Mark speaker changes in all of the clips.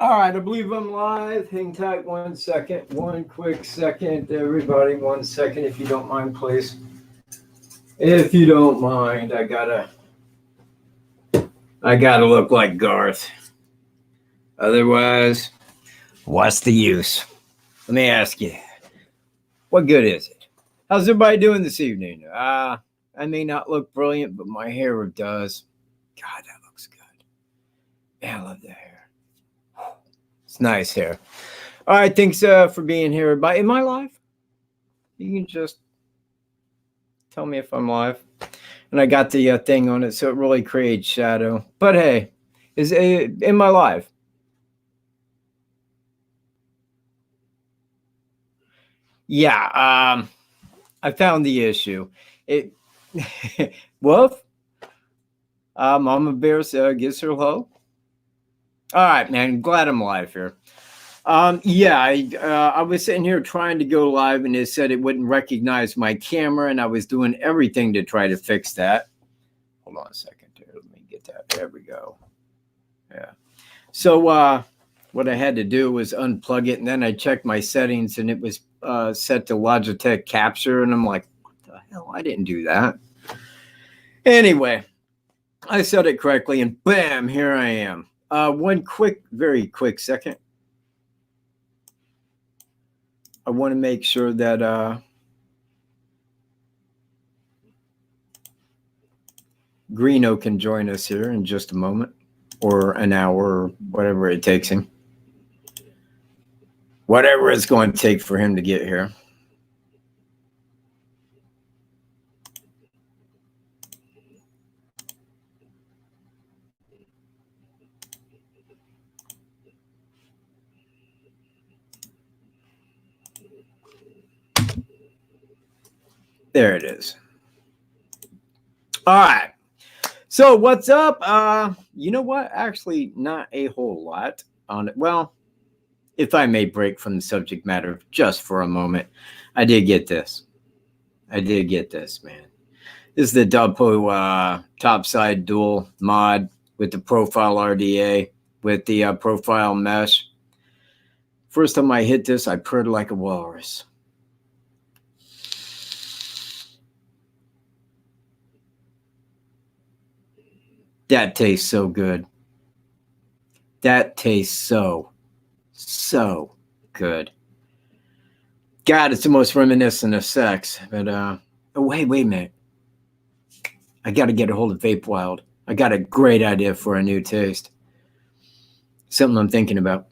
Speaker 1: All right, I believe I'm live. Hang tight 1 second. One quick second, everybody. 1 second, if you don't mind, please. If you don't mind, I gotta look like Garth. Otherwise, what's the use? Let me ask you, what good is it? How's everybody doing this evening? I may not look brilliant, but my hair does. God, that looks good. Man, I love that hair. It's nice hair. All right, thanks for being here, everybody. Am I live? You can just tell me if I'm live. And I got the thing on it, so it really creates shadow. But hey, am I live? Yeah, I found the issue. Wolf? Mama Bear gives her hello. All right, man. Glad I'm live here. I was sitting here trying to go live, and it said it wouldn't recognize my camera, and I was doing everything to try to fix that. Hold on a second here. Let me get that. There we go. Yeah. So what I had to do was unplug it, and then I checked my settings, and it was set to Logitech Capture, and I'm like, what the hell? I didn't do that. Anyway, I set it correctly, and bam, here I am. One very quick second. I want to make sure that Greeno can join us here in just a moment, or an hour, or whatever it takes him. Whatever it's going to take for him to get here. There it is. All right. So what's up? You know what? Actually, not a whole lot on it. Well, if I may break from the subject matter just for a moment, I did get this. Man. This is the Dubpo topside dual mod with the profile RDA, with the profile mesh. First time I hit this, I purred like a walrus. That tastes so good. That tastes so good. God, it's almost reminiscent of sex. But oh, wait a minute. I got to get a hold of Vape Wild. I got a great idea for a new taste. Something I'm thinking about.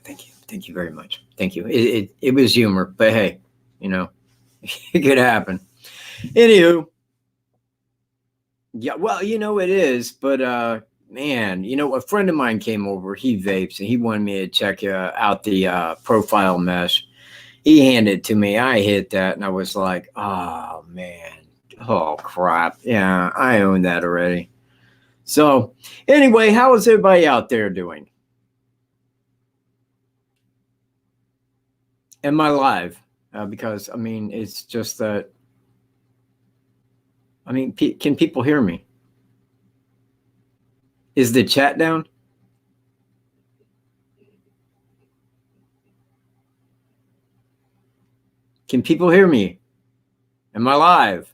Speaker 1: Thank you very much. Thank you. It was humor, but hey, you know, it could happen. Anywho. Yeah, well, you know it is, but man, you know, a friend of mine came over. He vapes, and he wanted me to check out the profile mesh. He handed it to me. I hit that, and I was like, "Oh man, oh crap! Yeah, I own that already." So, anyway, how is everybody out there doing? Am I live? Because I mean, it's just that. I mean, can people hear me? Is the chat down? Can people hear me? Am I live?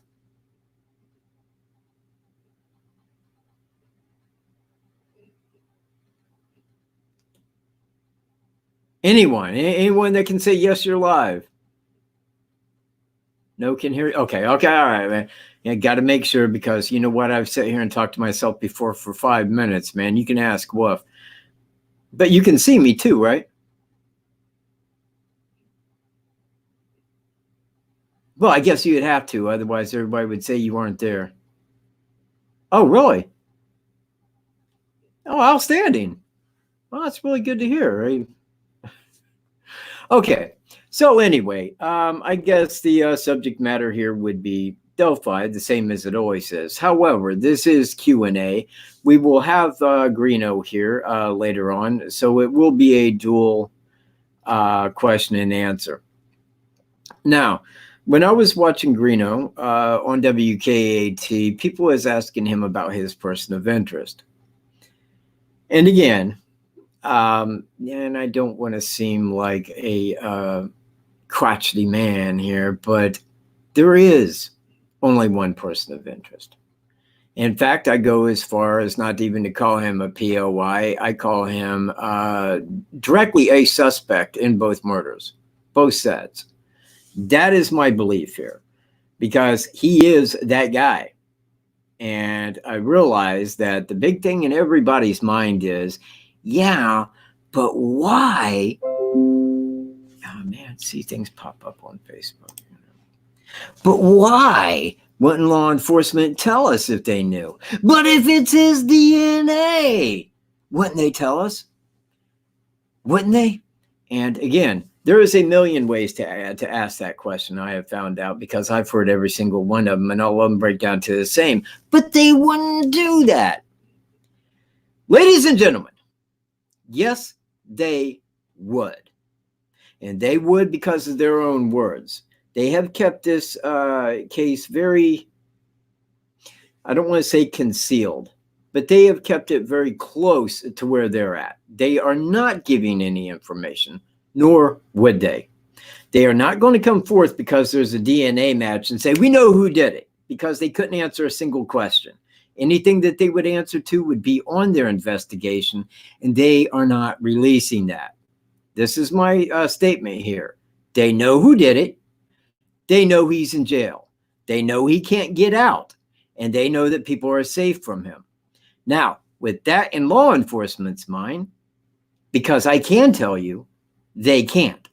Speaker 1: Anyone that can say yes, you're live. No, can hear. Okay, all right, man. Yeah, got to make sure, because you know what? I've sat here and talked to myself before for 5 minutes, man. You can ask Wolf, but you can see me too, right? Well, I guess you'd have to, otherwise everybody would say you weren't there. Oh, really? Oh, outstanding. Well, that's really good to hear, right? Okay. So anyway, I guess the subject matter here would be Delphi, the same as it always is. However, this is Q&A. We will have Greeno here later on, so it will be a dual question and answer. Now, when I was watching Greeno on WKAT, people was asking him about his person of interest. And again, And I don't want to seem like a crotchety man here, but there is only one person of interest. In fact, I go as far as not even to call him a POI. I call him directly a suspect in both murders, both sets. That is my belief here, because he is that guy. And I realize that the big thing in everybody's mind is, yeah, but why? Oh man, see things pop up on Facebook. But why wouldn't law enforcement tell us if they knew? But if it's his DNA, wouldn't they tell us? Wouldn't they? And again, there is a million ways to ask that question, I have found out, because I've heard every single one of them, and all of them break down to the same. But they wouldn't do that. Ladies and gentlemen, yes, they would. And they would because of their own words. They have kept this case very, I don't want to say concealed, but they have kept it very close to where they're at. They are not giving any information, nor would they. They are not going to come forth because there's a DNA match and say, we know who did it, because they couldn't answer a single question. Anything that they would answer to would be on their investigation, and they are not releasing that. This is my statement here. They know who did it. They know he's in jail. They know he can't get out, and they know that people are safe from him. Now, with that in law enforcement's mind, because I can tell you, they can't.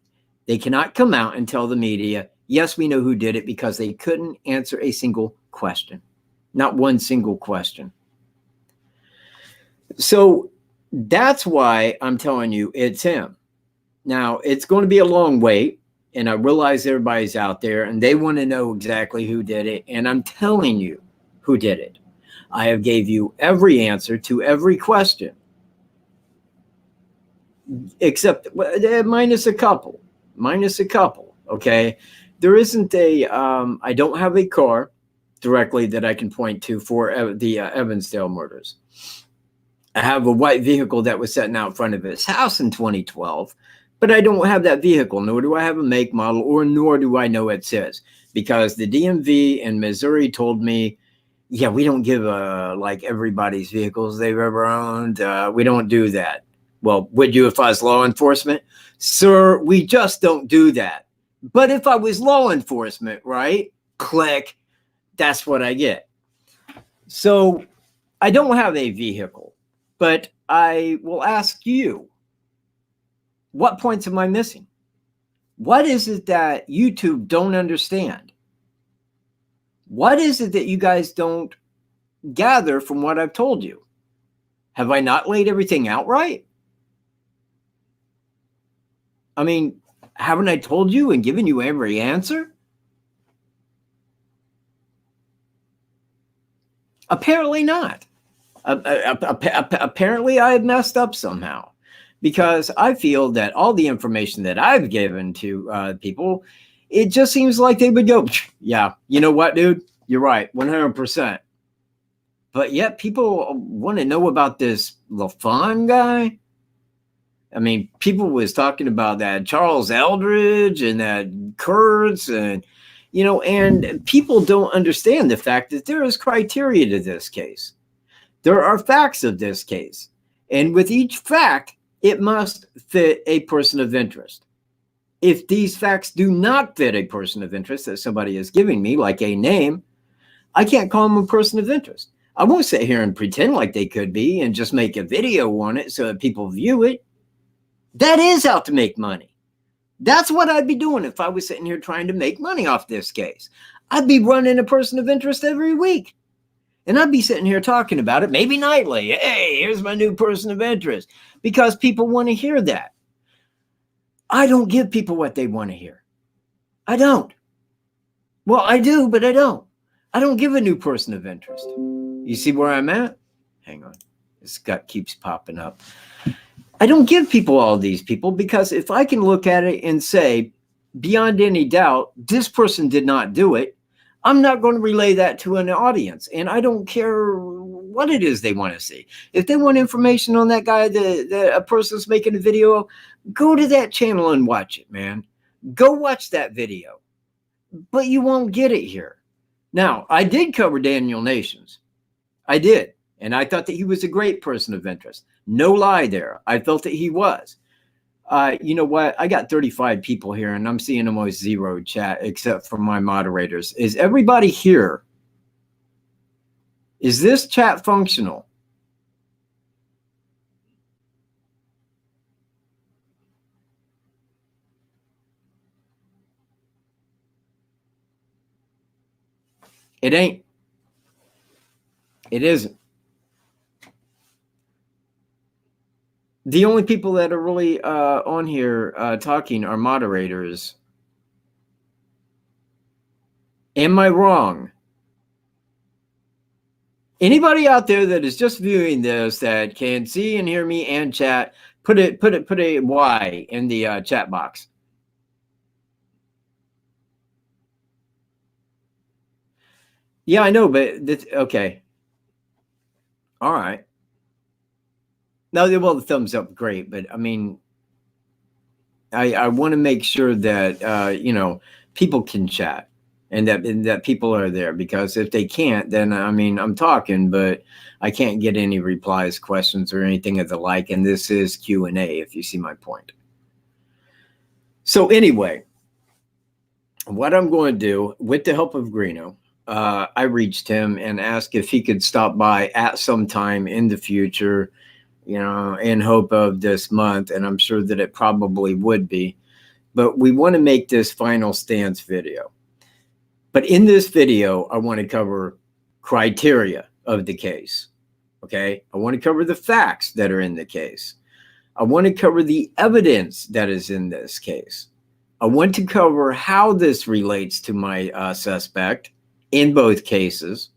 Speaker 1: They cannot come out and tell the media, yes, we know who did it, because they couldn't answer a single question. Not one single question. So that's why I'm telling you it's him. Now, it's going to be a long wait, and I realize everybody's out there, and they want to know exactly who did it, and I'm telling you who did it. I have gave you every answer to every question, except minus a couple, okay? There isn't a, I don't have a car directly that I can point to for the Evansdale murders. I have a white vehicle that was sitting out front of his house in 2012, but I don't have that vehicle, nor do I have a make, model, or nor do I know it's his, because the DMV in Missouri told me, yeah, we don't give like everybody's vehicles they've ever owned. We don't do that. Well, would you if I was law enforcement? Sir, we just don't do that. But if I was law enforcement, right? Click. That's what I get. So I don't have a vehicle, but I will ask you, what points am I missing? What is it that YouTube don't understand? What is it that you guys don't gather from what I've told you? Have I not laid everything out right? I mean, haven't I told you and given you every answer? Apparently not. Apparently I have messed up somehow, because I feel that all the information that I've given to people, it just seems like they would go, yeah, you know what, dude? You're right, 100%. But yet people want to know about this LaFawn guy. I mean, people was talking about that Charles Eldridge and that Kurtz, and, you know, and people don't understand the fact that there is criteria to this case. There are facts of this case. And with each fact, it must fit a person of interest. If these facts do not fit a person of interest that somebody is giving me, like a name, I can't call them a person of interest. I won't sit here and pretend like they could be and just make a video on it so that people view it. That is out to make money. That's what I'd be doing if I was sitting here trying to make money off this case. I'd be running a person of interest every week. And I'd be sitting here talking about it, maybe nightly. Hey, here's my new person of interest. Because people want to hear that. I don't give people what they want to hear. I don't. Well, I do, but I don't. I don't give a new person of interest. You see where I'm at? Hang on. This gut keeps popping up. I don't give people all these people, because if I can look at it and say, beyond any doubt, this person did not do it, I'm not going to relay that to an audience. And I don't care what it is they want to see. If they want information on that guy that a person's making a video, go to that channel and watch it, man. Go watch that video. But you won't get it here. Now, I did cover Daniel Nations. I did. And I thought that he was a great person of interest. No lie there. I felt that he was. You know what? I got 35 people here, and I'm seeing almost zero chat except for my moderators. Is everybody here? Is this chat functional? It ain't. It isn't. The only people that are really on here talking are moderators. Am I wrong? Anybody out there that is just viewing this that can see and hear me and chat, put a Y in the chat box. Yeah, I know, but okay. All right. Now, well, the thumbs up, great, but I mean, I want to make sure that you know, people can chat and that people are there, because if they can't, then I mean, I'm talking, but I can't get any replies, questions, or anything of the like. And this is Q&A, if you see my point. So anyway, what I'm going to do, with the help of Greeno, I reached him and asked if he could stop by at some time in the future, you know, in hope of this month. And I'm sure that it probably would be. But we want to make this final stance video. But in this video, I want to cover criteria of the case. Okay? I want to cover the facts that are in the case. I want to cover the evidence that is in this case. I want to cover how this relates to my suspect in both cases.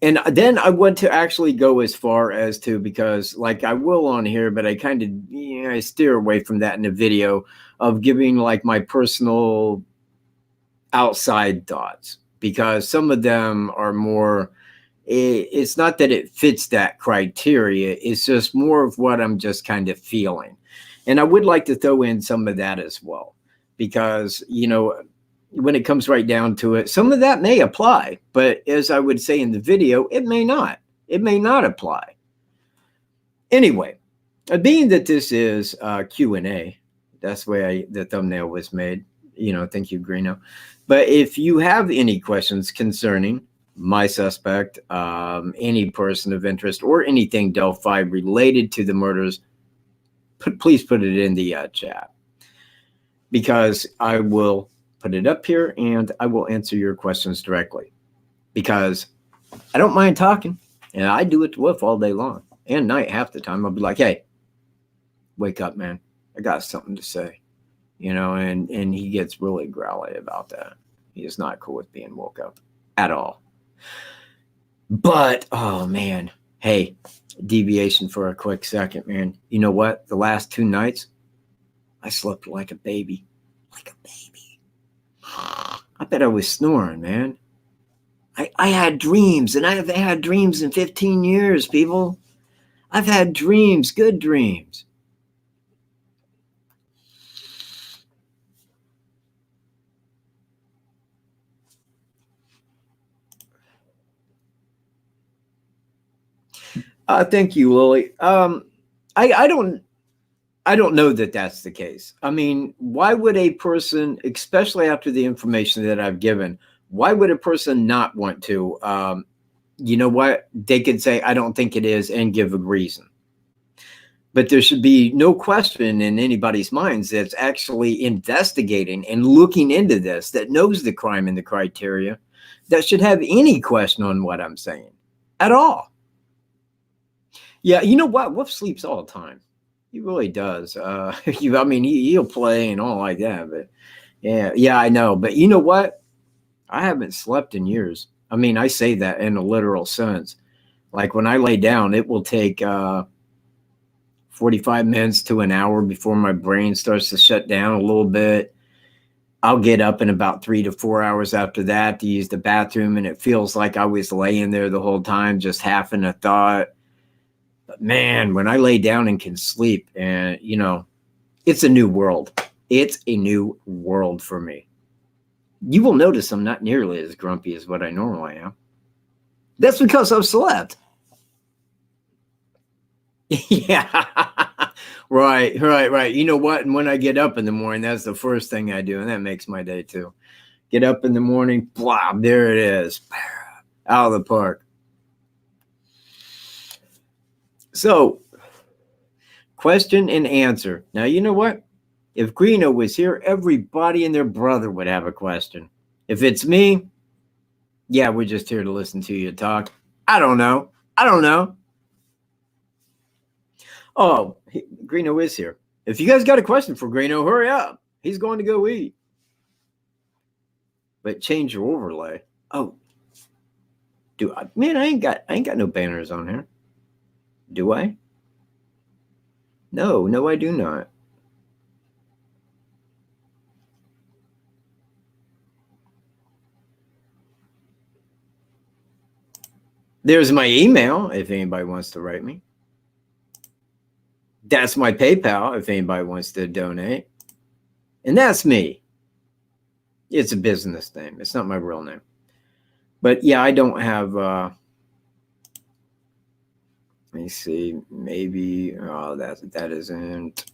Speaker 1: And then I want to actually go as far as to, because like I will on here, but I kind of, you know, I steer away from that in the video, of giving like my personal outside thoughts, because some of them are more, it's not that it fits that criteria. It's just more of what I'm just kind of feeling. And I would like to throw in some of that as well, because, you know, when it comes right down to it, some of that may apply, but as I would say in the video, it may not. It may not apply. Anyway, being that this is Q&A, that's the way the thumbnail was made. You know, thank you, Greeno. But if you have any questions concerning my suspect, any person of interest, or anything Delphi related to the murders, please put it in the chat, because I will put it up here and I will answer your questions directly, because I don't mind talking, and I do it to Wolf all day long and night. Half the time I'll be like, hey, wake up, man. I got something to say, you know, and he gets really growly about that. He is not cool with being woke up at all. But, oh man, hey, deviation for a quick second, man. You know what? The last 2 nights, I slept like a baby. Like a baby. I bet I was snoring, man. I had dreams, and I have had dreams in 15 years, people. I've had dreams, good dreams. Thank you, Lily. I don't know that that's the case. I mean, why would a person, especially after the information that I've given, why would a person not want to? You know what? They could say, I don't think it is, and give a reason. But there should be no question in anybody's minds that's actually investigating and looking into this, that knows the crime and the criteria, that should have any question on what I'm saying at all. Yeah, you know what? Wolf sleeps all the time. He really does. I mean, he'll play and all like that. But yeah, I know. But you know what? I haven't slept in years. I mean, I say that in a literal sense. Like when I lay down, it will take 45 minutes to an hour before my brain starts to shut down a little bit. I'll get up in about 3 to 4 hours after that to use the bathroom, and it feels like I was laying there the whole time, just having a thought. But man, when I lay down and can sleep, and it's a new world. It's a new world for me. You will notice I'm not nearly as grumpy as what I normally am. That's because I've slept. Yeah. Right. You know what? And when I get up in the morning, that's the first thing I do, and that makes my day too. Get up in the morning, blah, there it is. Out of the park. So, question and answer. Now, you know what? If Greeno was here, everybody and their brother would have a question. If it's me, yeah, we're just here to listen to you talk. I don't know. Oh, Greeno is here. If you guys got a question for Greeno, hurry up. He's going to go eat. But change your overlay. Oh, man, I ain't got no banners on here. Do I? No, I do not. There's my email if anybody wants to write me. That's my PayPal if anybody wants to donate. And that's me. It's a business name. It's not my real name. But yeah, I don't have let me see, maybe that isn't.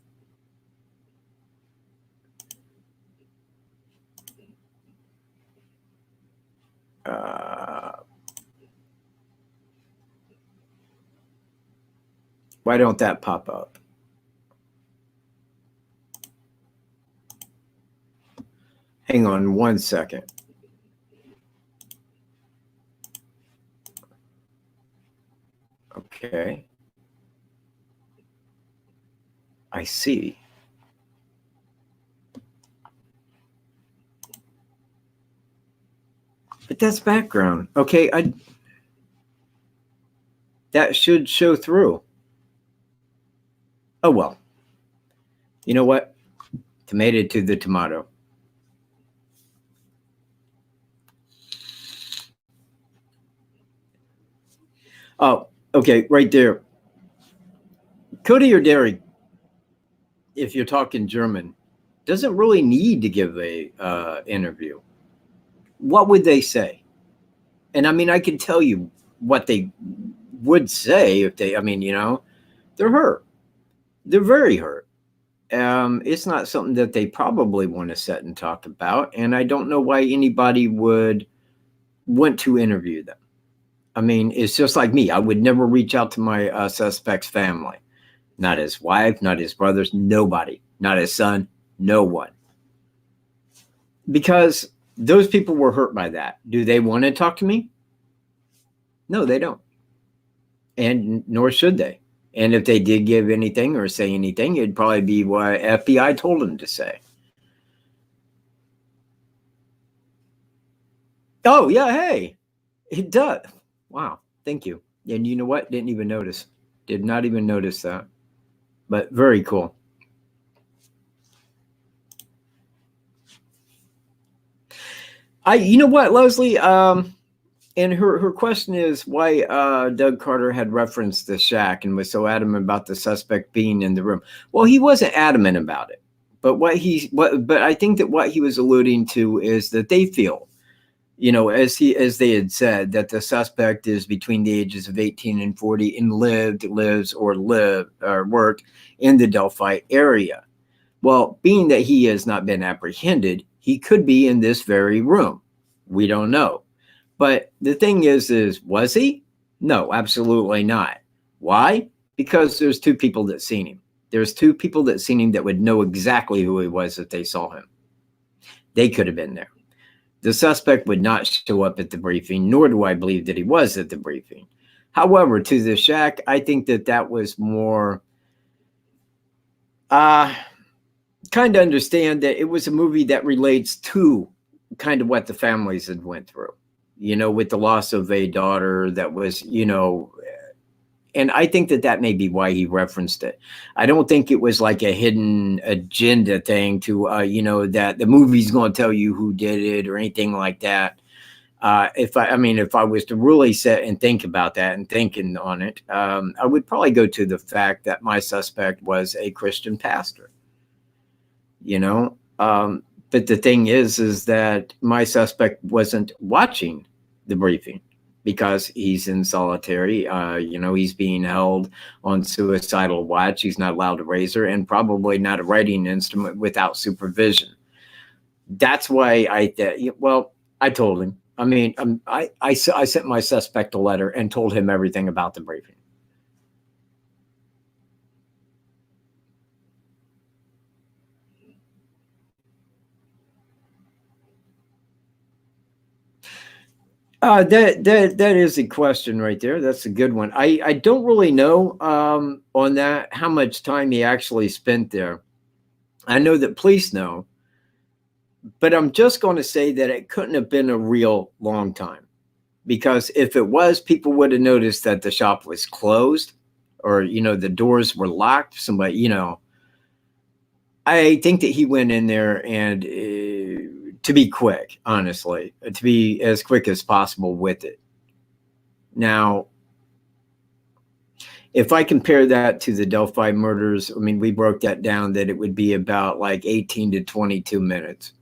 Speaker 1: Why don't that pop up? Hang on 1 second. Okay. I see. But that's background. Okay, that should show through. Oh well. You know what? Tomato to the tomato. Oh, okay, right there. Cody or Derry, if you're talking German, doesn't really need to give a interview. What would they say? And I mean, I can tell you what they would say if they, they're hurt. They're very hurt. It's not something that they probably want to sit and talk about. And I don't know why anybody would want to interview them. I mean, it's just like me. I would never reach out to my suspect's family. Not his wife, not his brothers, nobody. Not his son, no one. Because those people were hurt by that. Do they want to talk to me? No, they don't. And nor should they. And if they did give anything or say anything, it'd probably be what FBI told them to say. Oh, yeah, hey. It does. Wow, thank you. And you know what? Didn't even notice. Did not even notice that. But very cool. You know what, Leslie? And her question is why Doug Carter had referenced the shack and was so adamant about the suspect being in the room. Well, he wasn't adamant about it, but but I think that what he was alluding to is that they feel, as they had said, that the suspect is between the ages of 18 and 40 and lives or worked in the Delphi area. Well, being that he has not been apprehended, he could be in this very room. We don't know. But the thing is was he? No, absolutely not. Why? Because there's two people that seen him. There's two people that seen him that would know exactly who he was if they saw him. They could have been there. The suspect would not show up at the briefing, nor do I believe that he was at the briefing. However, to the shack, I think that was more kind of understand that it was a movie that relates to kind of what the families had went through, with the loss of a daughter that was, And I think that that may be why he referenced it. I don't think it was like a hidden agenda thing to, that the movie's going to tell you who did it or anything like that. If I was to really sit and think about that and thinking on it, I would probably go to the fact that my suspect was a Christian pastor. But the thing is that my suspect wasn't watching the briefing because he's in solitary. He's being held on suicidal watch. He's not allowed to razor and probably not a writing instrument without supervision. That's why I told him. I sent my suspect a letter and told him everything about the briefing. That is a question right there. That's a good one. I don't really know on that how much time he actually spent there. I know that police know, but I'm just going to say that it couldn't have been a real long time, because if it was, people would have noticed that the shop was closed or the doors were locked. Somebody, I think that he went in there and to be quick, honestly, to be as quick as possible with it. Now, if I compare that to the Delphi murders, we broke that down that it would be about like 18 to 22 minutes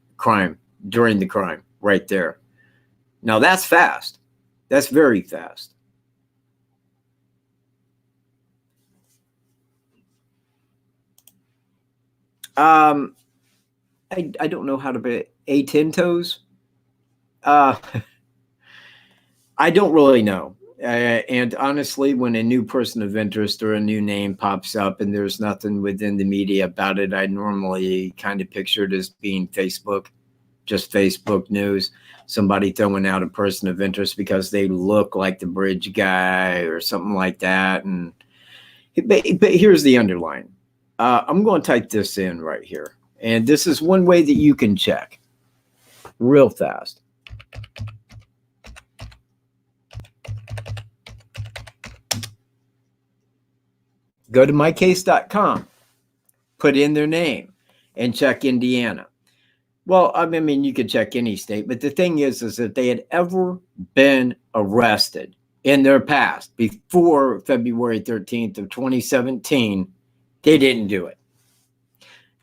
Speaker 1: during the crime right there. Now that's fast. That's very fast. I don't know how to be atentos. I don't really know. And honestly, when a new person of interest or a new name pops up and there's nothing within the media about it, I normally kind of picture it as being Facebook, just Facebook news, somebody throwing out a person of interest because they look like the bridge guy or something like that. But here's the underline. I'm going to type this in right here. And this is one way that you can check real fast. Go to mycase.com, put in their name, and check Indiana. Well, you could check any state, but the thing is if they had ever been arrested in their past before February 13th of 2017, they didn't do it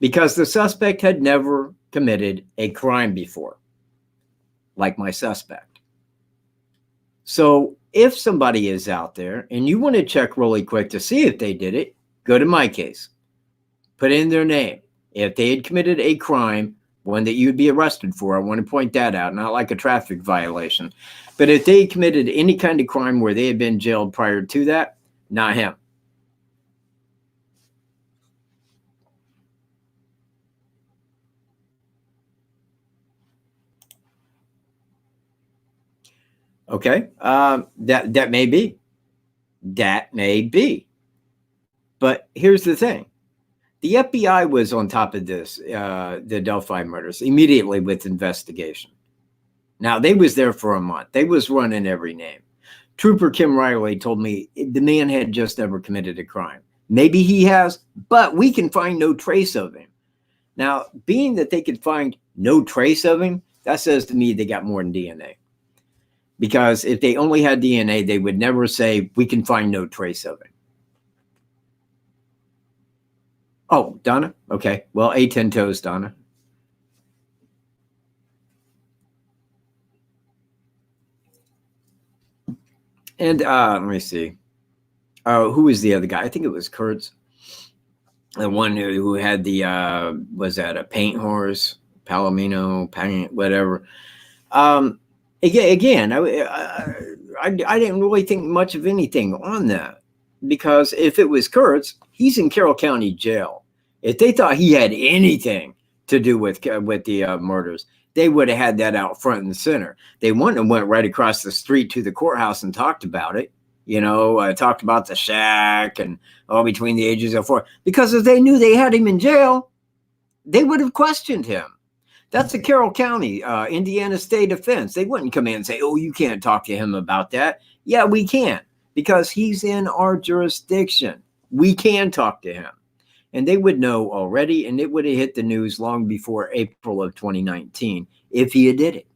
Speaker 1: because the suspect had never committed a crime before, like my suspect. So if somebody is out there and you want to check really quick to see if they did it, go to my case, put in their name. If they had committed a crime, one that you'd be arrested for, I want to point that out, not like a traffic violation, but if they committed any kind of crime where they had been jailed prior to that, not him. Okay, that may be. That may be. But here's the thing. The FBI was on top of this, the Delphi murders, immediately with investigation. Now, they was there for a month. They was running every name. Trooper Kim Riley told me the man had just never committed a crime. Maybe he has, but we can find no trace of him. Now, being that they could find no trace of him, that says to me they got more than DNA. Because if they only had DNA, they would never say, we can find no trace of him. Oh, Donna? Okay. Well, atentos, Donna. And let me see. Who was the other guy? I think it was Kurtz. The one who had the, was that a paint horse? Palomino, paint, whatever. Again, I didn't really think much of anything on that, because if it was Kurtz, he's in Carroll County Jail. If they thought he had anything to do with the murders, they would have had that out front and center. They wouldn't have went right across the street to the courthouse and talked about it. Talked about the shack and all between the ages of 4. Because if they knew they had him in jail, they would have questioned him. That's a Carroll County, Indiana State offense. They wouldn't come in and say, oh, you can't talk to him about that. Yeah, we can. because he's in our jurisdiction. We can talk to him. And they would know already, and it would have hit the news long before April of 2019 if he had did it.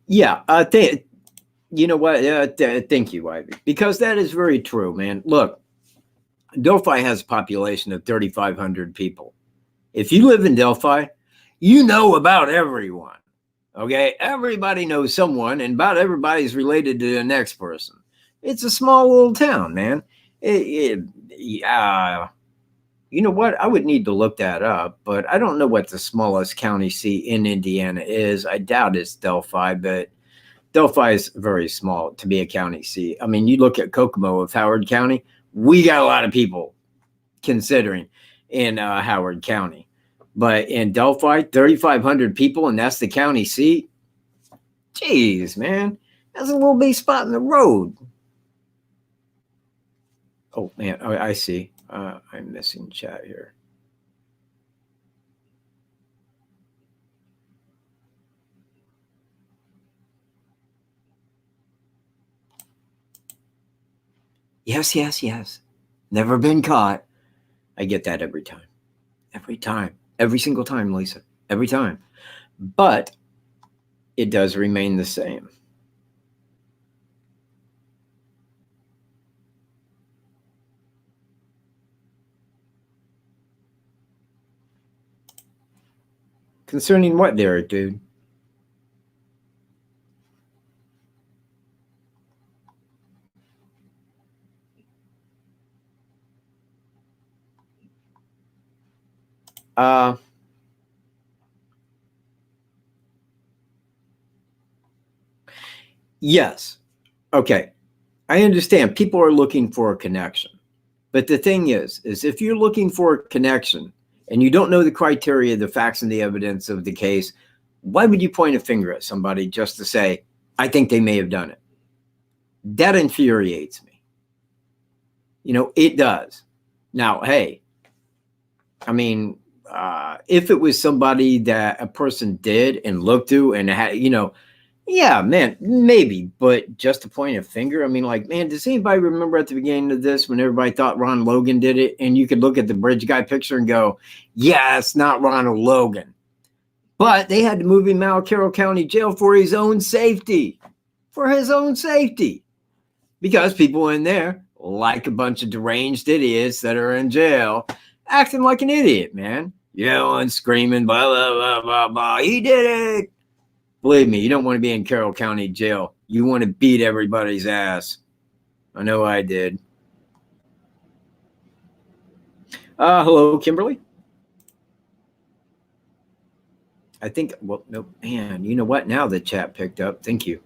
Speaker 1: Yeah, you know what? Thank you, Ivy, because that is very true, man. Look, Delphi has a population of 3,500 people. If you live in Delphi, you know about everyone. Okay, everybody knows someone, and about everybody's related to the next person. It's a small little town, man. You know what? I would need to look that up, but I don't know what the smallest county seat in Indiana is. I doubt it's Delphi, but Delphi is very small to be a county seat. I mean, you look at Kokomo of Howard County, we got a lot of people considering in Howard County. But in Delphi, 3,500 people, and that's the county seat. Jeez, man. That's a little bitty spot in the road. Oh, man, I see. I'm missing chat here. Yes, yes, yes. Never been caught. I get that every time. Every time. Every single time, Lisa. Every time. But it does remain the same. Concerning what, Derek, dude? Yes. Okay. I understand people are looking for a connection. But the thing is if you're looking for a connection and you don't know the criteria, the facts, and the evidence of the case, why would you point a finger at somebody just to say, I think they may have done it? That infuriates me. You know, it does. Now, hey, I mean, if it was somebody that a person did and looked to and had, you know, yeah, man, maybe, but just to point a finger, I mean, like, man, does anybody remember at the beginning of this when everybody thought Ron Logan did it, and you could look at the bridge guy picture and go, yeah, it's not Ronald Logan. But they had to move him out of Carroll County Jail for his own safety. For his own safety. Because people in there, like a bunch of deranged idiots that are in jail, acting like an idiot, man. Yelling, screaming, blah, blah, blah, blah, blah. He did it. Believe me, you don't want to be in Carroll County Jail. You want to beat everybody's ass. I know I did. Hello, Kimberly. I think, well, no, man, you know what? Now the chat picked up. Thank you.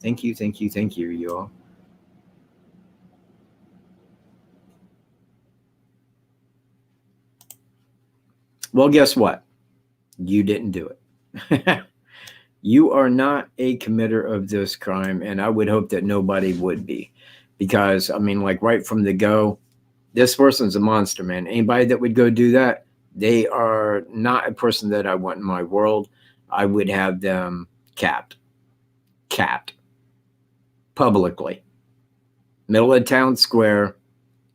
Speaker 1: Thank you, thank you, thank you, you all. Well, guess what? You didn't do it. You are not a committer of this crime, and I would hope that nobody would be. Because, I mean, like right from the go, this person's a monster, man. Anybody that would go do that, they are not a person that I want in my world. I would have them capped publicly. Middle of town square.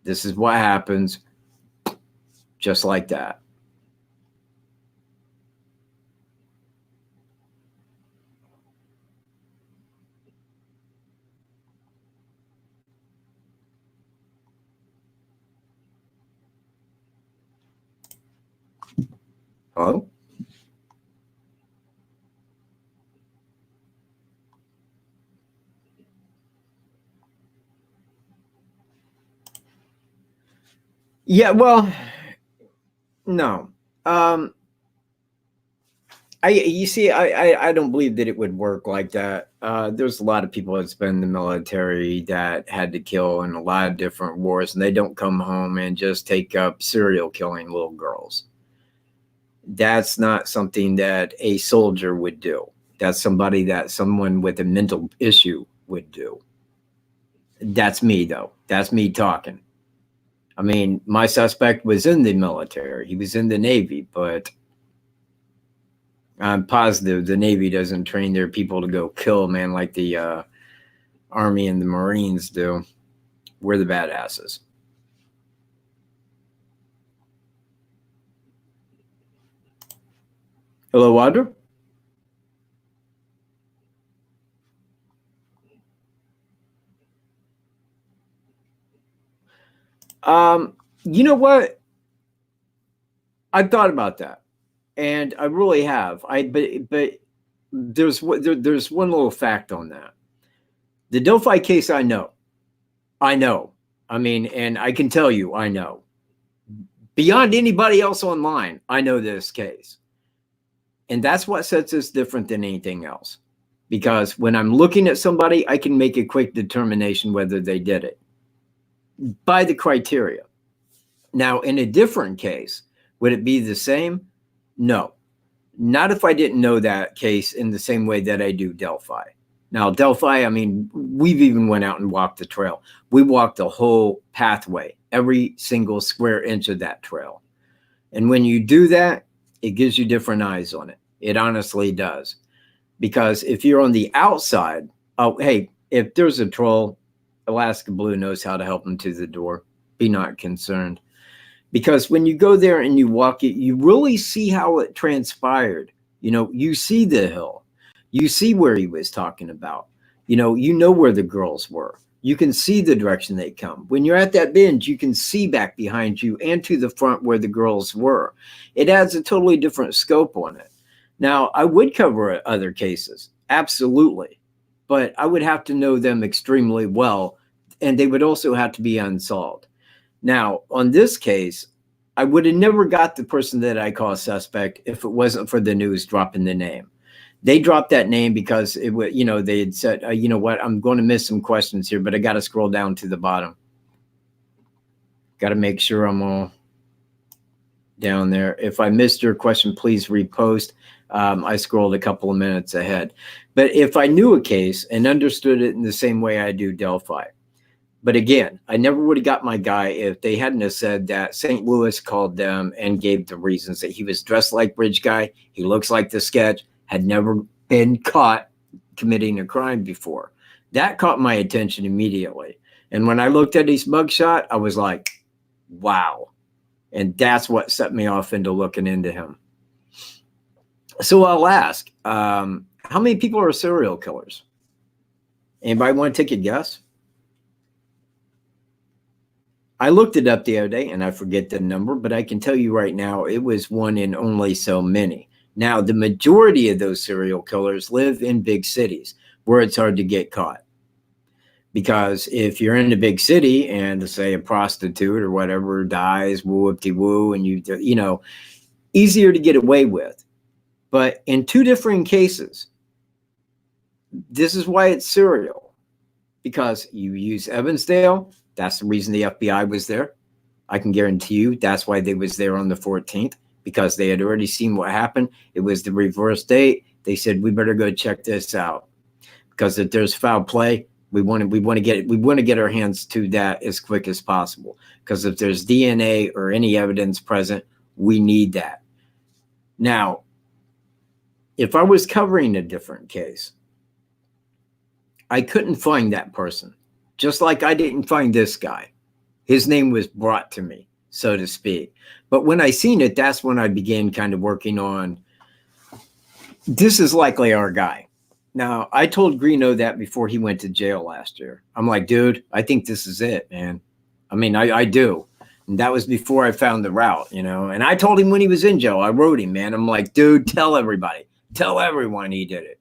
Speaker 1: This is what happens. Just like that. Hello? Yeah, well, no. I don't believe that it would work like that. There's a lot of people that's been in the military that had to kill in a lot of different wars, and they don't come home and just take up serial killing little girls. That's not something that a soldier would do. That's somebody that someone with a mental issue would do. That's me, though. That's me talking. I mean, my suspect was in the military. He was in the Navy, but I'm positive the Navy doesn't train their people to go kill, man, like the Army and the Marines do. We're the badasses. Hello, Audra? You know what? I thought about that, and I really have. But there's one little fact on that. The Delphi case, I know. I mean, and I can tell you, I know. Beyond anybody else online, I know this case. And that's what sets us different than anything else. Because when I'm looking at somebody, I can make a quick determination whether they did it by the criteria. Now, in a different case, would it be the same? No, not if I didn't know that case in the same way that I do Delphi. Now, Delphi, I mean, we've even went out and walked the trail. We walked the whole pathway, every single square inch of that trail. And when you do that, it gives you different eyes on it. It honestly does. Because if you're on the outside, oh, hey, if there's a troll, Alaska Blue knows how to help them to the door. Be not concerned. Because when you go there and you walk it, you really see how it transpired. You know, you see the hill. You see where he was talking about. You know where the girls were. You can see the direction they come. When you're at that binge, you can see back behind you and to the front where the girls were. It adds a totally different scope on it. Now, I would cover other cases, absolutely. But I would have to know them extremely well, and they would also have to be unsolved. Now, on this case, I would have never got the person that I call a suspect if it wasn't for the news dropping the name. They dropped that name because it was, they had said, you know what, I'm going to miss some questions here, but I got to scroll down to the bottom. Got to make sure I'm all down there. If I missed your question, please repost. I scrolled a couple of minutes ahead. But if I knew a case and understood it in the same way I do Delphi, but again, I never would have got my guy if they hadn't have said that St. Louis called them and gave the reasons that he was dressed like Bridge Guy. He looks like the sketch, had never been caught committing a crime before. That caught my attention immediately. And when I looked at his mugshot, I was like, wow. And that's what set me off into looking into him. So I'll ask, how many people are serial killers? Anybody want to take a guess? I looked it up the other day, and I forget the number, but I can tell you right now, it was one in only so many. Now, the majority of those serial killers live in big cities where it's hard to get caught. Because if you're in a big city and, say, a prostitute or whatever dies, woo-whoop-de-woo, and easier to get away with. But in two different cases, this is why it's serial. Because you use Evansdale. That's the reason the FBI was there. I can guarantee you that's why they was there on the 14th, because they had already seen what happened. It was the reverse date. They said, we better go check this out, because if there's foul play, we want to get our hands to that as quick as possible. Because if there's DNA or any evidence present, we need that. Now, if I was covering a different case, I couldn't find that person. Just like I didn't find this guy. His name was brought to me, so to speak. But when I seen it, that's when I began kind of working on, this is likely our guy. Now, I told Greeno that before he went to jail last year. I'm like, dude, I think this is it, man. I mean, I do. And that was before I found the route, And I told him when he was in jail, I wrote him, man. I'm like, dude, tell everybody. Tell everyone he did it.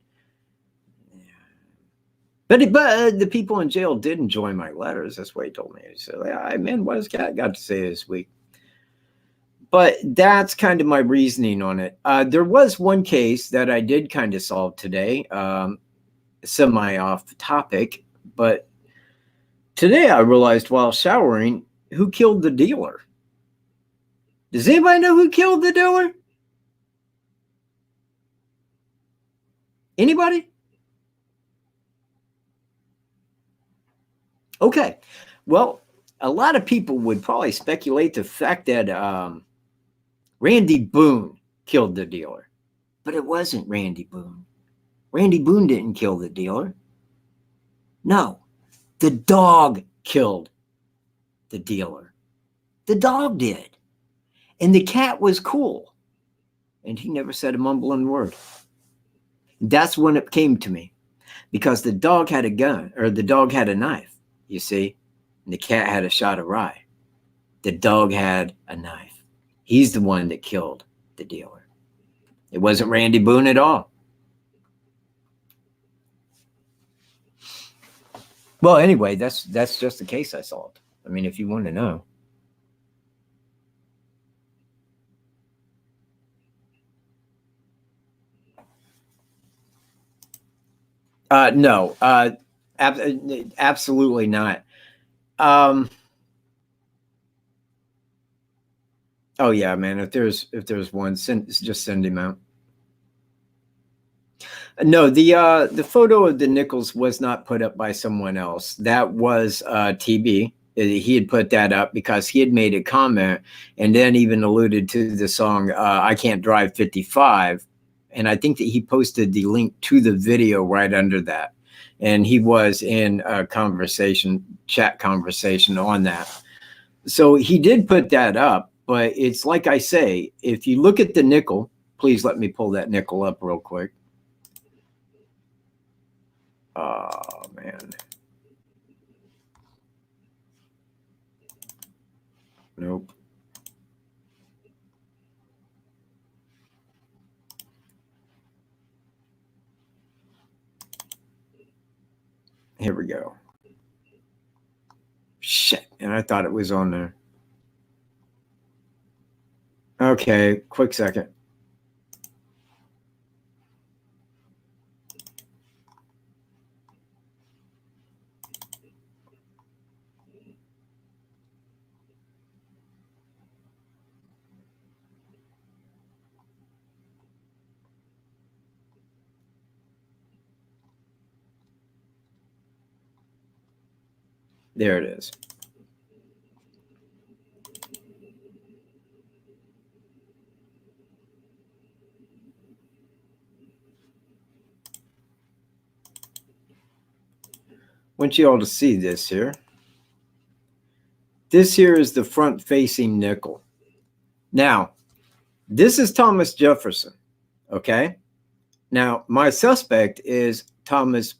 Speaker 1: But the people in jail did enjoy my letters. That's what he told me. He said, man, what has Cat got to say this week? But that's kind of my reasoning on it. There was one case that I did kind of solve today, semi off topic. But today I realized while showering, who killed the dealer? Does anybody know who killed the dealer? Anybody? Okay. Well, a lot of people would probably speculate the fact that Randy Boone killed the dealer. But it wasn't Randy Boone. Randy Boone didn't kill the dealer. No, the dog killed the dealer. The dog did. And the cat was cool. And he never said a mumbling word. That's when it came to me. Because the dog had a gun, or the dog had a knife, you see. And the cat had a shot of rye. The dog had a knife. He's the one that killed the dealer. It wasn't Randy Boone at all. Well, anyway, that's just the case I solved. I mean, if you want to know. No, absolutely not. Oh yeah, man. If there's one, just send him out. No, the photo of the nickels was not put up by someone else. That was TB. He had put that up because he had made a comment and then even alluded to the song "I Can't Drive 55," and I think that he posted the link to the video right under that. And he was in a chat conversation on that. So he did put that up, but it's like I say, if you look at the nickel, please let me pull that nickel up real quick. Oh, man. Nope. Here we go. Shit. And I thought it was on there. Okay. Quick second. There it is. I want you all to see this here. This here is the front-facing nickel. Now, this is Thomas Jefferson, okay? Now, my suspect is Thomas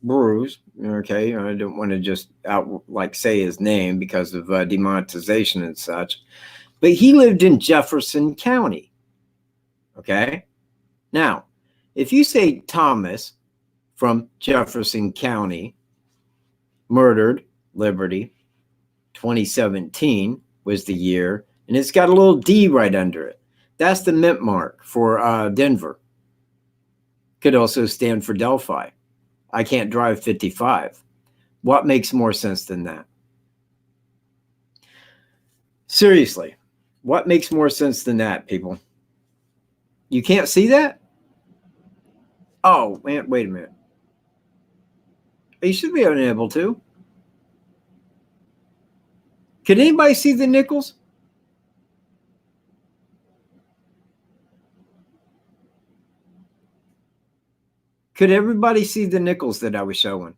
Speaker 1: Bruce, okay? I don't want to just say his name because of demonetization and such. But he lived in Jefferson County, okay? Now, if you say Thomas from Jefferson County, murdered, Liberty, 2017 was the year, and it's got a little D right under it. That's the mint mark for Denver. Could also stand for Delphi. I can't drive 55. What makes more sense than that? Seriously, what makes more sense than that, people? You can't see that? Oh, man, wait a minute. You should be unable to. Could anybody see the nickels? Could everybody see the nickels that I was showing?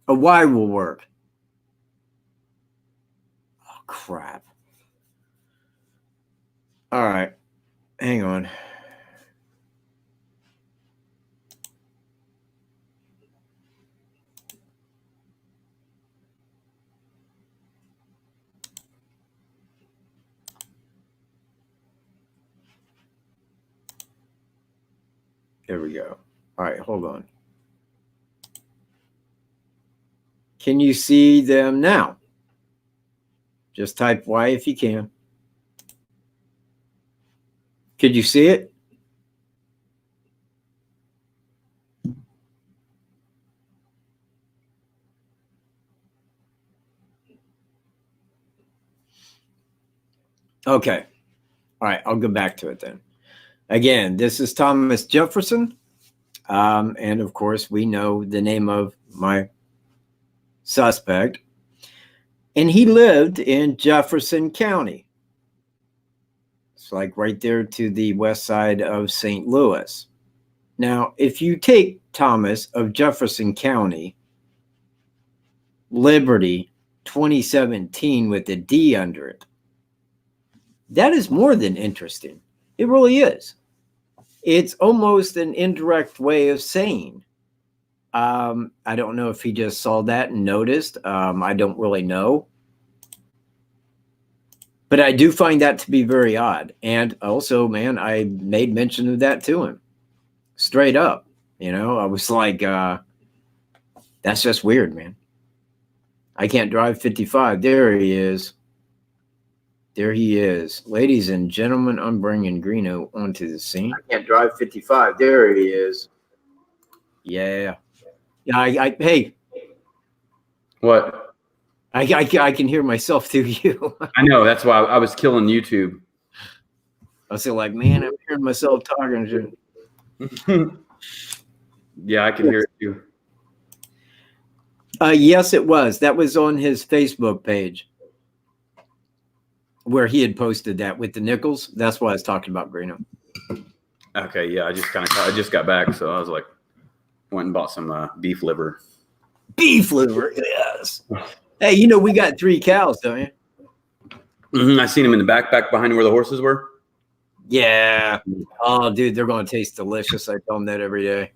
Speaker 1: A Y will work. Oh, crap. All right. Hang on. There we go. All right, hold on. Can you see them now? Just type Y if you can. Could you see it? Okay. All right, I'll go back to it then. Again, this is Thomas Jefferson. And of course, we know the name of my suspect. And he lived in Jefferson County. It's like right there to the west side of St. Louis. Now, if you take Thomas of Jefferson County, Liberty 2017 with a D under it, that is more than interesting. It really is. It's almost an indirect way of saying, I don't know if he just saw that and noticed. I don't really know. But I do find that to be very odd. And also, man, I made mention of that to him. Straight up. You know, I was like, that's just weird, man. I can't drive 55. There he is. There he is. Ladies and gentlemen, I'm bringing Greeno onto the scene. I can't drive 55. There he is. Yeah. Yeah, hey.
Speaker 2: What?
Speaker 1: I can hear myself through you.
Speaker 2: I know. That's why I was killing YouTube.
Speaker 1: I was like, man, I'm hearing myself talking.
Speaker 2: Yeah, I can hear you.
Speaker 1: Yes, it was. That was on his Facebook page where he had posted that with the nickels. That's why I was talking about Greeno.
Speaker 2: Okay, yeah, I just got back, so I was like, went and bought some beef liver.
Speaker 1: Beef liver, yes. Hey, you know we got 3 cows, don't you?
Speaker 2: Mm-hmm. I seen them in the backpack behind where the horses were.
Speaker 1: Yeah. Oh, dude, they're going to taste delicious. I tell them that every day.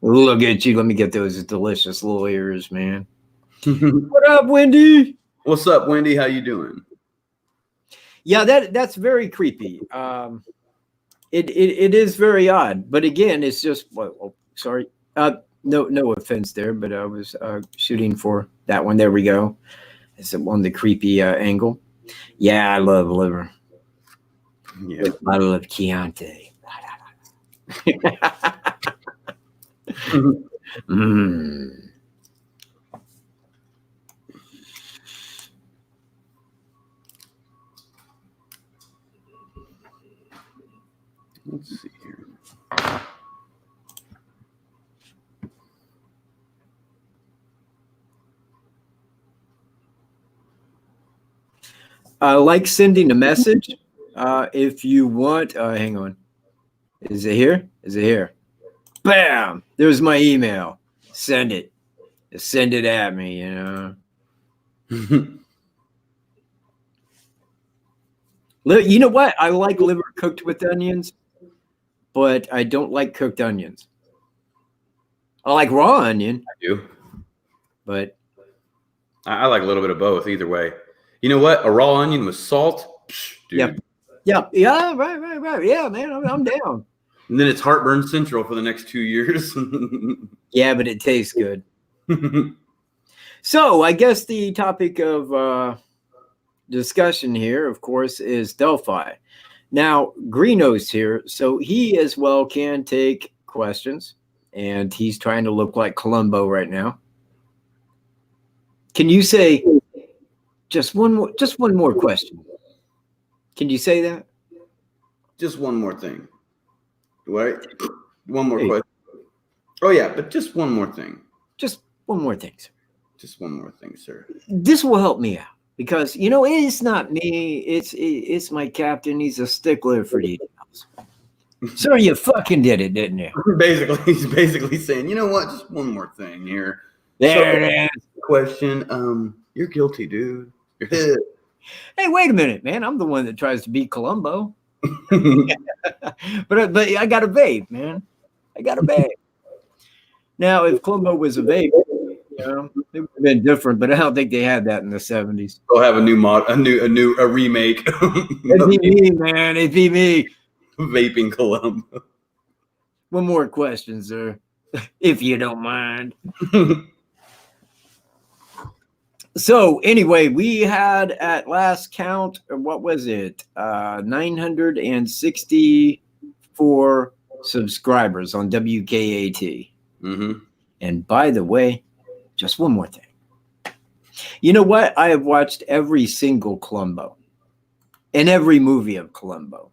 Speaker 1: Look at you. Let me get those delicious little ears, man. What up, Wendy?
Speaker 2: What's up, Wendy? How you doing?
Speaker 1: Yeah, that's very creepy. It is very odd, but again, it's just. Oh, sorry. No offense there, but I was shooting for that one. There we go. It's on the creepy angle. Yeah, I love liver.
Speaker 2: Yeah,
Speaker 1: with a bottle of Chianti.
Speaker 2: Let's see here.
Speaker 1: Like sending a message. If you want, hang on. Is it here? Is it here? Bam! There's my email. Send it. Just send it at me, you know. You know what? I like liver cooked with onions, but I don't like cooked onions. I like raw onion.
Speaker 2: I do.
Speaker 1: But
Speaker 2: I like a little bit of both, either way. You know what? A raw onion with salt? Psh, dude.
Speaker 1: Yeah, right. Yeah, man, I'm down.
Speaker 2: And then it's heartburn central for the next 2 years.
Speaker 1: Yeah, but it tastes good. So I guess the topic of discussion here, of course, is Delphi. Now, Greeno's here, so he as well can take questions, and he's trying to look like Columbo right now. Can you say just one more question? Can you say that?
Speaker 2: Just one more thing. Right? One more question. Oh, yeah, but just one more thing.
Speaker 1: Just one more thing, sir.
Speaker 2: Just one more thing, sir.
Speaker 1: This will help me out because, you know, it's not me. It's my captain. He's a stickler for details. Sir, you fucking did it, didn't you?
Speaker 2: He's basically saying, you know what? Just one more thing here.
Speaker 1: There it is.
Speaker 2: Question. You're guilty, dude.
Speaker 1: Hey, wait a minute, man. I'm the one that tries to beat Columbo. but I got a vape, man. I got a vape. Now, if Columbo was a vape, you know, it would have been different, but I don't think they had that in the 70s.
Speaker 2: They'll have a new a remake.
Speaker 1: It'd be me, man. It'd be me.
Speaker 2: Vaping Columbo.
Speaker 1: One more question, sir, if you don't mind. So anyway, we had at last count, what was it? 964 subscribers on WKAT.
Speaker 2: Mm-hmm.
Speaker 1: And by the way, just one more thing. You know what? I have watched every single Columbo and every movie of Columbo.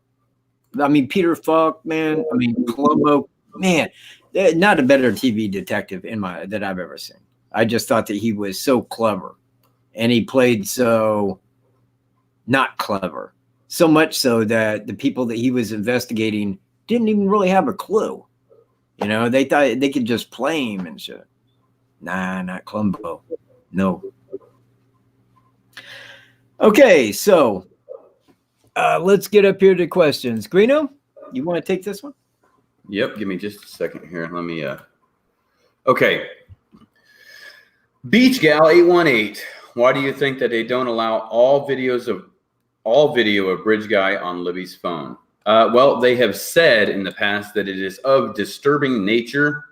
Speaker 1: I mean, Peter Falk, man. I mean, Columbo, man. Not a better TV detective that I've ever seen. I just thought that he was so clever. And he played so not clever. So much so that the people that he was investigating didn't even really have a clue. You know, they thought they could just play him and shit. Nah, not Columbo. No. Okay, so let's get up here to questions. Greeno, you want to take this one?
Speaker 2: Yep. Give me just a second here. Let me. Okay. Beach Gal 818. Why do you think that they don't allow all video of Bridge Guy on Libby's phone? Well, they have said in the past that it is of disturbing nature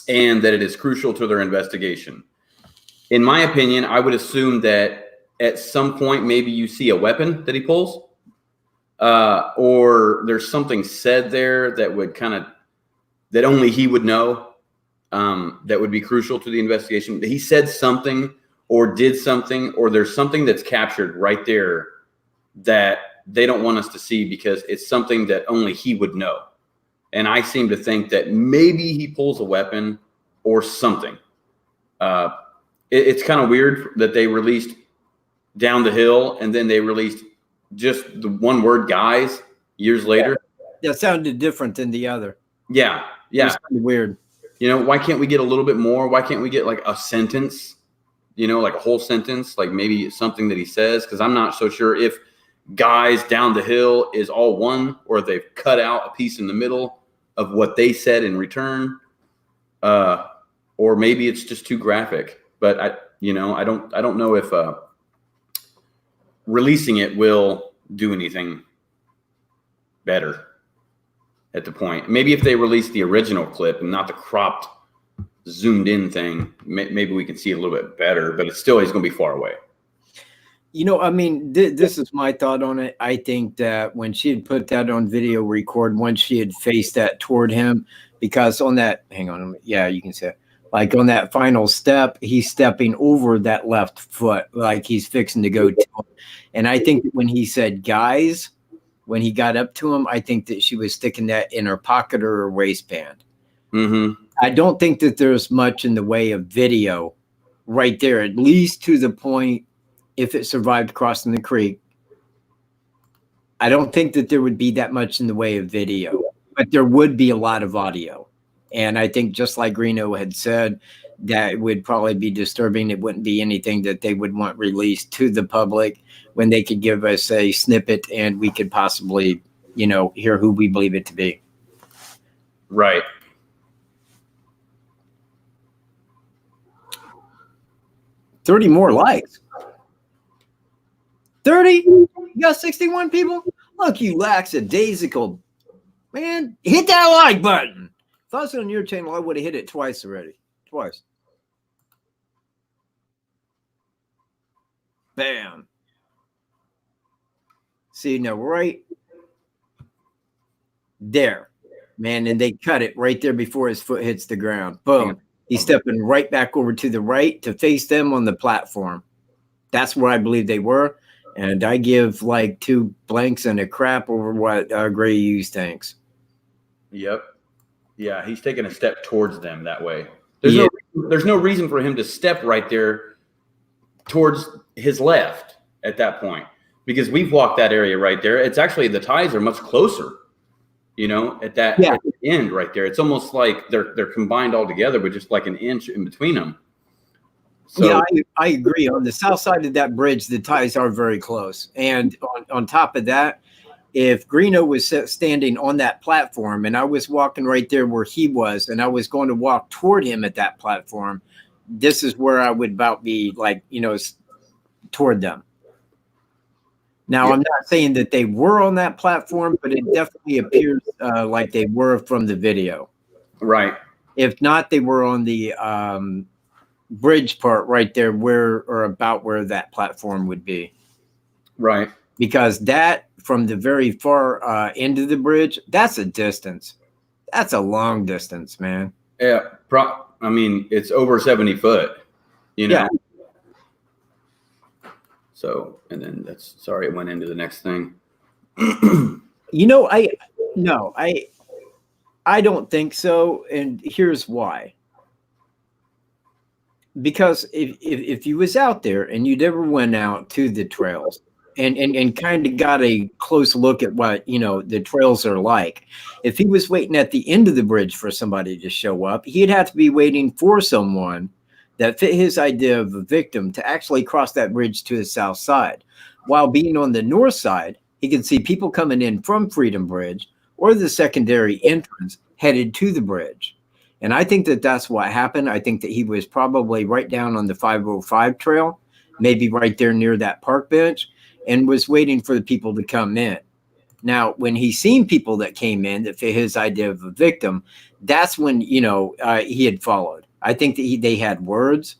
Speaker 2: and that it is crucial to their investigation. In my opinion, I would assume that at some point, maybe you see a weapon that he pulls, or there's something said there that would that only he would know, that would be crucial to the investigation. He said something or did something, or there's something that's captured right there that they don't want us to see because it's something that only he would know. And I seem to think that maybe he pulls a weapon or something. It's kind of weird that they released Down the Hill and then they released just the one word guys years later.
Speaker 1: That sounded different than the other.
Speaker 2: Yeah.
Speaker 1: It's kind of weird.
Speaker 2: You know, why can't we get a little bit more? Why can't we get like a sentence, you know, like a whole sentence, like maybe something that he says? Because I'm not so sure if guys Down the Hill is all one or if they've cut out a piece in the middle of what they said in return. Or maybe it's just too graphic. But I don't know if releasing it will do anything better at the point. Maybe if they release the original clip and not the cropped, zoomed in thing, maybe we can see it a little bit better, but it's going to be far away.
Speaker 1: You know, I mean, this is my thought on it. I think that when she had put that on video record, once she had faced that toward him, because on that, hang on, yeah, you can say it. Like on that final step, he's stepping over that left foot, like he's fixing to go to him. And I think when he said guys, when he got up to him, I think that she was sticking that in her pocket or her waistband.
Speaker 2: Mm-hmm.
Speaker 1: I don't think that there's much in the way of video right there, at least to the point if it survived crossing the creek. I don't think that there would be that much in the way of video, but there would be a lot of audio. And I think just like Greeno had said, that would probably be disturbing. It wouldn't be anything that they would want released to the public when they could give us a snippet and we could possibly, you know, hear who we believe it to be.
Speaker 2: Right.
Speaker 1: $30 more likes. 30? You got 61 people? Look, you lackadaisical. Man, hit that like button. If I was on your channel, I would have hit it twice already. Twice. Bam. See, now right there. Man, and they cut it right there before his foot hits the ground. Boom. He's stepping right back over to the right to face them on the platform. That's where I believe they were. And I give like 2 blanks and a crap over what Gray Hughes thinks.
Speaker 2: Yep. Yeah, he's taking a step towards them that way. There's no reason for him to step right there towards his left at that point because we've walked that area right there. It's actually the ties are much closer, you know, at that at the end right there. It's almost like they're combined all together with just like an inch in between them. So,
Speaker 1: yeah, I agree. On the south side of that bridge, the ties are very close. And on top of that, if Greeno was standing on that platform and I was walking right there where he was and I was going to walk toward him at that platform, this is where I would about be like, you know, toward them. Now, I'm not saying that they were on that platform, but it definitely appears like they were from the video.
Speaker 2: Right.
Speaker 1: If not, they were on the bridge part right there where or about where that platform would be.
Speaker 2: Right.
Speaker 1: Because that from the very far end of the bridge, that's a distance. That's a long distance, man.
Speaker 2: Yeah. I mean, it's over 70 foot, you know? Yeah. So, and then it went into the next thing.
Speaker 1: You know, I don't think so. And here's why. Because if you was out there and you never went out to the trails, and kind of got a close look at what, the trails are like. If he was waiting at the end of the bridge for somebody to show up, he'd have to be waiting for someone that fit his idea of a victim to actually cross that bridge to the south side. While being on the north side, he could see people coming in from Freedom Bridge or the secondary entrance headed to the bridge. And I think that that's what happened. I think that he was probably right down on the 505 trail, maybe right there near that park bench, and was waiting for the people to come in. Now, when he seen people that came in that fit his idea of a victim, that's when, he had followed. I think that they had words.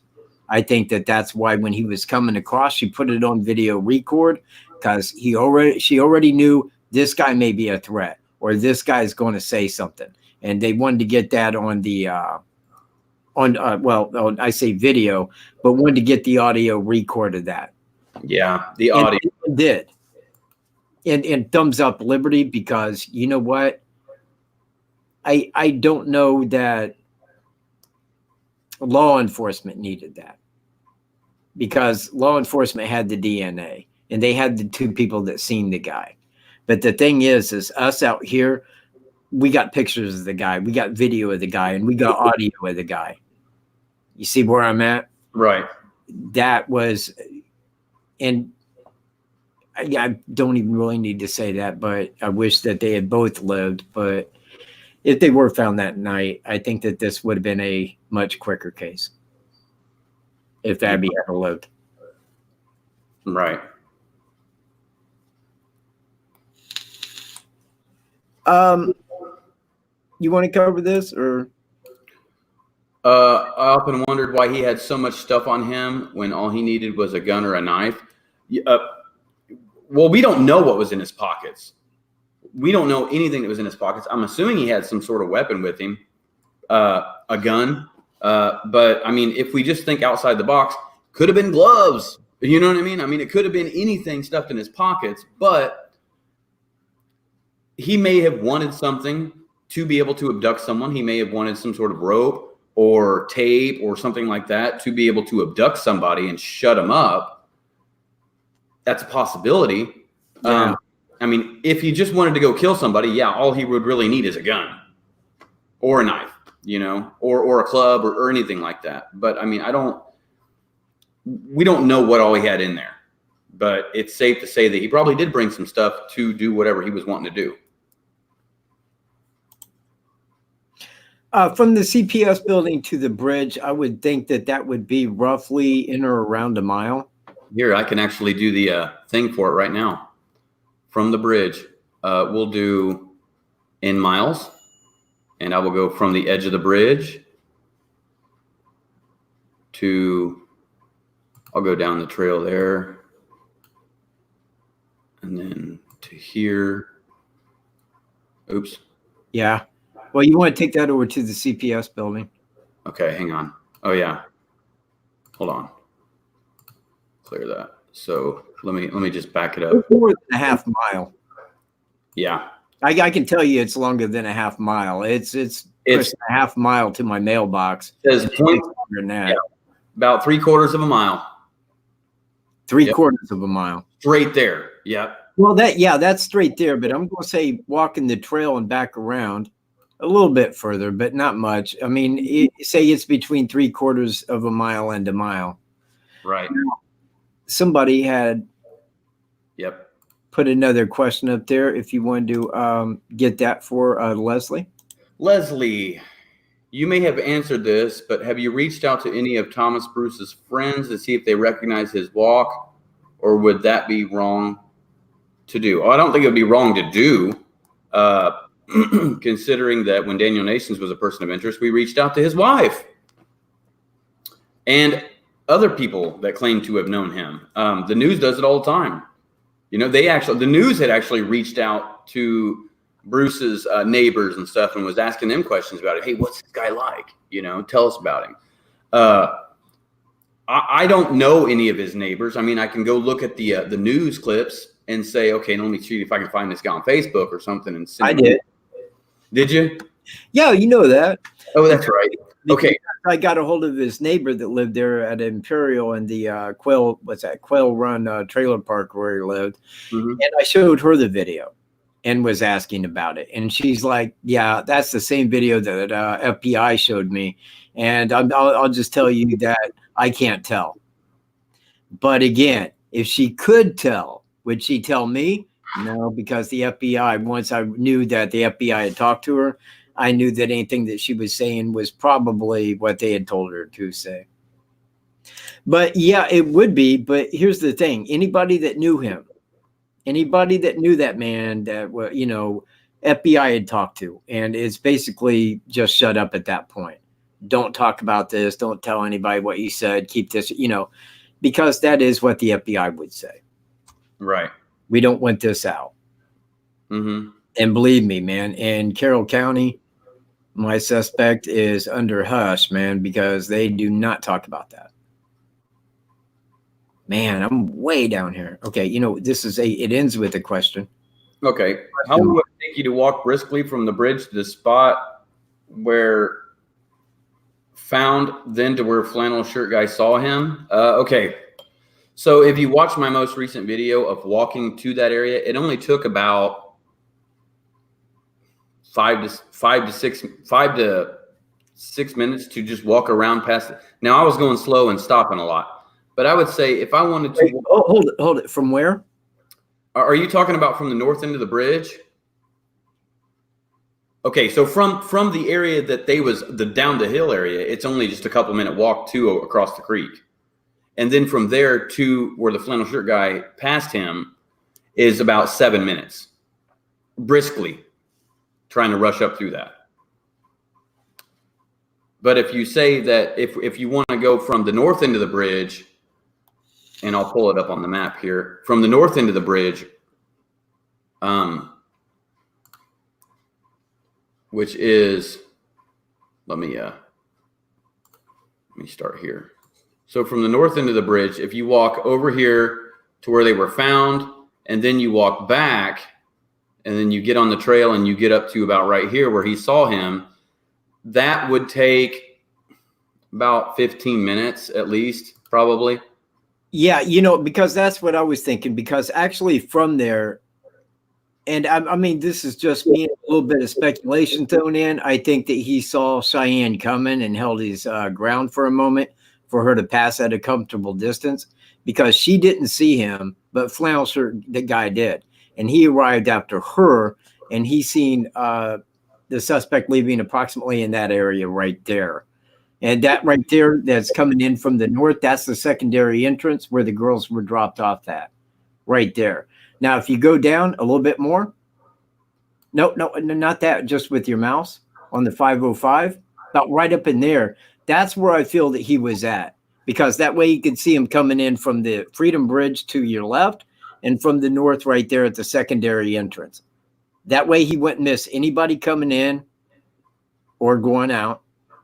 Speaker 1: I think that that's why when he was coming across, she put it on video record, because she already knew this guy may be a threat or this guy's going to say something. And they wanted to get that on the, I say video, but wanted to get the audio record of that.
Speaker 2: Yeah, the audio.
Speaker 1: And did. And thumbs up Liberty, because you know what? I don't know that law enforcement needed that, because law enforcement had the DNA and they had the two people that seen the guy. But the thing is us out here, we got pictures of the guy, we got video of the guy, and we got audio of the guy. You see where I'm at?
Speaker 2: Right.
Speaker 1: That was, and I don't even really need to say that, but I wish that they had both lived. But if they were found that night, I think that this would have been a much quicker case if Abby ever lived.
Speaker 2: Right.
Speaker 1: You want to cover this, or?
Speaker 2: I often wondered why he had so much stuff on him when all he needed was a gun or a knife. Well, we don't know what was in his pockets. We don't know anything that was in his pockets. I'm assuming he had some sort of weapon with him, a gun. But I mean, if we just think outside the box, could have been gloves. You know what I mean? I mean, it could have been anything stuffed in his pockets, but he may have wanted something to be able to abduct someone. He may have wanted some sort of rope or tape or something like that to be able to abduct somebody and shut them up. That's a possibility.
Speaker 1: Yeah.
Speaker 2: I mean, if he just wanted to go kill somebody, yeah, all he would really need is a gun or a knife, or a club or anything like that. But I mean, we don't know what all he had in there, but it's safe to say that he probably did bring some stuff to do whatever he was wanting to do.
Speaker 1: From the CPS building to the bridge, I would think that would be roughly in or around a mile.
Speaker 2: Here, I can actually do the thing for it right now. From the bridge, we'll do in miles, and I will go from the edge of the bridge I'll go down the trail there, and then to here. Oops.
Speaker 1: Yeah. Well, you want to take that over to the CPS building.
Speaker 2: Okay, hang on. Oh yeah. Hold on. Clear that. So let me just back it up.
Speaker 1: It's more than a half mile.
Speaker 2: Yeah.
Speaker 1: I can tell you it's longer than a half mile. It's a half mile to my mailbox.
Speaker 2: It says
Speaker 1: longer than that.
Speaker 2: Yeah, about 3/4 of a mile.
Speaker 1: 3/4 of a mile.
Speaker 2: Straight there. Yep.
Speaker 1: Well, that's straight there, but I'm going to say walking the trail and back around a little bit further, but not much. I mean, say it's between 3/4 of a mile and a mile.
Speaker 2: Right.
Speaker 1: Somebody had put another question up there if you wanted to get that for Leslie.
Speaker 2: Leslie, you may have answered this, but have you reached out to any of Thomas Bruce's friends to see if they recognize his walk, or would that be wrong to do? I don't think it would be wrong to do, considering that when Daniel Nations was a person of interest, we reached out to his wife and other people that claim to have known him. The news does it all the time. The news had actually reached out to Bruce's neighbors and stuff and was asking them questions about it. Hey, what's this guy like? Tell us about him. I don't know any of his neighbors. I mean, I can go look at the news clips and say, okay, let me see if I can find this guy on Facebook or something. And
Speaker 1: I did.
Speaker 2: Did you?
Speaker 1: Yeah, you know that.
Speaker 2: Oh, that's right. Okay.
Speaker 1: I got a hold of his neighbor that lived there at Imperial in the Quail Run trailer park where he lived.
Speaker 2: Mhm.
Speaker 1: And I showed her the video and was asking about it. And she's like, yeah, that's the same video that FBI showed me. And I'll just tell you that I can't tell. But again, if she could tell, would she tell me? No, because the FBI, once I knew that the FBI had talked to her, I knew that anything that she was saying was probably what they had told her to say. But yeah, it would be. But here's the thing: anybody that knew him, anybody that knew that man, that FBI had talked to, and it's basically just shut up at that point. Don't talk about this. Don't tell anybody what you said. Keep this, because that is what the FBI would say.
Speaker 2: Right.
Speaker 1: We don't want this out.
Speaker 2: Mm-hmm.
Speaker 1: And believe me, man, in Carroll County, my suspect is under hush, man, because they do not talk about that. Man, I'm way down here. Okay, it ends with a question.
Speaker 2: Okay. How long would it take you to walk briskly from the bridge to the spot where found, then to where flannel shirt guy saw him? Okay. So if you watch my most recent video of walking to that area, it only took about 5 to 6 minutes to just walk around past it. Now I was going slow and stopping a lot, but I would say if I wanted to.
Speaker 1: Wait, hold it. From where?
Speaker 2: Are you talking about from the north end of the bridge? Okay, so from the area that they was the down the hill area, it's only just a couple minute walk to across the creek. And then from there to where the flannel shirt guy passed him is about 7 minutes, briskly trying to rush up through that. But if you say that if you want to go from the north end of the bridge, and I'll pull it up on the map here, from the north end of the bridge, which is, let me start here. So from the north end of the bridge, if you walk over here to where they were found, and then you walk back, and then you get on the trail and you get up to about right here where he saw him, that would take about 15 minutes at least, probably.
Speaker 1: Yeah, because that's what I was thinking, because actually from there, and I mean, this is just me, a little bit of speculation thrown in. I think that he saw Cheyenne coming and held his ground for a moment for her to pass at a comfortable distance, because she didn't see him, but flannel shirt, the guy did. And he arrived after her, and he seen the suspect leaving approximately in that area right there. And that right there, that's coming in from the north, that's the secondary entrance where the girls were dropped off at, right there. Now, if you go down a little bit more, no, not that, just with your mouse on the 505, about right up in there, that's where I feel that he was at, because that way you could see him coming in from the Freedom Bridge to your left and from the north right there at the secondary entrance. That way he wouldn't miss anybody coming in or going out,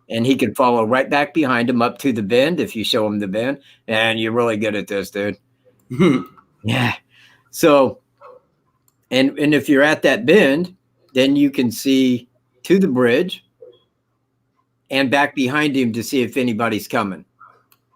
Speaker 1: and he could follow right back behind him up to the bend if you show him the bend. And you're really good at this, dude. Yeah. So, and if you're at that bend, then you can see to the bridge and back behind him to see if anybody's coming.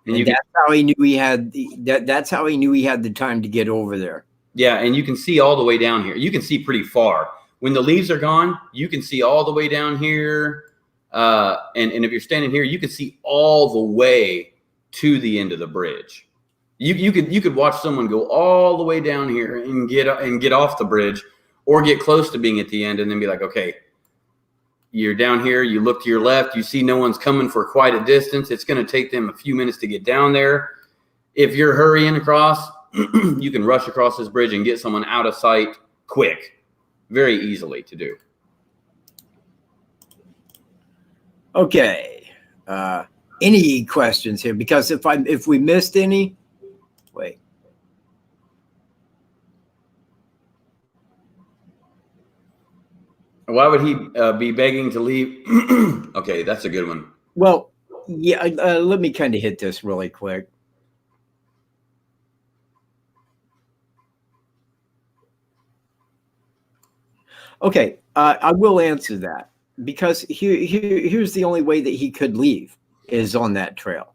Speaker 1: And that's how he knew he had that's how he knew he had the time to get over there.
Speaker 2: Yeah, and you can see all the way down here. You can see pretty far. When the leaves are gone, you can see all the way down here. And if you're standing here, you can see all the way to the end of the bridge. You could watch someone go all the way down here and get off the bridge, or get close to being at the end and then be like, okay, you're down here, you look to your left, you see no one's coming for quite a distance. It's going to take them a few minutes to get down there. If you're hurrying across, you can rush across this bridge and get someone out of sight quick, very easily to do.
Speaker 1: Okay. Any questions here? Because if we missed any, wait.
Speaker 2: Why would he be begging to leave? Okay, that's a good one.
Speaker 1: Well, yeah, let me kind of hit this really quick. Okay, I will answer that. because here's the only way that he could leave is on that trail.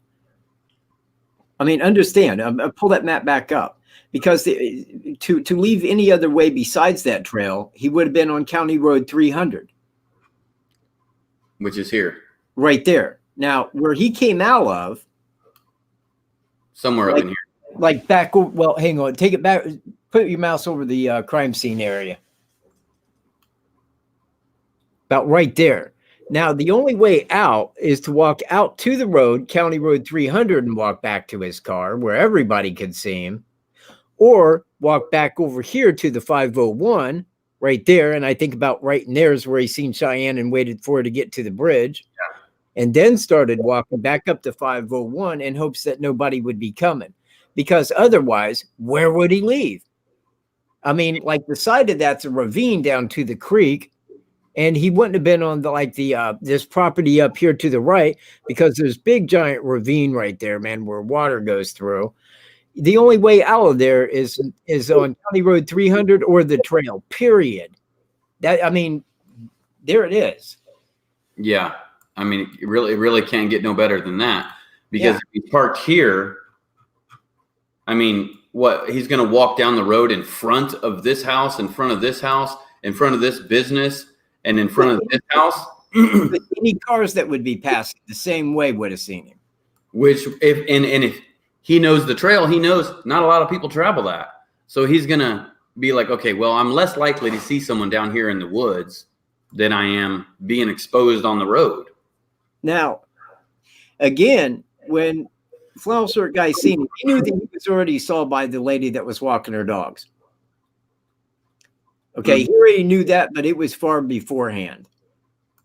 Speaker 1: I mean, understand, pull that map back up, because to leave any other way besides that trail, he would have been on County Road 300.
Speaker 2: Which is here.
Speaker 1: Right there. Now, where he came out of.
Speaker 2: Somewhere up in here.
Speaker 1: Like back, well, hang on, take it back, put your mouse over the crime scene area. About right there. Now, the only way out is to walk out to the road, County Road 300, and walk back to his car where everybody could see him, or walk back over here to the 501 right there. And I think about right in there is where he seen Cheyenne and waited for her to get to the bridge, and then started walking back up to 501 in hopes that nobody would be coming, because otherwise, where would he leave? I mean, like the side of that's a ravine down to the creek. And he wouldn't have been on this property up here to the right, because there's big giant ravine right there, man, where water goes through. The only way out of there is on County Road 300 or the trail, period. That, I mean, there it is.
Speaker 2: Yeah. I mean, it really can't get no better than that, because if he's parked here, I mean, what, he's going to walk down the road in front of this house, in front of this house, in front of this business, and in front of this house.
Speaker 1: Any cars that would be passing the same way would have seen him.
Speaker 2: Which, if he knows the trail, he knows not a lot of people travel that. So he's going to be like, okay, well, I'm less likely to see someone down here in the woods than I am being exposed on the road. Now,
Speaker 1: again, when flannel shirt guy seen him, he knew that he was already saw by the lady that was walking her dogs. Okay, he already knew that, but it was far beforehand.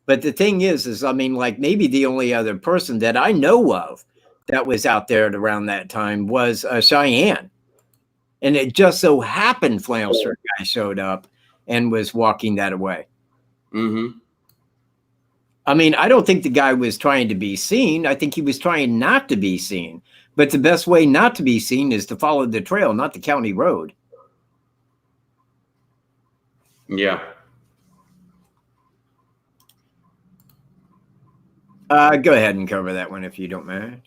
Speaker 1: But the thing is, I mean, like, maybe the only other person that I know of that was out there at around that time was Cheyenne. And it just so happened flannel shirt guy showed up and was walking that away.
Speaker 2: Mm-hmm.
Speaker 1: I mean, I don't think the guy was trying to be seen. I think he was trying not to be seen. But the best way not to be seen is to follow the trail, not the county road.
Speaker 2: Yeah.
Speaker 1: Go ahead and cover that one if you don't mind.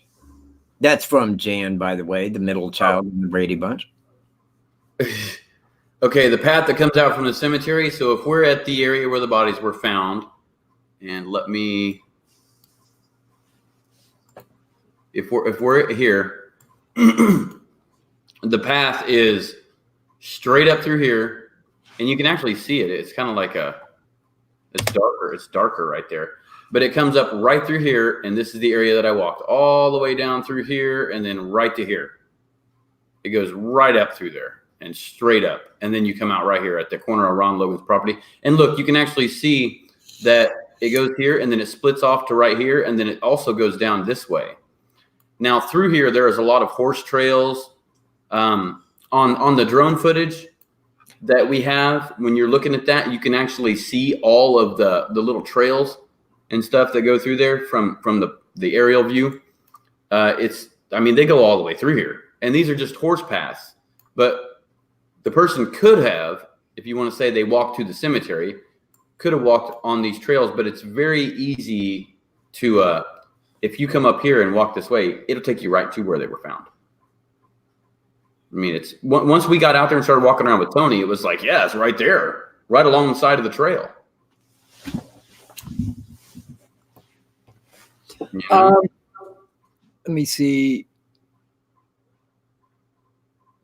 Speaker 1: That's from Jan, by the way, the middle child in the Brady Bunch.
Speaker 2: Okay, the path that comes out from the cemetery. So if we're at the area where the bodies were found, and if we're here, the path is straight up through here. And you can actually see it. It's kind of like it's darker. It's darker right there. But it comes up right through here. And this is the area that I walked all the way down through here and then right to here. It goes right up through there and straight up. And then you come out right here at the corner of Ron Logan's property. And look, you can actually see that it goes here and then it splits off to right here. And then it also goes down this way. Now through here, there is a lot of horse trails on the drone footage that we have. When you're looking at that, you can actually see all of the little trails and stuff that go through there from the aerial view. I mean, they go all the way through here, and these are just horse paths. But the person could have, if you want to say they walked to the cemetery, could have walked on these trails. But it's very easy to, if you come up here and walk this way, it'll take you right to where they were found. I mean, it's once we got out there and started walking around with Tony, it was like, yeah, it's right there, right along the side of the trail.
Speaker 1: Let me see.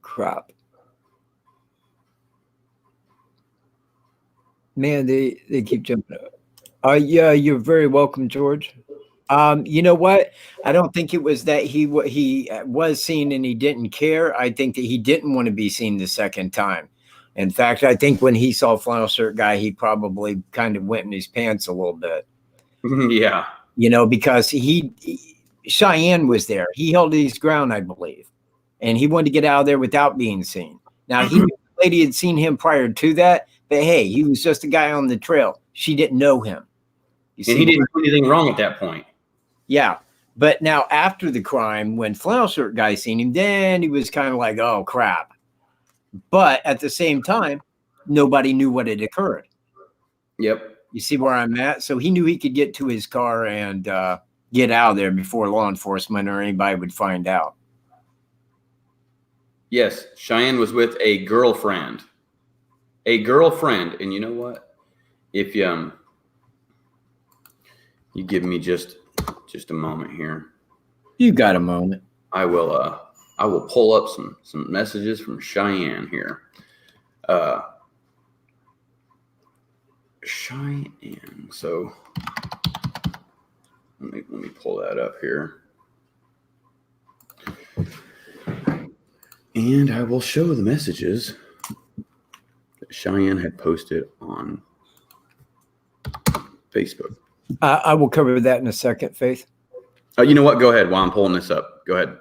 Speaker 1: Crap. Man, they keep jumping up. Yeah, you're very welcome, George. You know what? I don't think it was that he was seen and he didn't care. I think that he didn't want to be seen the second time. In fact, I think when he saw flannel shirt guy, he probably kind of went in his pants a little bit.
Speaker 2: Yeah.
Speaker 1: You know, because Cheyenne was there. He held his ground, I believe. And he wanted to get out of there without being seen. Now, he knew the lady had seen him prior to that, but hey, he was just a guy on the trail. She didn't know him.
Speaker 2: And he didn't do anything wrong at that point.
Speaker 1: Yeah. But now after the crime, when flannel shirt guy seen him, then he was kind of like, oh, crap. But at the same time, nobody knew what had occurred.
Speaker 2: Yep.
Speaker 1: You see where I'm at? So he knew he could get to his car and get out of there before law enforcement or anybody would find out.
Speaker 2: Yes, Cheyenne was with a girlfriend. A girlfriend. And you know what? If you give me just a moment here.
Speaker 1: You got a moment.
Speaker 2: I will pull up some messages from Cheyenne here. Cheyenne. So let me pull that up here. And I will show the messages that Cheyenne had posted on Facebook.
Speaker 1: I will cover that in a second, Faith.
Speaker 2: You know what? Go ahead while I'm pulling this up. Go ahead.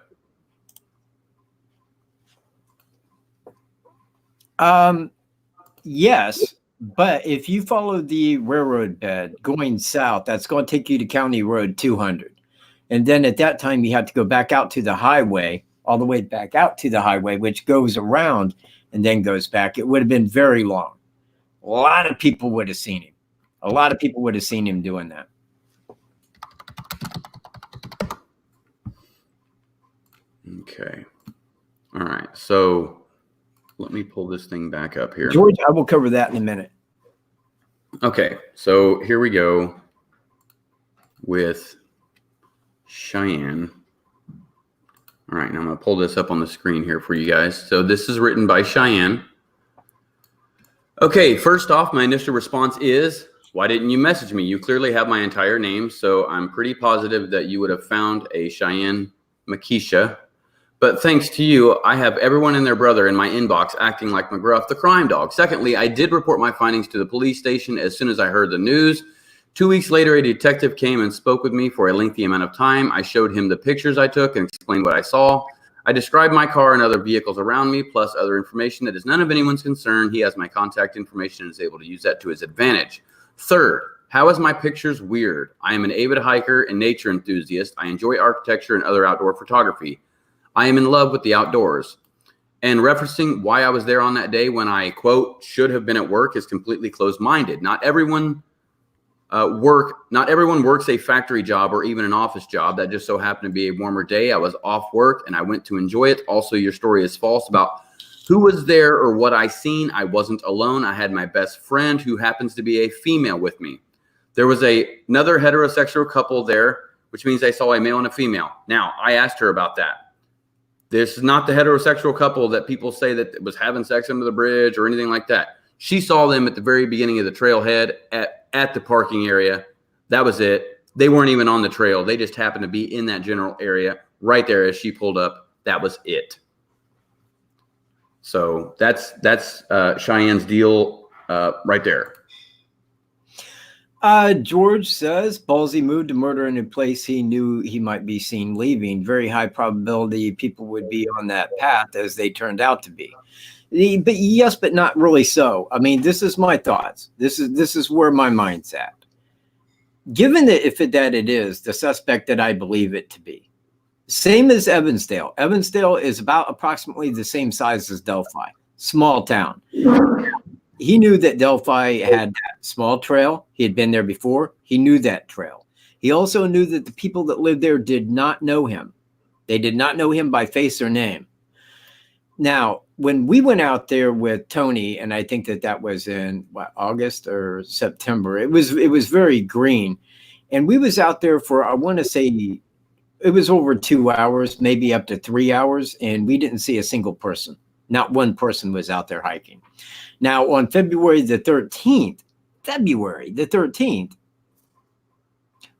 Speaker 1: Yes, but if you follow the railroad bed going south, that's going to take you to County Road 200. And then at that time, you have to go back out to the highway, all the way back out to the highway, which goes around and then goes back. It would have been very long. A lot of people would have seen him. A lot of people would have seen him doing that.
Speaker 2: Okay. All right. So let me pull this thing back up here.
Speaker 1: George, I will cover that in a minute.
Speaker 2: Okay. So here we go with Cheyenne. All right. Now I'm going to pull this up on the screen here for you guys. So this is written by Cheyenne. Okay. First off, my initial response is, why didn't you message me? You clearly have my entire name. So I'm pretty positive that you would have found a Cheyenne Makisha. But thanks to you, I have everyone and their brother in my inbox acting like McGruff, the crime dog. Secondly, I did report my findings to the police station as soon as I heard the news. 2 weeks later, a detective came and spoke with me for a lengthy amount of time. I showed him the pictures I took and explained what I saw. I described my car and other vehicles around me, plus other information that is none of anyone's concern. He has my contact information and is able to use that to his advantage. Third, how is my pictures weird? I am an avid hiker and nature enthusiast. I enjoy architecture and other outdoor photography. I am in love with the outdoors. And referencing why I was there on that day when I, quote, should have been at work is completely closed-minded. Not everyone works a factory job or even an office job. That just so happened to be a warmer day. I was off work and I went to enjoy it. Also, your story is false about who was there or what I seen. I wasn't alone. I had my best friend who happens to be a female with me. There was another heterosexual couple there, which means I saw a male and a female. Now, I asked her about that. This is not the heterosexual couple that people say that was having sex under the bridge or anything like that. She saw them at the very beginning of the trailhead at the parking area. That was it. They weren't even on the trail. They just happened to be in that general area right there as she pulled up. That was it. So that's Cheyenne's deal right there.
Speaker 1: George says ballsy move to murder in a place he knew he might be seen leaving. Very high probability people would be on that path as they turned out to be. But yes, but not really so. I mean, this is my thoughts. This is where my mind's at. Given that that it is the suspect that I believe it to be, same as Evansdale. Evansdale is about approximately the same size as Delphi, small town. He knew that Delphi had that small trail. He had been there before. He knew that trail. He also knew that the people that lived there did not know him. They did not know him by face or name. Now, when we went out there with Tony, and I think that was in August or September, it was very green. And we was out there for, I want to say, it was over 2 hours, maybe up to 3 hours, and we didn't see a single person. Not one person was out there hiking. Now, on February the 13th,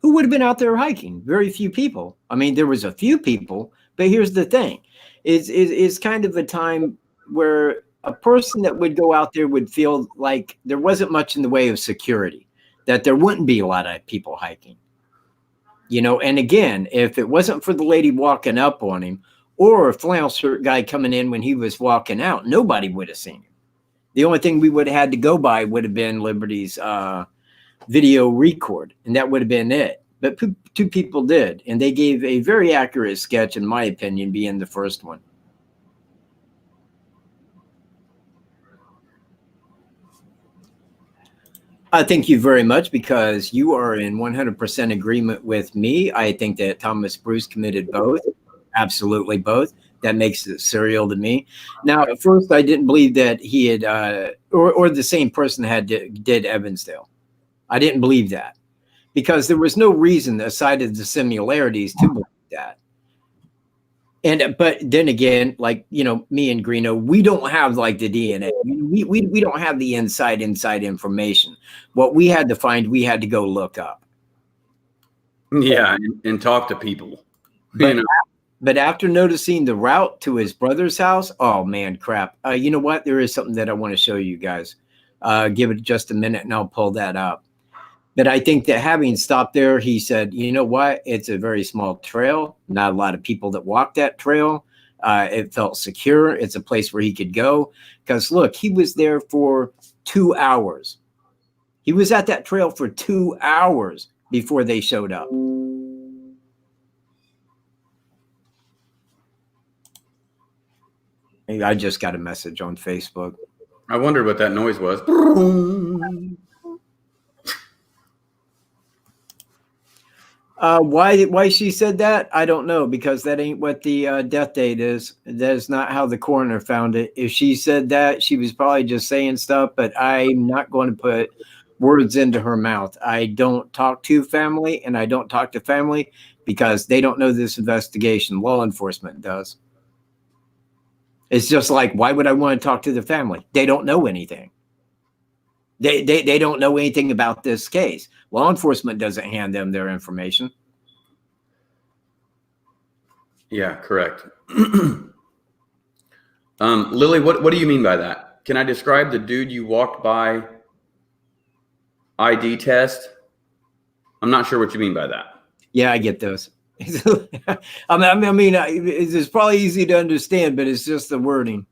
Speaker 1: who would have been out there hiking? Very few people. I mean, there was a few people, but here's the thing. It's kind of a time where a person that would go out there would feel like there wasn't much in the way of security, that there wouldn't be a lot of people hiking. You know, and again, if it wasn't for the lady walking up on him or a flannel shirt guy coming in when he was walking out, nobody would have seen him. The only thing we would have had to go by would have been Liberty's video record, and that would have been it. But two people did, and they gave a very accurate sketch, in my opinion, being the first one. Thank you very much, because you are in 100% agreement with me. I think that Thomas Bruce committed both, absolutely both. That makes it surreal to me. Now, at first, I didn't believe that he had, or the same person did Evansdale. I didn't believe that, because there was no reason, aside of the similarities, to believe that. But then again, like, me and Greeno, we don't have like the DNA. We don't have the inside information. What we had to find, we had to go look up.
Speaker 2: Yeah, and talk to people.
Speaker 1: But after noticing the route to his brother's house, oh man, crap. You know what? There is something that I want to show you guys. Give it just a minute and I'll pull that up. But I think that having stopped there, he said, you know what? It's a very small trail. Not a lot of people that walk that trail. It felt secure. It's a place where he could go. Because look, he was there for 2 hours. He was at that trail for 2 hours before they showed up. I just got a message on Facebook.
Speaker 2: I wondered what that noise was.
Speaker 1: Why she said that, I don't know, because that ain't what the death date is. That is not how the coroner found it. If she said that, she was probably just saying stuff, but I'm not going to put words into her mouth. I don't talk to family, and I don't talk to family because they don't know this investigation. Law enforcement does. It's just like, why would I want to talk to the family? They don't know anything. They don't know anything about this case. Law enforcement doesn't hand them their information.
Speaker 2: Yeah, correct. Lily, what do you mean by that? Can I describe the dude you walked by ID test? I'm not sure what you mean by that.
Speaker 1: Yeah, I get those. I mean, it's probably easy to understand, but it's just the wording.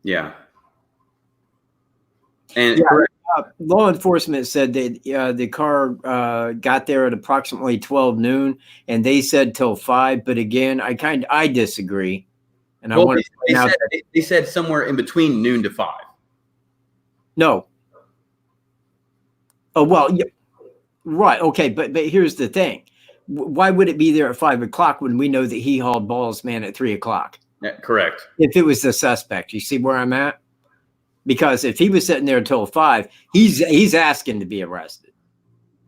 Speaker 2: Yeah. And
Speaker 1: yeah, law enforcement said that the car got there at approximately 12 noon, and they said till 5. But again, I disagree. And
Speaker 2: well, they said somewhere in between noon to 5.
Speaker 1: No. Oh well, yeah, right. Okay, but here's the thing: why would it be there at 5 o'clock when we know that he hauled balls, man, at 3 o'clock?
Speaker 2: Yeah, correct.
Speaker 1: If it was the suspect, you see where I'm at? Because if he was sitting there until 5, he's asking to be arrested.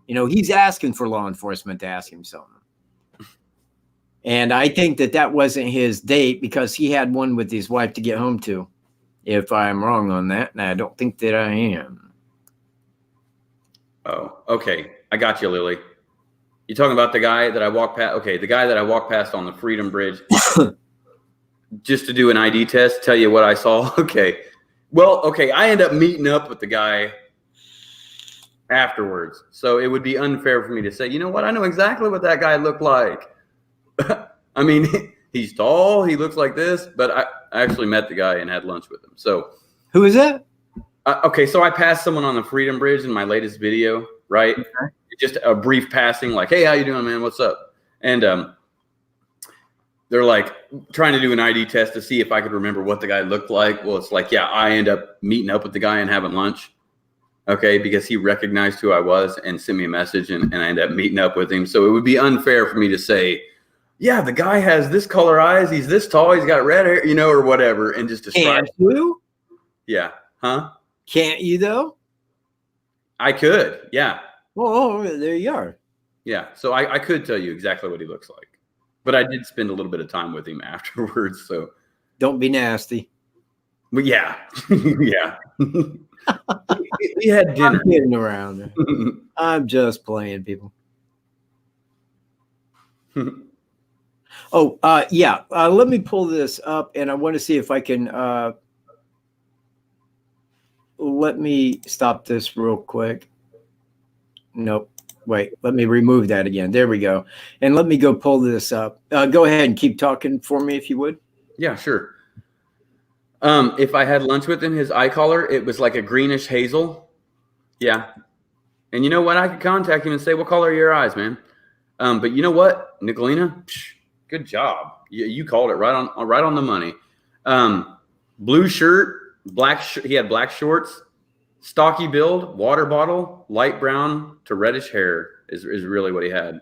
Speaker 1: He's asking for law enforcement to ask him something. And I think that wasn't his date, because he had one with his wife to get home to. If I'm wrong on that, and I don't think that I am.
Speaker 2: Oh, okay. I got you, Lily. You're talking about the guy that I walked past. Okay, the guy that I walked past on the Freedom Bridge just to do an ID test, tell you what I saw. Okay. Well, okay, I end up meeting up with the guy afterwards. So it would be unfair for me to say, you know what? I know exactly what that guy looked like. I mean, he's tall. He looks like this. But I actually met the guy and had lunch with him. So
Speaker 1: who is that?
Speaker 2: Okay, so I passed someone on the Freedom Bridge in my latest video, right? Okay. Just a brief passing, like, hey, how you doing, man? What's up? And they're like trying to do an ID test to see if I could remember what the guy looked like. Well, it's like, yeah, I end up meeting up with the guy and having lunch. Okay, because he recognized who I was and sent me a message, and I ended up meeting up with him. So it would be unfair for me to say, yeah, the guy has this color eyes, he's this tall, he's got red hair, or whatever, and just describe.
Speaker 1: Can't you?
Speaker 2: Yeah. Huh?
Speaker 1: Can't you though?
Speaker 2: I could, yeah.
Speaker 1: Oh, there you are.
Speaker 2: Yeah, so I could tell you exactly what he looks like. But I did spend a little bit of time with him afterwards, so.
Speaker 1: Don't be nasty.
Speaker 2: But yeah, yeah. We had dinner.
Speaker 1: I'm kidding around. I'm just playing, people. Oh, yeah. Let me pull this up, and I want to see if I can. Let me stop this real quick. Nope. Wait, let me remove that again. There we go. And let me go pull this up. Go ahead and keep talking for me if you would.
Speaker 2: Yeah, sure. If I had lunch with him, his eye color, it was like a greenish hazel. Yeah. And you know what? I could contact him and say, what color are your eyes, man? But you know what, Nicolina? Good job. You called it right on the money. Blue shirt, He had black shorts, stocky build, water bottle, light brown to reddish hair is really what he had.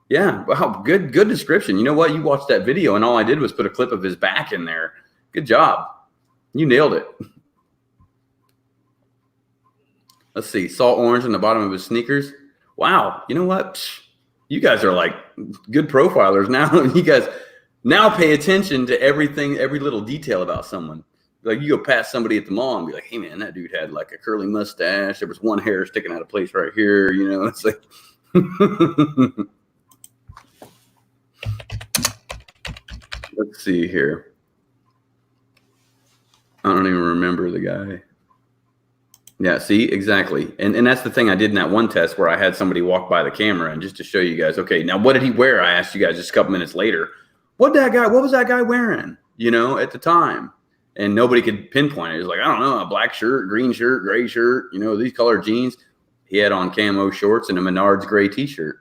Speaker 2: Yeah, wow, good description. You know what? You watched that video, and all I did was put a clip of his back in there. Good job. You nailed it. Let's see. Salt orange on the bottom of his sneakers. Wow. You know what? You guys are like good profilers now. You guys now pay attention to everything, every little detail about someone. Like you go past somebody at the mall and be like, hey man, that dude had like a curly mustache. There was one hair sticking out of place right here. You know, it's like let's see here. I don't even remember the guy. Yeah, see, exactly. And that's the thing I did in that one test where I had somebody walk by the camera and just to show you guys, okay, now what did he wear? I asked you guys just a couple minutes later. What was that guy wearing, you know, at the time? And nobody could pinpoint it. It was like, I don't know, a black shirt, green shirt, gray shirt, you know, these colored jeans. He had on camo shorts and a Menards gray t-shirt.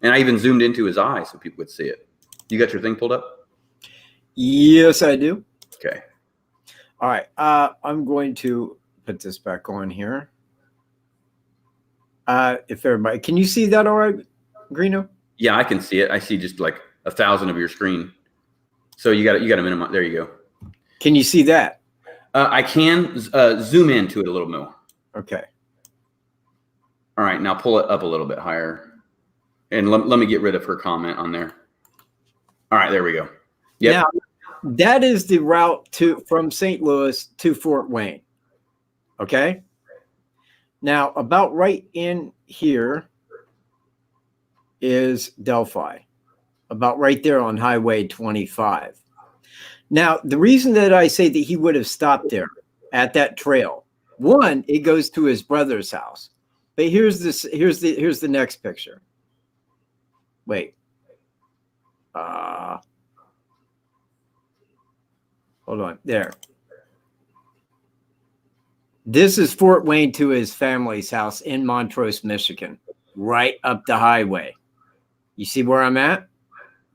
Speaker 2: And I even zoomed into his eyes so people would see it. You got your thing pulled up?
Speaker 1: Yes, I do.
Speaker 2: Okay.
Speaker 1: All right. I'm going to put this back on here. If everybody, can you see that all right, Greeno?
Speaker 2: Yeah, I can see it. I see just like 1,000 of your screen. So you got to minimize. There you go.
Speaker 1: Can you see that?
Speaker 2: I can zoom into it a little more.
Speaker 1: Okay.
Speaker 2: All right, now pull it up a little bit higher. And let me get rid of her comment on there. All right, there we go. Yeah.
Speaker 1: Now, that is the route from St. Louis to Fort Wayne. Okay. Now, about right in here is Delphi. About right there on Highway 25. Now, the reason that I say that he would have stopped there at that trail, one, it goes to his brother's house. But here's the next picture. Wait. Hold on. There. This is Fort Wayne to his family's house in Montrose, Michigan, right up the highway. You see where I'm at?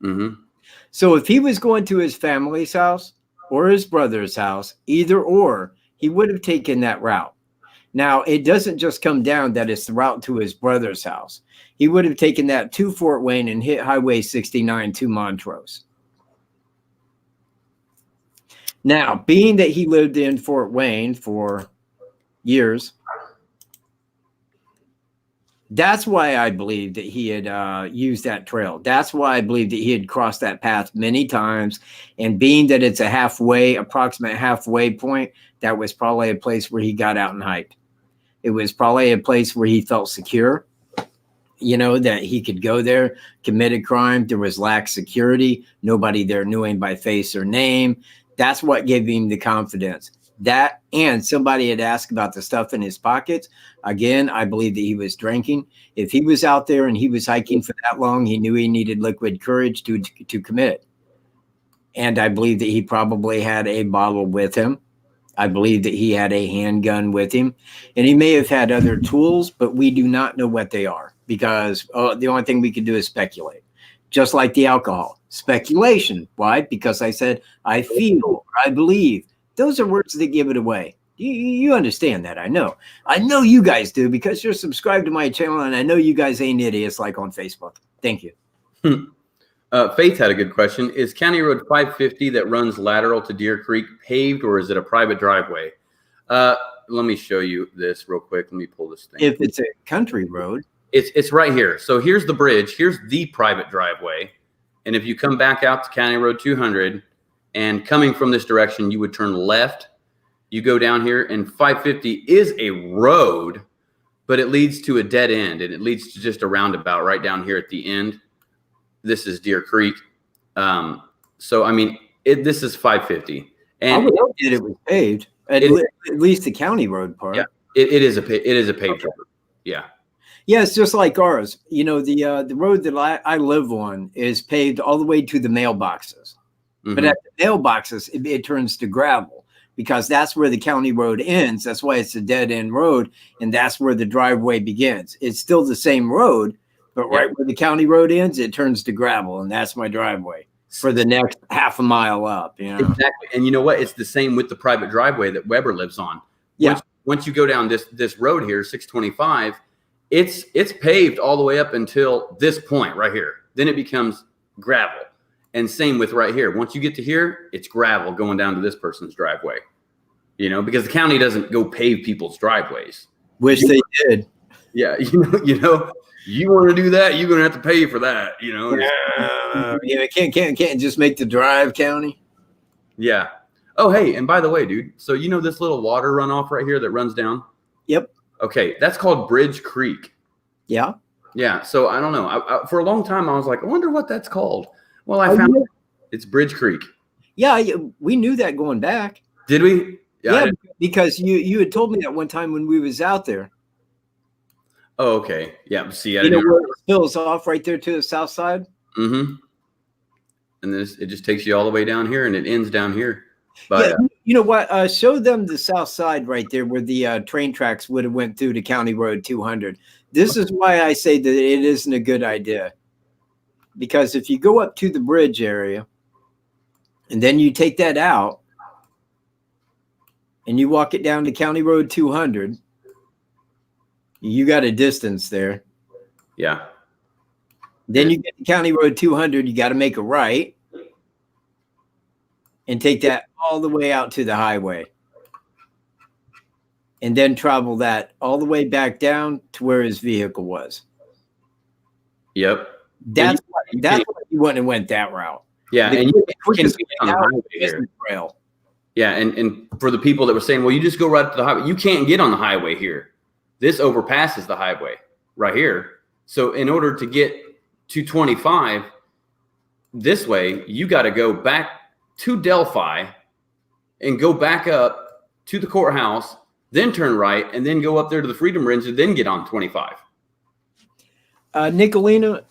Speaker 2: Mm-hmm.
Speaker 1: So if he was going to his family's house or his brother's house, either or, he would have taken that route. Now, it doesn't just come down that it's the route to his brother's house. He would have taken that to Fort Wayne and hit Highway 69 to Montrose. Now, being that he lived in Fort Wayne for years, that's why I believe that he had used that trail. That's why I believe that he had crossed that path many times. And being that it's a approximate halfway point, that was probably a place where he got out and hiked. It was probably a place where he felt secure, you know, that he could go there, commit a crime. There was lax security. Nobody there knew him by face or name. That's what gave him the confidence. That and somebody had asked about the stuff in his pockets. Again, I believe that he was drinking. If he was out there and he was hiking for that long, he knew he needed liquid courage to commit. And I believe that he probably had a bottle with him. I believe that he had a handgun with him. And he may have had other tools, but we do not know what they are because the only thing we can do is speculate. Just like the alcohol. Speculation. Why? Because I said, I feel, or I believe. Those are words that give it away. You understand that, I know. I know you guys do because you're subscribed to my channel, and I know you guys ain't idiots like on Facebook. Thank you.
Speaker 2: Faith had a good question. Is County Road 550 that runs lateral to Deer Creek paved, or is it a private driveway? Let me show you this real quick. Let me pull this thing.
Speaker 1: If it's a country road.
Speaker 2: It's right here. So here's the bridge. Here's the private driveway. And if you come back out to County Road 200 and coming from this direction, you would turn left. You go down here, and 550 is a road, but it leads to a dead end, and it leads to just a roundabout right down here at the end. This is Deer Creek. So, I mean, this is 550. And
Speaker 1: I would hope that it was paved, at least the county road part.
Speaker 2: Yeah, it is a paved road. Yeah.
Speaker 1: Yeah, it's just like ours. You know, the road that I live on is paved all the way to the mailboxes. Mm-hmm. But at the mailboxes, it turns to gravel because that's where the county road ends. That's why it's a dead end road, and that's where the driveway begins. It's still the same road, but right where the county road ends, it turns to gravel, and that's my driveway. for the next half a mile up. You know?
Speaker 2: Exactly. And you know what? It's the same with the private driveway that Weber lives on.
Speaker 1: Yeah.
Speaker 2: Once you go down this road here, 625, it's paved all the way up until this point right here. Then it becomes gravel. And same with right here. Once you get to here, it's gravel going down to this person's driveway. You know, because the county doesn't go pave people's driveways.
Speaker 1: Wish they did.
Speaker 2: Yeah, you want to do that, you're gonna have to pay for that. You know.
Speaker 1: Yeah, can't just make the drive, county.
Speaker 2: Yeah. Oh, hey, and by the way, dude. So you know this little water runoff right here that runs down?
Speaker 1: Yep.
Speaker 2: Okay, that's called Bridge Creek.
Speaker 1: Yeah.
Speaker 2: Yeah. So I don't know. I for a long time, I was like, I wonder what that's called. Well, I found it's Bridge Creek.
Speaker 1: Yeah, we knew that going back.
Speaker 2: Did we?
Speaker 1: Yeah, because you had told me that one time when we was out there.
Speaker 2: Oh, okay. Yeah. See, I
Speaker 1: you know
Speaker 2: didn't
Speaker 1: where it spills off right there to the south side.
Speaker 2: Mm-hmm. And this it just takes you all the way down here, and it ends down here. But
Speaker 1: yeah, you know what? Show them the south side right there where the train tracks would have went through to County Road 200. This is why I say that it isn't a good idea. Because if you go up to the bridge area, and then you take that out, and you walk it down to County Road 200, you got a distance there.
Speaker 2: Yeah.
Speaker 1: Then you get to County Road 200, you got to make a right and take that all the way out to the highway. And then travel that all the way back down to where his vehicle was.
Speaker 2: Yep.
Speaker 1: That's why you wouldn't have went that route.
Speaker 2: Yeah.
Speaker 1: The
Speaker 2: and you
Speaker 1: quickest
Speaker 2: can
Speaker 1: way
Speaker 2: on the
Speaker 1: out
Speaker 2: highway
Speaker 1: is
Speaker 2: here.
Speaker 1: the trail.
Speaker 2: Yeah, and for the people that were saying, well, you just go right to the highway. You can't get on the highway here. This overpasses the highway right here. So in order to get to 25 this way, you got to go back to Delphi and go back up to the courthouse, then turn right, and then go up there to the Freedom Bridge and then get on 25.
Speaker 1: Nicolina,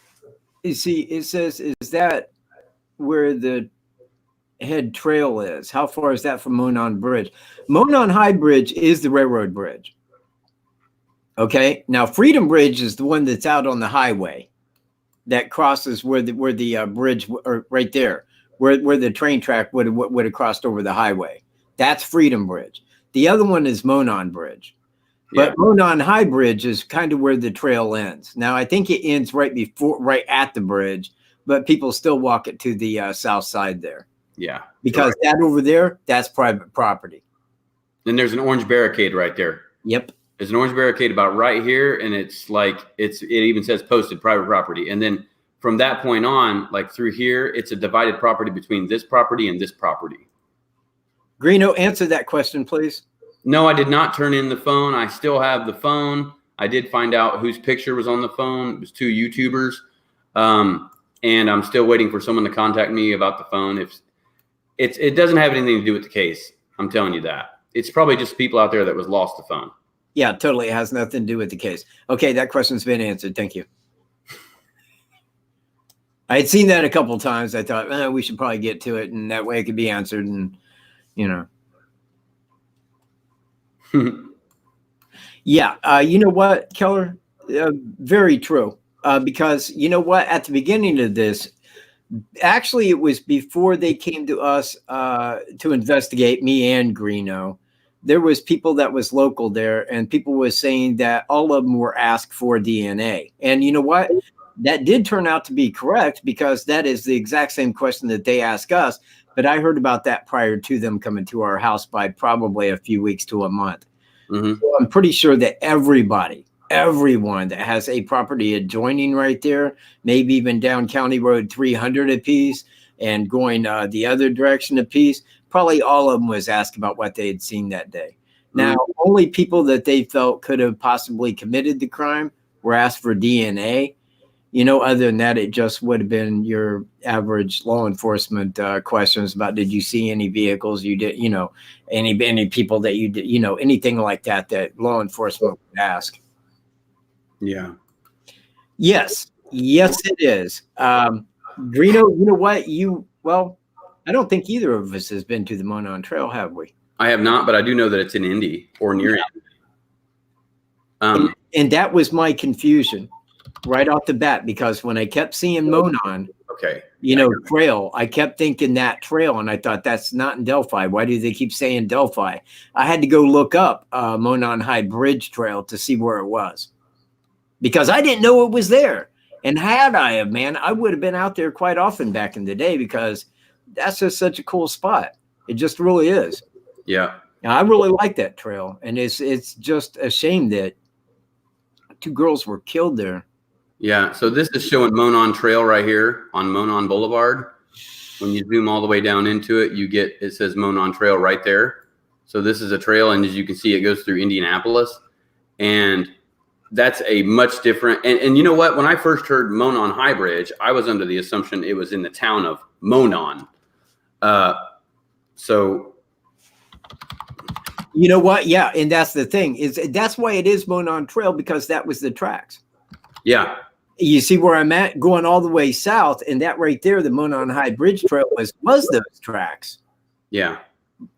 Speaker 1: you see, it says, is that where the head trail is? How far is that from Monon Bridge? Monon High Bridge is the railroad bridge. Okay, now Freedom Bridge is the one that's out on the highway that crosses where the bridge, or right there, where the train track would have crossed over the highway. That's Freedom Bridge. The other one is Monon Bridge. But
Speaker 2: Yeah.
Speaker 1: Monon High Bridge is kind of where the trail ends. Now I think it ends right at the bridge, but people still walk it to the south side there.
Speaker 2: Yeah.
Speaker 1: Because that over there, that's private property.
Speaker 2: Then there's an orange barricade right there.
Speaker 1: Yep.
Speaker 2: There's an orange barricade about right here, and it's like it even says posted private property. And then from that point on, like through here, it's a divided property between this property and this property.
Speaker 1: Greeno, answer that question, please.
Speaker 2: No, I did not turn in the phone. I still have the phone. I did find out whose picture was on the phone. It was 2 YouTubers. And I'm still waiting for someone to contact me about the phone. If it doesn't have anything to do with the case. I'm telling you that. It's probably just people out there that was lost the phone.
Speaker 1: Yeah, totally. It has nothing to do with the case. Okay, that question's been answered. Thank you. I had seen that a couple of times. I thought, we should probably get to it, and that way it could be answered. And, you know. Yeah, you know what, Keller? Very true. Because you know what? At the beginning of this, actually, it was before they came to us to investigate me and Greeno. There was people that was local there, and people was saying that all of them were asked for DNA. And you know what? That did turn out to be correct, because that is the exact same question that they ask us. But I heard about that prior to them coming to our house by probably a few weeks to a month.
Speaker 2: Mm-hmm.
Speaker 1: So I'm pretty sure that everyone that has a property adjoining right there, maybe even down County Road 300 a piece and going the other direction a piece, probably all of them was asked about what they had seen that day. Now, only people that they felt could have possibly committed the crime were asked for DNA. You know, other than that, it just would have been your average law enforcement questions about, did you see any vehicles? You did, you know, any people that you did, you know, anything like that law enforcement would ask.
Speaker 2: Yeah.
Speaker 1: Yes, it is. Greeno, you know what? I don't think either of us has been to the Monon Trail, have we?
Speaker 2: I have not, but I do know that it's in Indy or near Indy.
Speaker 1: And that was my confusion right off the bat, because when I kept seeing Monon,
Speaker 2: Okay.
Speaker 1: You know, trail. I kept thinking that trail, and I thought that's not in Delphi. Why do they keep saying Delphi? I had to go look up Monon High Bridge Trail to see where it was, because I didn't know it was there. And had I have, man, I would have been out there quite often back in the day, because that's just such a cool spot. It just really is.
Speaker 2: Yeah.
Speaker 1: I really like that trail, and it's just a shame that 2 girls were killed there.
Speaker 2: Yeah. So this is showing Monon Trail right here on Monon Boulevard. When you zoom all the way down into it, it says Monon Trail right there. So this is a trail, and as you can see, it goes through Indianapolis, and that's a much different. And you know what? When I first heard Monon High Bridge, I was under the assumption it was in the town of Monon. So.
Speaker 1: You know what? Yeah, and that's the thing, is that's why it is Monon Trail, because that was the tracks.
Speaker 2: Yeah.
Speaker 1: You see where I'm at, going all the way south, and that right there, the Monon High Bridge Trail was those tracks.
Speaker 2: Yeah.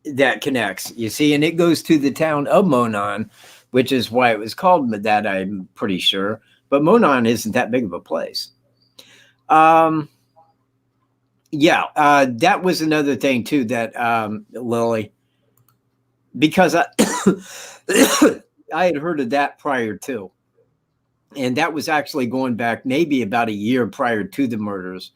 Speaker 1: That connects. You see, and it goes to the town of Monon, which is why it was called that, I'm pretty sure. But Monon isn't that big of a place. That was another thing too, that Lily, because I had heard of that prior too. And that was actually going back maybe about a year prior to the murders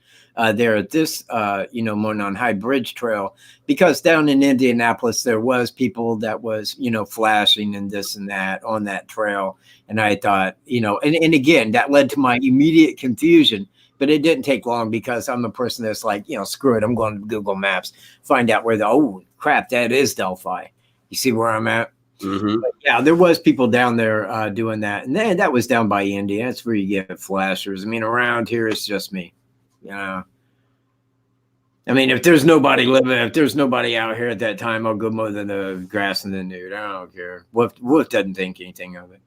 Speaker 1: there at this, Monon High Bridge Trail, because down in Indianapolis, there was people that was, flashing and this and that on that trail. And I thought, and again, that led to my immediate confusion, but it didn't take long, because I'm a person that's like, screw it. I'm going to Google Maps, find out where oh crap, that is Delphi. You see where I'm at?
Speaker 2: Mm-hmm.
Speaker 1: Yeah, there was people down there doing that, and then that was down by Indy. That's where you get flashers. I mean, around here it's just me. I mean, if there's nobody out here at that time, I'll go mow the grass in the nude. I don't care. Wolf doesn't think anything of it.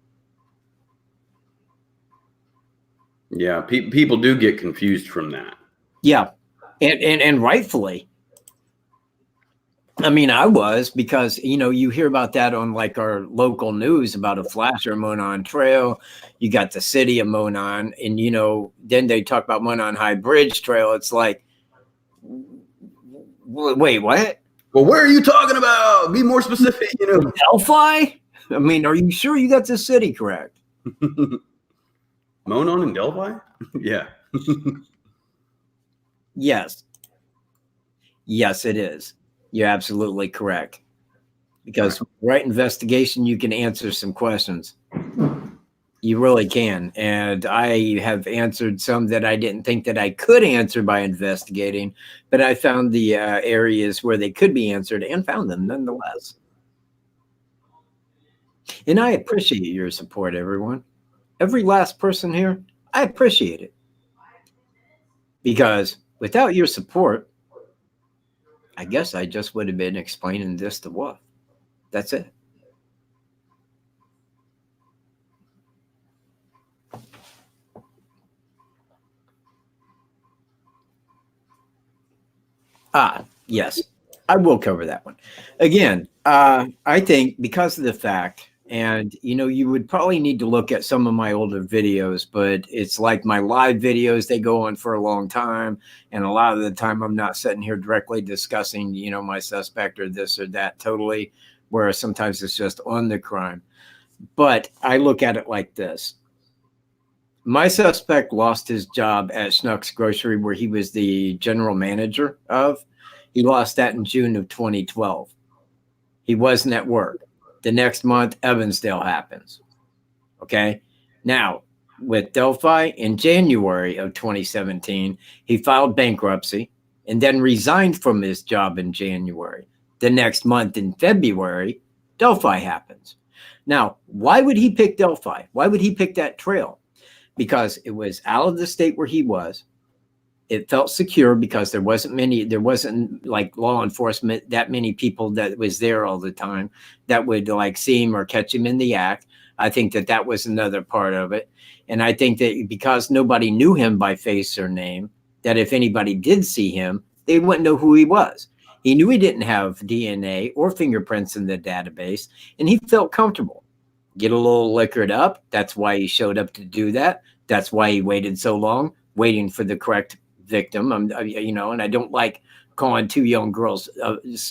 Speaker 2: Yeah, people do get confused from that.
Speaker 1: Yeah, and rightfully. I mean, I was, because, you hear about that on like our local news about a flasher Monon Trail. You got the city of Monon, and, then they talk about Monon High Bridge Trail. It's like, wait, what?
Speaker 2: Well, where are you talking about? Be more specific,
Speaker 1: Delphi? I mean, are you sure you got the city correct?
Speaker 2: Monon and Delphi? Yeah.
Speaker 1: Yes. Yes, it is. You're absolutely correct. Because right investigation, you can answer some questions. You really can. And I have answered some that I didn't think that I could answer by investigating, but I found the areas where they could be answered and found them nonetheless. And I appreciate your support, everyone. Every last person here, I appreciate it. Because without your support, I guess I just would have been explaining this to Wolf. That's it. Yes, I will cover that one. Again, I think because of the fact, and you would probably need to look at some of my older videos, but it's like my live videos, they go on for a long time. And a lot of the time I'm not sitting here directly discussing, my suspect or this or that totally, whereas sometimes it's just on the crime. But I look at it like this. My suspect lost his job at Schnucks Grocery, where he was the general manager of. He lost that in June of 2012. He wasn't at work. The next month, Evansdale happens. Okay. Now, with Delphi, in January of 2017, he filed bankruptcy and then resigned from his job in January. The next month, in February, Delphi happens. Now, why would he pick Delphi? Why would he pick that trail? Because it was out of the state where he was. It felt secure because there wasn't like law enforcement, that many people that was there all the time that would like see him or catch him in the act. I think that was another part of it. And I think that because nobody knew him by face or name, that if anybody did see him, they wouldn't know who he was. He knew he didn't have DNA or fingerprints in the database, and he felt comfortable. Get a little liquored up. That's why he showed up to do that. That's why he waited so long, waiting for the correct victim. And I don't like calling 2 young girls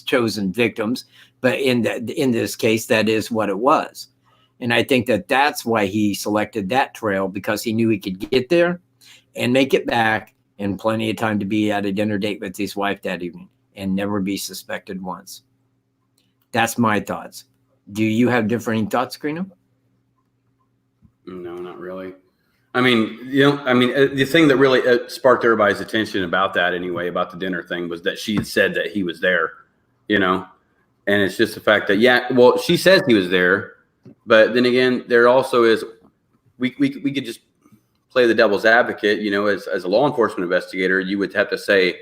Speaker 1: chosen victims, but in this case, that is what it was. And I think that that's why he selected that trail, because he knew he could get there and make it back in plenty of time to be at a dinner date with his wife that evening and never be suspected once. That's my thoughts. Do you have differing thoughts, Greeno?
Speaker 2: No, not really. The thing that really sparked everybody's attention about that anyway, about the dinner thing, was that she had said that he was there, and it's just the fact that, she says he was there, but then again, there also is, we could just play the devil's advocate, as a law enforcement investigator, you would have to say,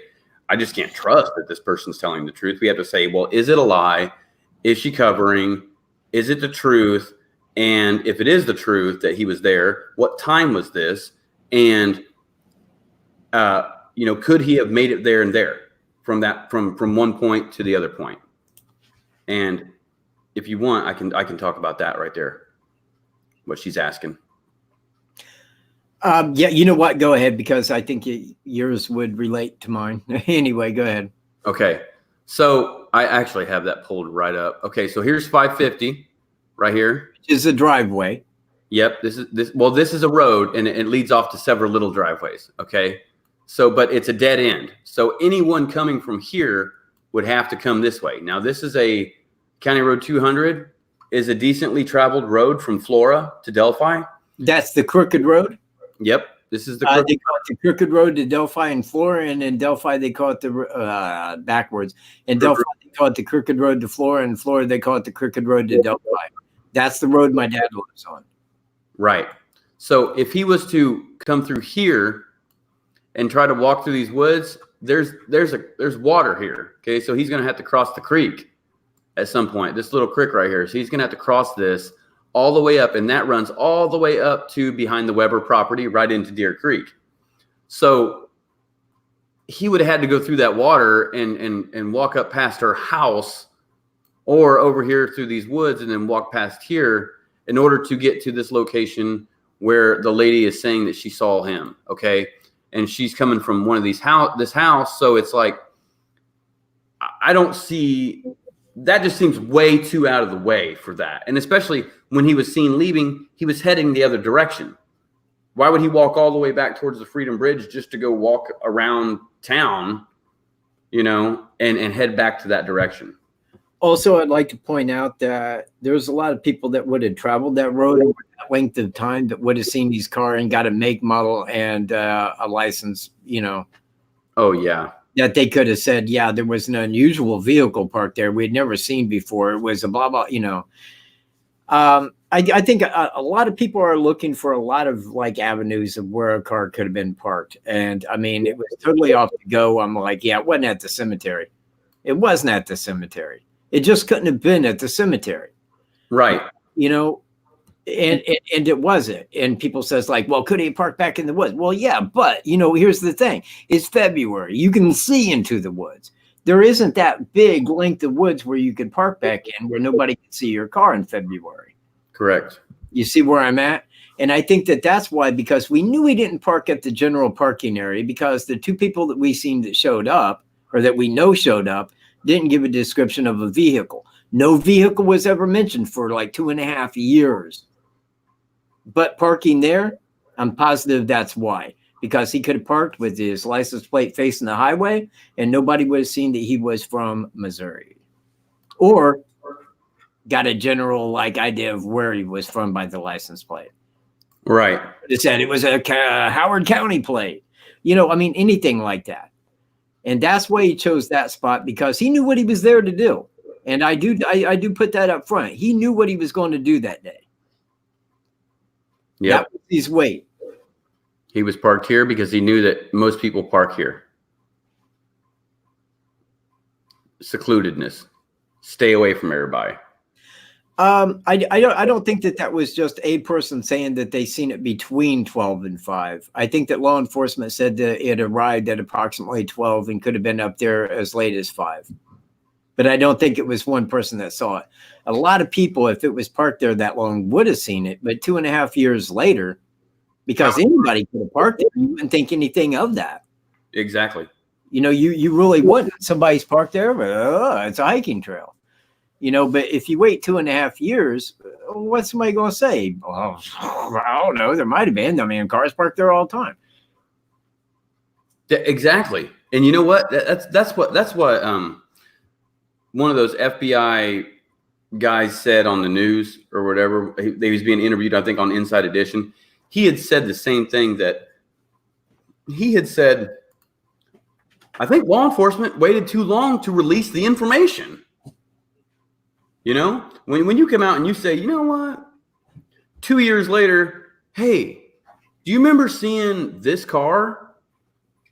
Speaker 2: I just can't trust that this person's telling the truth. We have to say, well, is it a lie? Is she covering? Is it the truth? And if it is the truth that he was there, what time was this? And, could he have made it there and there from one point to the other point? And if you want, I can talk about that right there, what she's asking.
Speaker 1: You know what? Go ahead, because I think yours would relate to mine. Anyway, go ahead.
Speaker 2: Okay. So I actually have that pulled right up. Okay. So here's 550 right here.
Speaker 1: Which is a driveway. Yep.
Speaker 2: This is a road, and it leads off to several little driveways. Okay. So, but it's a dead end. So anyone coming from here would have to come this way. Now, this is a County Road 200 is a decently traveled road from Flora to Delphi.
Speaker 1: That's the crooked road?
Speaker 2: Yep. This is the
Speaker 1: they call it the crooked road to Delphi and Flora, and in Delphi they call it the backwards. In Delphi they call it the crooked road to Flora, and Flora they call it the crooked road to Delphi. That's the road my dad lives on.
Speaker 2: Right. So if he was to come through here and try to walk through these woods, there's water here. Okay, so he's going to have to cross the creek at some point. This little creek right here. So he's going to have to cross this all the way up, and that runs all the way up to behind the Weber property, right into Deer Creek. So he would have had to go through that water and walk up past her house, or over here through these woods, and then walk past here in order to get to this location where the lady is saying that she saw him. Okay. And she's coming from one of this house. So it's like, I don't see, that just seems way too out of the way for that. And especially when he was seen leaving, he was heading the other direction. Why would he walk all the way back towards the Freedom Bridge just to go walk around town, and head back to that direction?
Speaker 1: Also, I'd like to point out that there's a lot of people that would have traveled that road over that length of time that would have seen these cars and got a make, model, and a license,
Speaker 2: Oh, yeah.
Speaker 1: That they could have said, yeah, there was an unusual vehicle parked there we'd never seen before. It was a blah, blah, I think a lot of people are looking for a lot of avenues of where a car could have been parked. And it was totally off the go. I'm like, yeah, it wasn't at the cemetery. It wasn't at the cemetery. It just couldn't have been at the cemetery.
Speaker 2: Right.
Speaker 1: And it wasn't. And people says well, could he park back in the woods? Well, yeah, but here's the thing. It's February. You can see into the woods. There isn't that big length of woods where you can park back in where nobody can see your car in February.
Speaker 2: Correct.
Speaker 1: You see where I'm at? And I think that's why, because we knew he didn't park at the general parking area, because the two people that we seen that showed up, or that we know showed up, didn't give a description of a vehicle. No vehicle was ever mentioned for 2.5 years. But parking there, I'm positive that's why. Because he could have parked with his license plate facing the highway, and nobody would have seen that he was from Missouri. Or got a general idea of where he was from by the license plate.
Speaker 2: Right.
Speaker 1: It said it was a Howard County plate. Anything like that. And that's why he chose that spot, because he knew what he was there to do. And I do put that up front. He knew what he was going to do that day.
Speaker 2: Yeah.
Speaker 1: That was his weight.
Speaker 2: He was parked here because he knew that most people park here. Secludedness. Stay away from everybody.
Speaker 1: I don't think that was just a person saying that they seen it between 12 and 5. I think that law enforcement said that it arrived at approximately 12 and could have been up there as late as 5. But I don't think it was one person that saw it. A lot of people, if it was parked there that long, would have seen it. But 2.5 years later, because anybody could have parked there, you wouldn't think anything of that.
Speaker 2: Exactly.
Speaker 1: You know, you really wouldn't. Somebody's parked there, but it's a hiking trail. You know, but if you wait 2.5 years, what's somebody going to say? Well, I don't know. There might have been. I mean, cars parked there all the time.
Speaker 2: Exactly. And you know what? That's what one of those FBI guys said on the news or whatever. He was being interviewed, I think, on Inside Edition. He had said the same thing that he had said. I think law enforcement waited too long to release the information. You know, when you come out and you say, you know what, 2 years later, hey, do you remember seeing this car?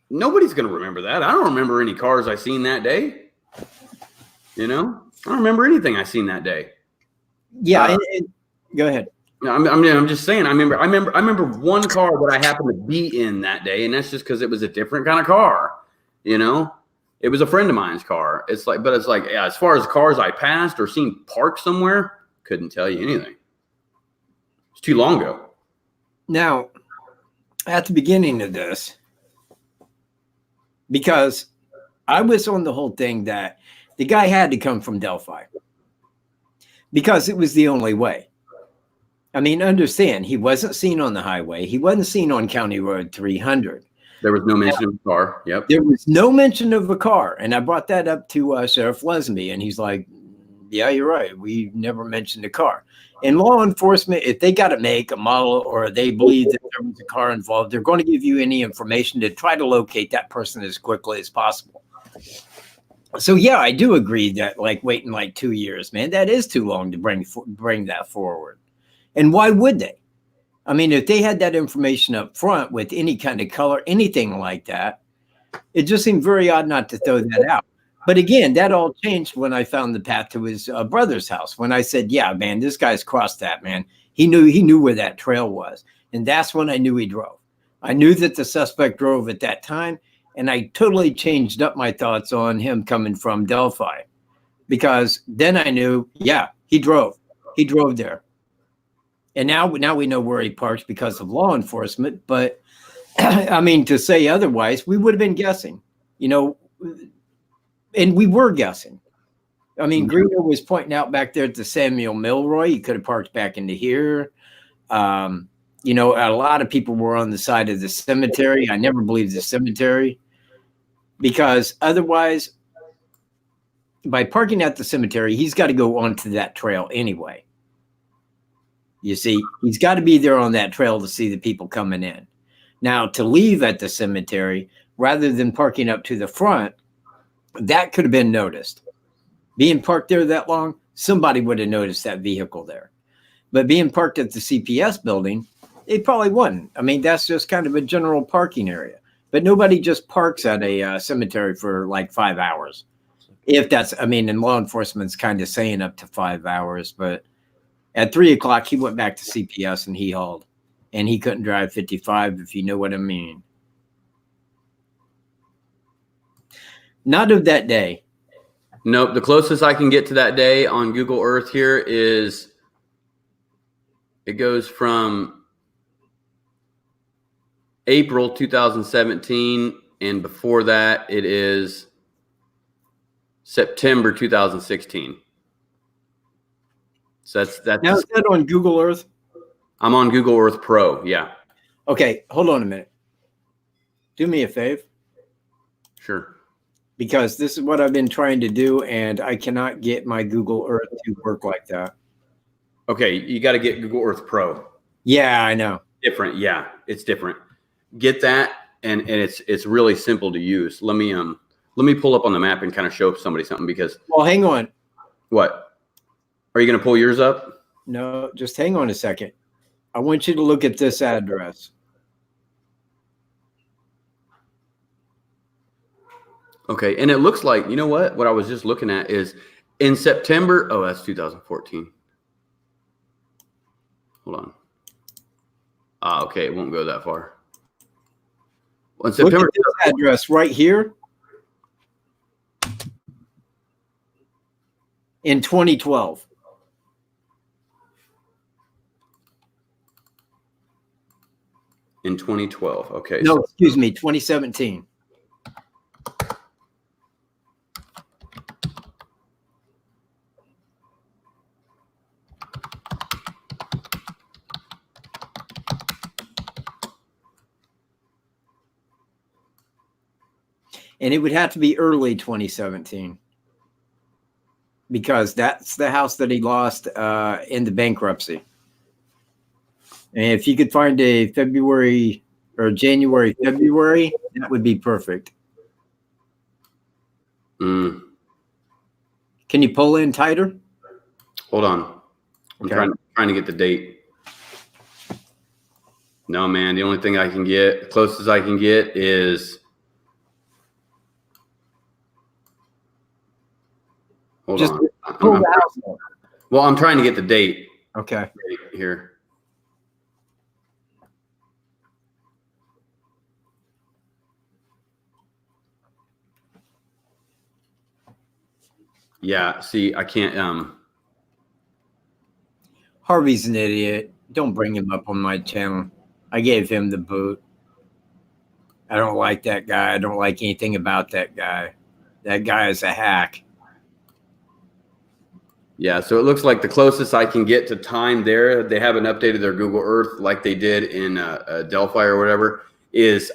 Speaker 2: Nobody's going to remember that. I don't remember any cars I seen that day. You know, I don't remember anything I seen that day.
Speaker 1: Yeah. Go ahead.
Speaker 2: I'm just saying. I remember one car that I happened to be in that day, and that's just because it was a different kind of car. You know, it was a friend of mine's car. It's like, yeah, as far as cars I passed or seen parked somewhere, couldn't tell you anything. It's too long ago.
Speaker 1: Now, at the beginning of this, because I was on the whole thing that the guy had to come from Delphi because it was the only way. I mean, understand, he wasn't seen on the highway. He wasn't seen on County Road 300.
Speaker 2: There was no mention of a car. Yep.
Speaker 1: There was no mention of a car. And I brought that up to Sheriff Lesney, and he's like, yeah, you're right. We never mentioned a car. And law enforcement, if they got to make a model or they believe that there was a car involved, they're going to give you any information to try to locate that person as quickly as possible. So, yeah, I do agree that like waiting like 2 years, man, that is too long to bring that forward. And why would they? I mean, if they had that information up front with any kind of color, anything like that, it just seemed very odd not to throw that out. But again, that all changed when I found the path to his brother's house. When I said, yeah, man, this guy's crossed that, man. He knew where that trail was. And that's when I knew he drove. I knew that the suspect drove at that time. And I totally changed up my thoughts on him coming from Delphi. Because then I knew, yeah, he drove. He drove there. And now we know where he parks because of law enforcement. But I mean, to say otherwise, we would have been guessing, you know, and we were guessing. I mean, Greener was pointing out back there to Samuel Milroy. He could have parked back into here. You know, a lot of people were on the side of the cemetery. I never believed the cemetery because otherwise, by parking at the cemetery, he's got to go onto that trail anyway. You see, he's got to be there on that trail to see the people coming in. Now, to leave at the cemetery, rather than parking up to the front, that could have been noticed. Being parked there that long, somebody would have noticed that vehicle there. But being parked at the CPS building, they probably wouldn't. I mean, that's just kind of a general parking area. But nobody just parks at a cemetery for like 5 hours. If that's, I mean, and law enforcement's kind of saying up to 5 hours, but at 3 o'clock, he went back to CPS and he hauled. And he couldn't drive 55, if you know what I mean. Not of that day.
Speaker 2: Nope. The closest I can get to that day on Google Earth here is it goes from April 2017. And before that, it is September 2016. So that's
Speaker 1: now is that on Google Earth?
Speaker 2: I'm on Google Earth Pro. Yeah.
Speaker 1: Okay, hold on a minute. Do me a favor.
Speaker 2: Sure.
Speaker 1: Because this is what I've been trying to do, and I cannot get my Google Earth to work like that.
Speaker 2: Okay, you got to get Google Earth Pro.
Speaker 1: Yeah, I know.
Speaker 2: Different. Yeah, it's different. Get that, and it's really simple to use. Let me pull up on the map and kind of show somebody something because.
Speaker 1: Well, hang on.
Speaker 2: What? Are you going to pull yours up?
Speaker 1: No, just hang on a second. I want you to look at this address.
Speaker 2: Okay, and it looks like, you know what I was just looking at is in September. Oh, that's 2014. Hold on. Okay, it won't go that far. Well, in September,
Speaker 1: look at this address right here. In 2012.
Speaker 2: In 2012. Okay.
Speaker 1: No, excuse me, 2017. And it would have to be early 2017 because that's the house that he lost in the bankruptcy. And if you could find a February or January, February, that would be perfect.
Speaker 2: Mm.
Speaker 1: Can you pull in tighter?
Speaker 2: Hold on. I'm trying to get the date. No, man. The only thing I can get, the closest I can get is. Hold
Speaker 1: Just
Speaker 2: on.
Speaker 1: pull the house up.
Speaker 2: Well, I'm trying to get the date.
Speaker 1: Okay.
Speaker 2: Here. Yeah. See, I can't.
Speaker 1: Harvey's an idiot. Don't bring him up on my channel. I gave him the boot. I don't like that guy. I don't like anything about that guy. That guy is a hack.
Speaker 2: Yeah, so it looks like the closest I can get to time there, they haven't updated their Google Earth like they did in Delphi or whatever, is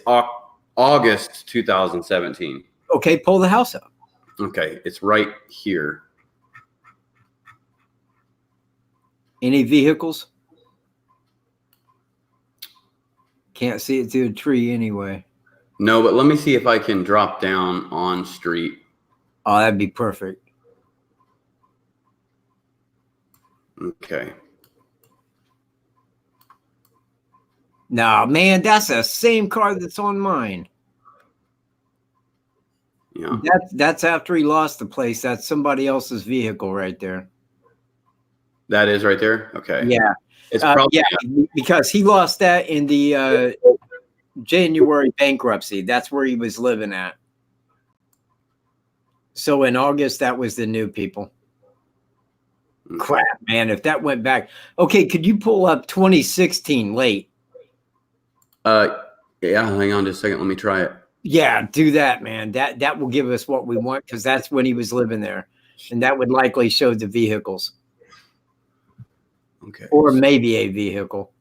Speaker 2: August 2017.
Speaker 1: Okay, pull the house up.
Speaker 2: Okay, it's right here.
Speaker 1: Any vehicles? Can't see it through a tree anyway.
Speaker 2: No, but let me see if I can drop down on street.
Speaker 1: Oh, that'd be perfect.
Speaker 2: Okay.
Speaker 1: Nah, man, that's the same car that's on mine.
Speaker 2: Yeah.
Speaker 1: That's after he lost the place. That's somebody else's vehicle right there.
Speaker 2: That is right there? Okay.
Speaker 1: Yeah.
Speaker 2: It's probably
Speaker 1: because he lost that in the January bankruptcy. That's where he was living at. So in August, that was the new people. Crap, man. If that went back. Okay, could you pull up 2016 late?
Speaker 2: Yeah, hang on just a second. Let me try it.
Speaker 1: Yeah, do that, man. That will give us what we want because that's when he was living there. And that would likely show the vehicles.
Speaker 2: Okay.
Speaker 1: Or maybe a vehicle.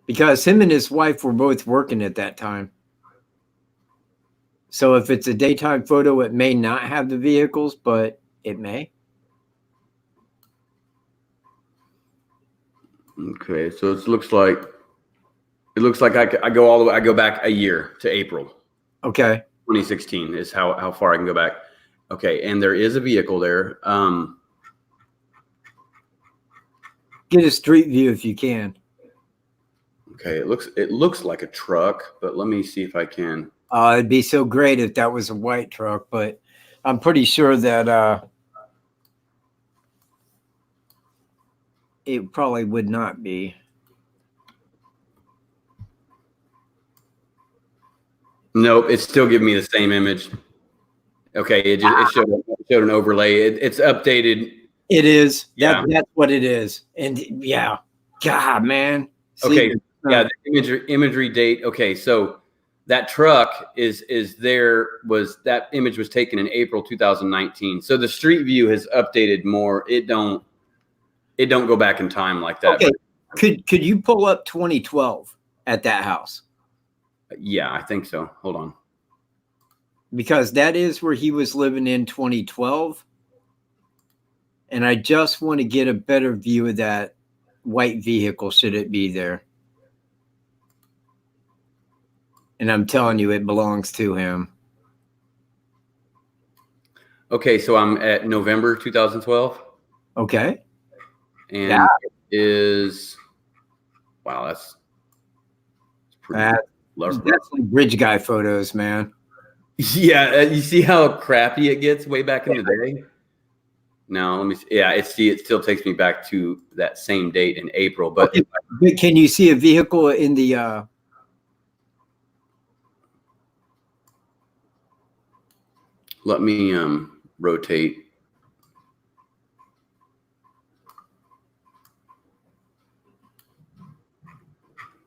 Speaker 1: Because him and his wife were both working at that time. So if it's a daytime photo, it may not have the vehicles, but it may.
Speaker 2: Okay, so it looks like I go all the way. I go back a year to April.
Speaker 1: Okay.
Speaker 2: 2016 is how far I can go back. Okay, and there is a vehicle there.
Speaker 1: Get a street view if you can.
Speaker 2: Okay, it looks like a truck, but let me see if I can.
Speaker 1: It'd be so great if that was a white truck, but I'm pretty sure that it probably would not be.
Speaker 2: Nope, it's still giving me the same image. Okay, it showed an overlay. It's updated.
Speaker 1: It is.
Speaker 2: Yeah.
Speaker 1: That's what it is. And yeah, God, man. See,
Speaker 2: okay, yeah, the imagery date. Okay, so that truck was that image was taken in April 2019. So the street view has updated more. It don't go back in time like that.
Speaker 1: Okay. Could you pull up 2012 at that house?
Speaker 2: Yeah, I think so. Hold on.
Speaker 1: Because that is where he was living in 2012. And I just want to get a better view of that white vehicle, should it be there. And I'm telling you, it belongs to him.
Speaker 2: Okay, so I'm at November 2012.
Speaker 1: Okay.
Speaker 2: And it is, wow, that's pretty
Speaker 1: that's like bridge guy photos, man.
Speaker 2: Yeah, you see how crappy it gets way back in the day? Now, let me see. Yeah, it still takes me back to that same date in April. But
Speaker 1: okay. Can you see a vehicle in the
Speaker 2: let me rotate.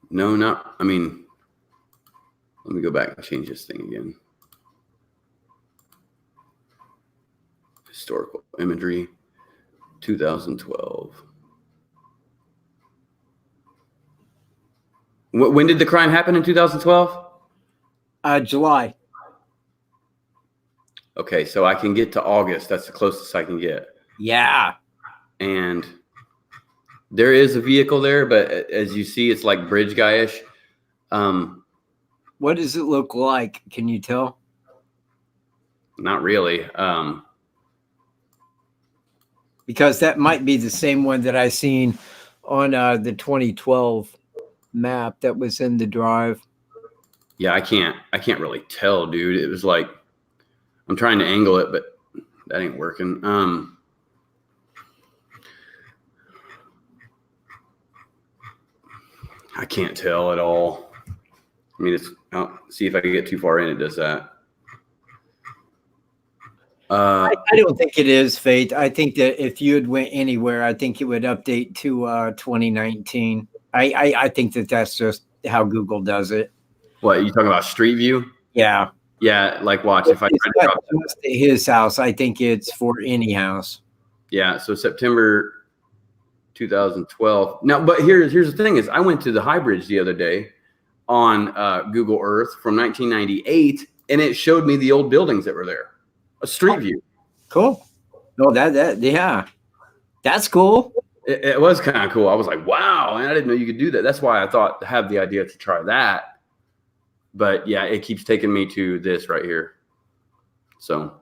Speaker 2: No, not. I mean, let me go back and change this thing again. Historical imagery, 2012. When did the crime happen in 2012?
Speaker 1: July.
Speaker 2: Okay, so I can get to August. That's the closest I can get.
Speaker 1: Yeah.
Speaker 2: And there is a vehicle there, but as you see, it's like bridge guy-ish.
Speaker 1: What does it look like? Can you tell?
Speaker 2: Not really.
Speaker 1: Because that might be the same one that I seen on the 2012 map that was in the drive.
Speaker 2: Yeah, I can't really tell, dude. It was like I'm trying to angle it, but that ain't working. I can't tell at all. I mean, I'll see if I can get too far in. It does that.
Speaker 1: I don't think it is Faith. I think that if you had went anywhere, I think it would update to 2019. I think that that's just how Google does it.
Speaker 2: What, you talking about Street View?
Speaker 1: Yeah.
Speaker 2: Yeah, like watch if I try to
Speaker 1: drop his house, I think it's for any house.
Speaker 2: Yeah, so September 2012. Now, but here's the thing is I went to the High Bridge the other day on Google Earth from 1998, and it showed me the old buildings that were there. A street view.
Speaker 1: Cool. No, yeah. That's cool.
Speaker 2: It was kind of cool. I was like, wow, and I didn't know you could do that. That's why I thought to have the idea to try that. But yeah, it keeps taking me to this right here. So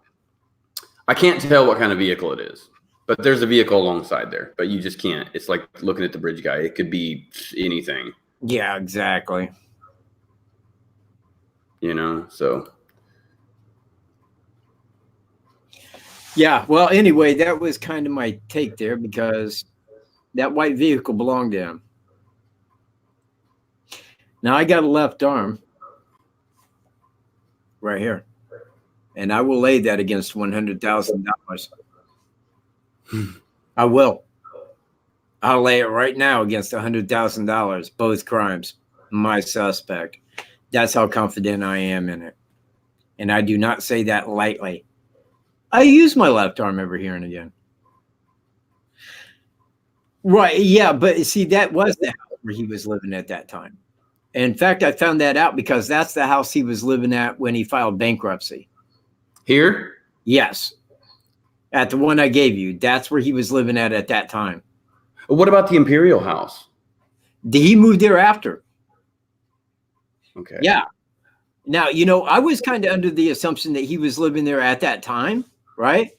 Speaker 2: I can't tell what kind of vehicle it is, but there's a vehicle alongside there, but you just can't. It's like looking at the bridge guy. It could be anything.
Speaker 1: Yeah, exactly.
Speaker 2: You know, so.
Speaker 1: Yeah, well, anyway, that was kind of my take there because that white vehicle belonged to him. Now, I got a left arm right here, and I will lay that against $100,000. I will. I'll lay it right now against $100,000, both crimes, my suspect. That's how confident I am in it. And I do not say that lightly. I use my left arm every here and again. Right. Yeah. But see, that was the house where he was living at that time. In fact, I found that out because that's the house he was living at when he filed bankruptcy.
Speaker 2: Here?
Speaker 1: Yes. At the one I gave you. That's where he was living at that time.
Speaker 2: What about the Imperial House?
Speaker 1: He moved there after.
Speaker 2: Okay.
Speaker 1: Yeah. Now, you know, I was kind of under the assumption that he was living there at that time. Right.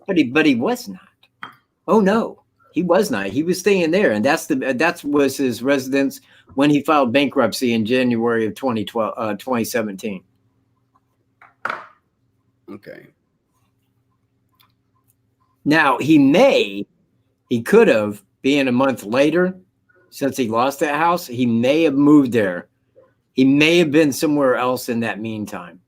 Speaker 1: But he was not. Oh, no, he was not. He was staying there. And that was his residence when he filed bankruptcy in January of 2017.
Speaker 2: Okay.
Speaker 1: Now, he could have, being a month later, since he lost that house, he may have moved there. He may have been somewhere else in that meantime.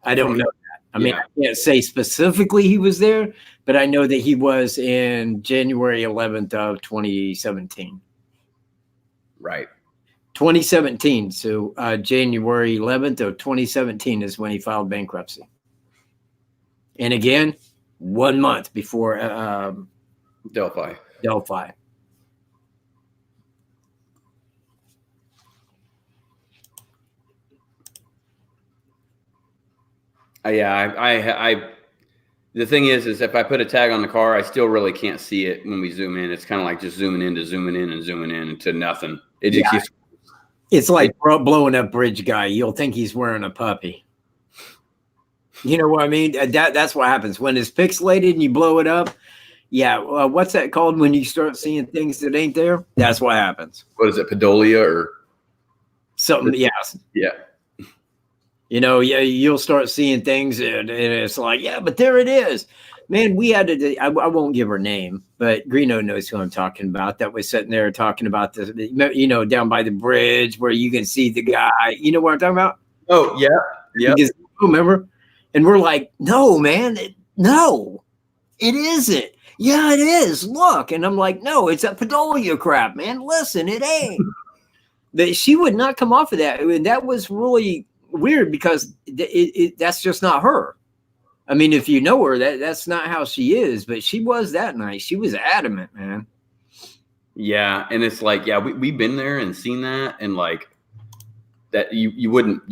Speaker 1: I don't know. I mean, I can't say specifically he was there, but I know that he was in January 11th of 2017.
Speaker 2: Right.
Speaker 1: 2017. So January 11th of 2017 is when he filed bankruptcy. And again, 1 month before
Speaker 2: Delphi. Yeah, I the thing is if I put a tag on the car, I still really can't see it when we zoom in. It's kind of like just zooming in into nothing. It just keeps.
Speaker 1: It's like blowing up bridge guy. You'll think he's wearing a puppy. You know what I mean? That's what happens when it's pixelated and you blow it up. Yeah, what's that called when you start seeing things that ain't there? That's what happens.
Speaker 2: What is it, Padolia or
Speaker 1: something? Yeah.
Speaker 2: Yeah.
Speaker 1: You know, yeah, you'll start seeing things and it's like, yeah, but there it is. Man, we had to, I won't give her name, but Greeno knows who I'm talking about. That was sitting there talking about this, you know, down by the bridge where you can see the guy. You know what I'm talking about?
Speaker 2: Oh, yeah. Yeah.
Speaker 1: Remember? And we're like, no, man, no, it isn't. Yeah, it is. Look. And I'm like, no, it's that Padolia crap, man. Listen, it ain't. But she would not come off of that. And that was really weird because that's just not her. I mean, if you know her, that's not how she is, but she was that nice. She was adamant, man.
Speaker 2: Yeah, and it's like, yeah, we've been there and seen that, and like that you would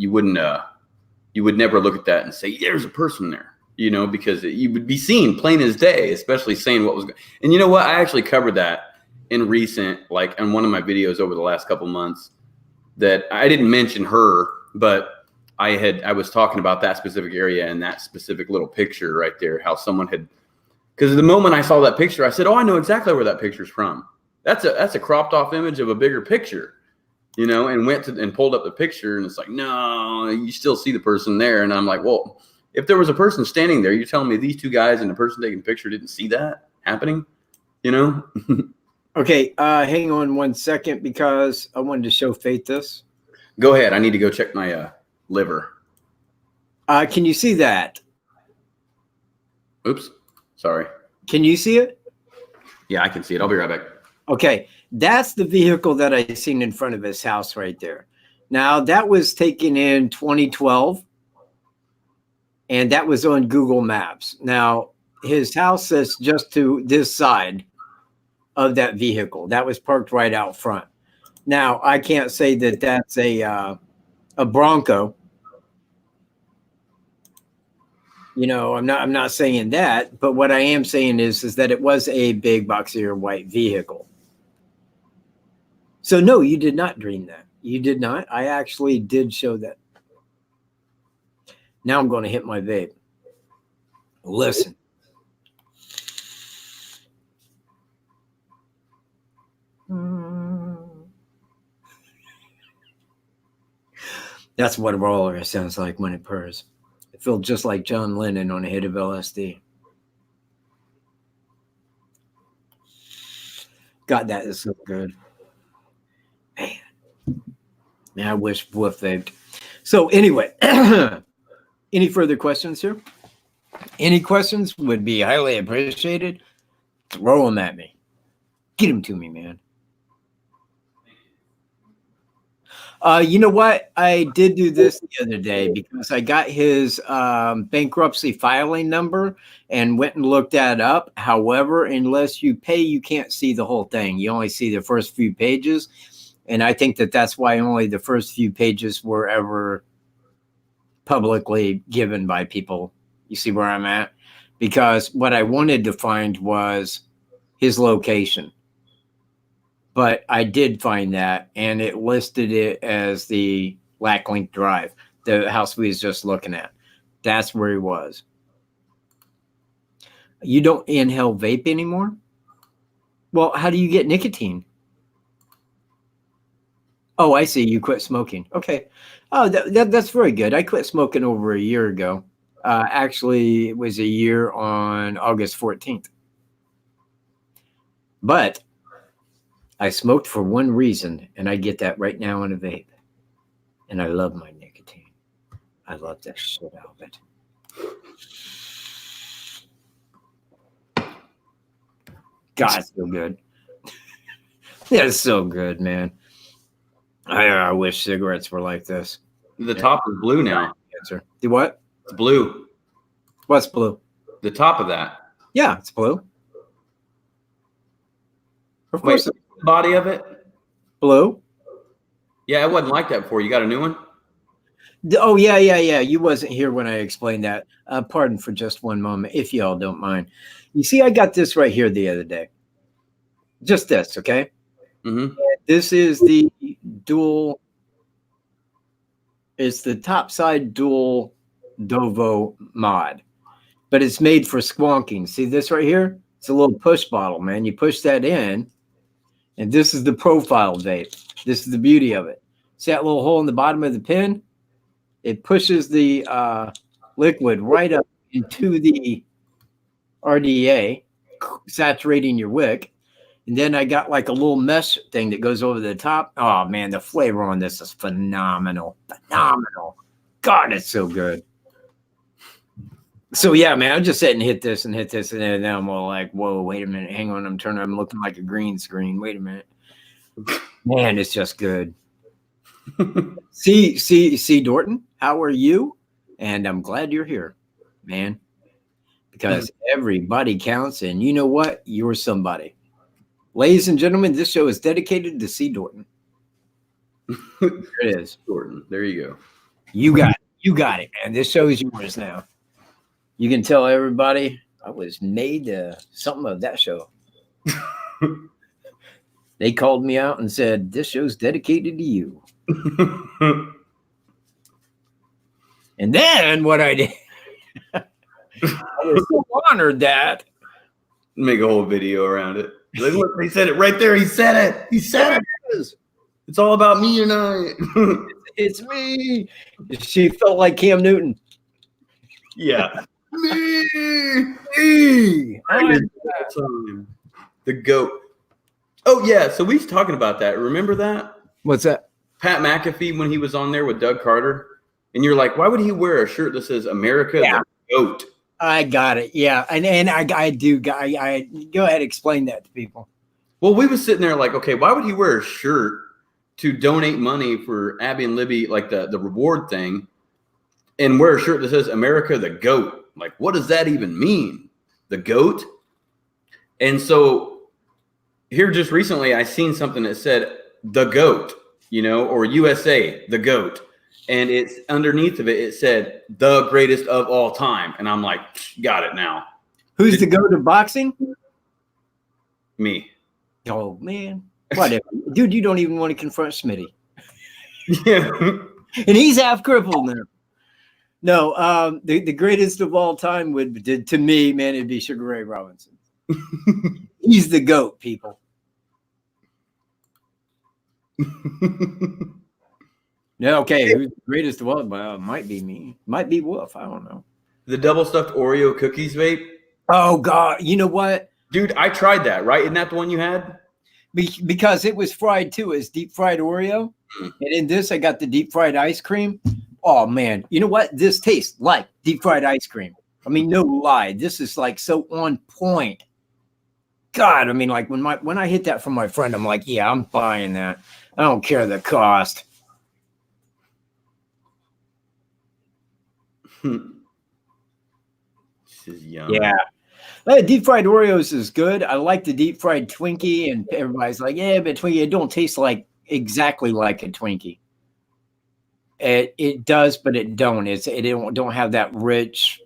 Speaker 2: never look at that and say there's a person there, you know, because you would be seen plain as day, especially saying what was going. And you know what? I actually covered that in recent, like in one of my videos over the last couple months, that I didn't mention her, but I was talking about that specific area and that specific little picture right there, how someone had, because the moment I saw that picture, I said, oh, I know exactly where that picture's from. That's a cropped off image of a bigger picture, you know, and went to and pulled up the picture, and it's like, no, you still see the person there. And I'm like, well, if there was a person standing there, you're telling me these two guys and the person taking the picture didn't see that happening, you know?
Speaker 1: Okay, hang on 1 second because I wanted to show Faith this.
Speaker 2: Go ahead. I need to go check my liver.
Speaker 1: Can you see that?
Speaker 2: Oops. Sorry.
Speaker 1: Can you see it?
Speaker 2: Yeah, I can see it. I'll be right back.
Speaker 1: Okay, that's the vehicle that I seen in front of his house right there. Now, that was taken in 2012, and that was on Google Maps. Now, his house is just to this side of that vehicle. That was parked right out front. Now, I can't say that that's a Bronco. You know, I'm not saying that, but what I am saying is that it was a big boxier white vehicle. So no, you did not dream that. You did not. I actually did show that. Now I'm going to hit my vape. Listen. That's what a roller sounds like when it purrs. It feels just like John Lennon on a hit of LSD. God, that is so good. Man, I wish Wolf vaped. So anyway, any further questions here? Any questions would be highly appreciated. Throw them at me. Get them to me, man. You know what? I did do this the other day because I got his bankruptcy filing number and went and looked that up. However, unless you pay, you can't see the whole thing. You only see the first few pages. And I think that that's why only the first few pages were ever publicly given by people. You see where I'm at? Because what I wanted to find was his location. But I did find that, and it listed it as the Lacklink Drive, the house we was just looking at. That's where he was. You don't inhale vape anymore? Well, how do you get nicotine? Oh, I see. You quit smoking. Okay. Oh, that's very good. I quit smoking over a year ago. Actually, it was a year on August 14th. But I smoked for one reason, and I get that right now in a vape. And I love my nicotine. I love that shit out of it. God, it's so good. Yeah, it's so good, man. I wish cigarettes were like this.
Speaker 2: The top is blue now.
Speaker 1: Answer. The what?
Speaker 2: It's blue.
Speaker 1: What's blue?
Speaker 2: The top of that.
Speaker 1: Yeah, it's blue. Of
Speaker 2: Wait,
Speaker 1: course,
Speaker 2: the body of it?
Speaker 1: blue.
Speaker 2: Yeah, it wasn't like that before. You got a new one?
Speaker 1: Oh, yeah. You wasn't here when I explained that. Pardon for just one moment, if y'all don't mind. You see, I got this right here the other day. Just this, okay?
Speaker 2: Mm-hmm.
Speaker 1: This is the dual. It's the topside dual Dovo mod, but it's made for squonking. See this right here? It's a little push bottle, man. You push that in, and this is the profile vape. This is the beauty of it. See that little hole in the bottom of the pin? It pushes the liquid right up into the RDA, saturating your wick. And then I got like a little mesh thing that goes over the top. Oh, man, the flavor on this is phenomenal. Phenomenal. God, it's so good. So, yeah, man, I'm just sitting and hit this. And then I'm all like, whoa, wait a minute. Hang on. I'm looking like a green screen. Wait a minute. Man, it's just good. See, Dorton, how are you? And I'm glad you're here, man, because everybody counts. And you know what? You're somebody. Ladies and gentlemen, this show is dedicated to C. Dorton. There it is.
Speaker 2: Dorton. There you go.
Speaker 1: You got it. You got it, man. This show is yours now. You can tell everybody I was made something of that show. They called me out and said, this show's dedicated to you. And then what I did, I was so honored that.
Speaker 2: Make a whole video around it. Like, look, they said it right there. He said it. He said it. It's all about me tonight.
Speaker 1: It's me. She felt like Cam Newton.
Speaker 2: Yeah. Me. The GOAT. Oh, yeah. So we was talking about that. Remember that?
Speaker 1: What's that?
Speaker 2: Pat McAfee when he was on there with Doug Carter. And you're like, why would he wear a shirt that says America the GOAT?
Speaker 1: I got it. Yeah. And I do. I go ahead and explain that to people.
Speaker 2: Well, we was sitting there like, okay, why would he wear a shirt to donate money for Abby and Libby, like the reward thing, and wear a shirt that says America the GOAT? Like, what does that even mean? The GOAT? And so here just recently, I seen something that said the GOAT, or USA, the GOAT. And it's underneath of it, it said the greatest of all time. And I'm like, got it now.
Speaker 1: Who's the GOAT of boxing?
Speaker 2: Me.
Speaker 1: Oh, man. Whatever. Dude, you don't even want to confront Smitty.
Speaker 2: Yeah.
Speaker 1: And he's half crippled now. No, the greatest of all time to me, man, it'd be Sugar Ray Robinson. He's the GOAT, people. Yeah, okay. Who's the greatest of all? Well, might be me. Might be Wolf. I don't know.
Speaker 2: The double stuffed Oreo cookies vape.
Speaker 1: Oh, God. You know what?
Speaker 2: Dude, I tried that, right? Isn't that the one you had?
Speaker 1: Because it was fried too. It's deep fried Oreo. And in this, I got the deep fried ice cream. Oh, man. You know what? This tastes like deep fried ice cream. I mean, no lie. This is like so on point. God, I mean, like when I hit that from my friend, I'm like, yeah, I'm buying that. I don't care the cost.
Speaker 2: This is yum.
Speaker 1: Yeah. Deep fried Oreos is good. I like the deep fried Twinkie, and everybody's like, yeah, but Twinkie, it don't taste like exactly like a Twinkie. It does, but it don't. It don't have that rich.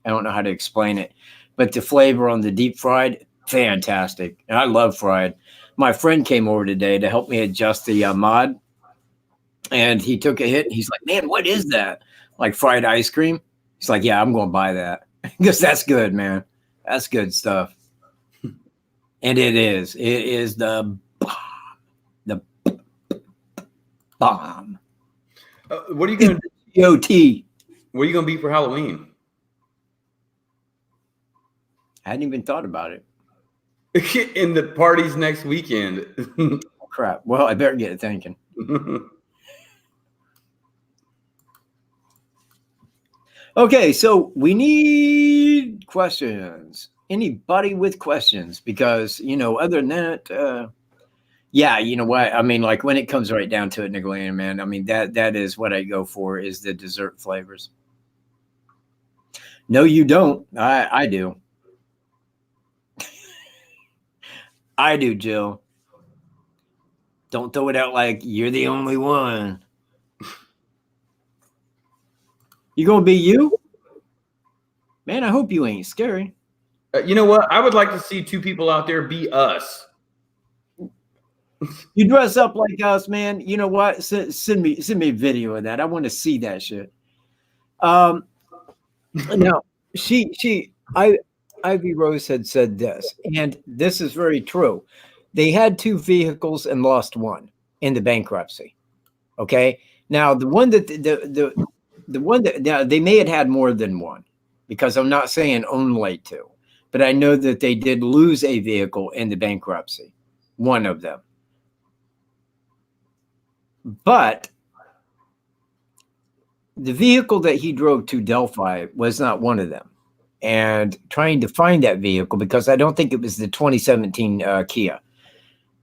Speaker 1: I don't know how to explain it, but the flavor on the deep fried, fantastic. And I love fried. My friend came over today to help me adjust the mod, and he took a hit. And he's like, man, what is that? Like fried ice cream? He's like, yeah, I'm going to buy that because that's good, man. That's good stuff. And it is. It is the bomb. The bomb.
Speaker 2: What are you going to
Speaker 1: do? GOT.
Speaker 2: What are you going to be for Halloween?
Speaker 1: I hadn't even thought about it.
Speaker 2: In the parties next weekend.
Speaker 1: Oh, crap. Well, I better get it thinking. Okay, so we need questions. Anybody with questions? Because, other than that, yeah, you know what? I mean, like when it comes right down to it, Nicolaina, man, I mean, that is what I go for is the dessert flavors. No, you don't. I do. I do, Jill. Don't throw it out like you're the only one. You gonna be you? Man, I hope you ain't scary.
Speaker 2: You know what? I would like to see two people out there be us.
Speaker 1: You dress up like us, man. You know what? Send me a video of that. I want to see that shit. Now, Ivy Rose had said this, and this is very true. They had two vehicles and lost one in the bankruptcy. Okay. Now the one that the one that now they may have had more than one, because I'm not saying only two, but I know that they did lose a vehicle in the bankruptcy, one of them. But the vehicle that he drove to Delphi was not one of them. And trying to find that vehicle, because I don't think it was the 2017 Kia.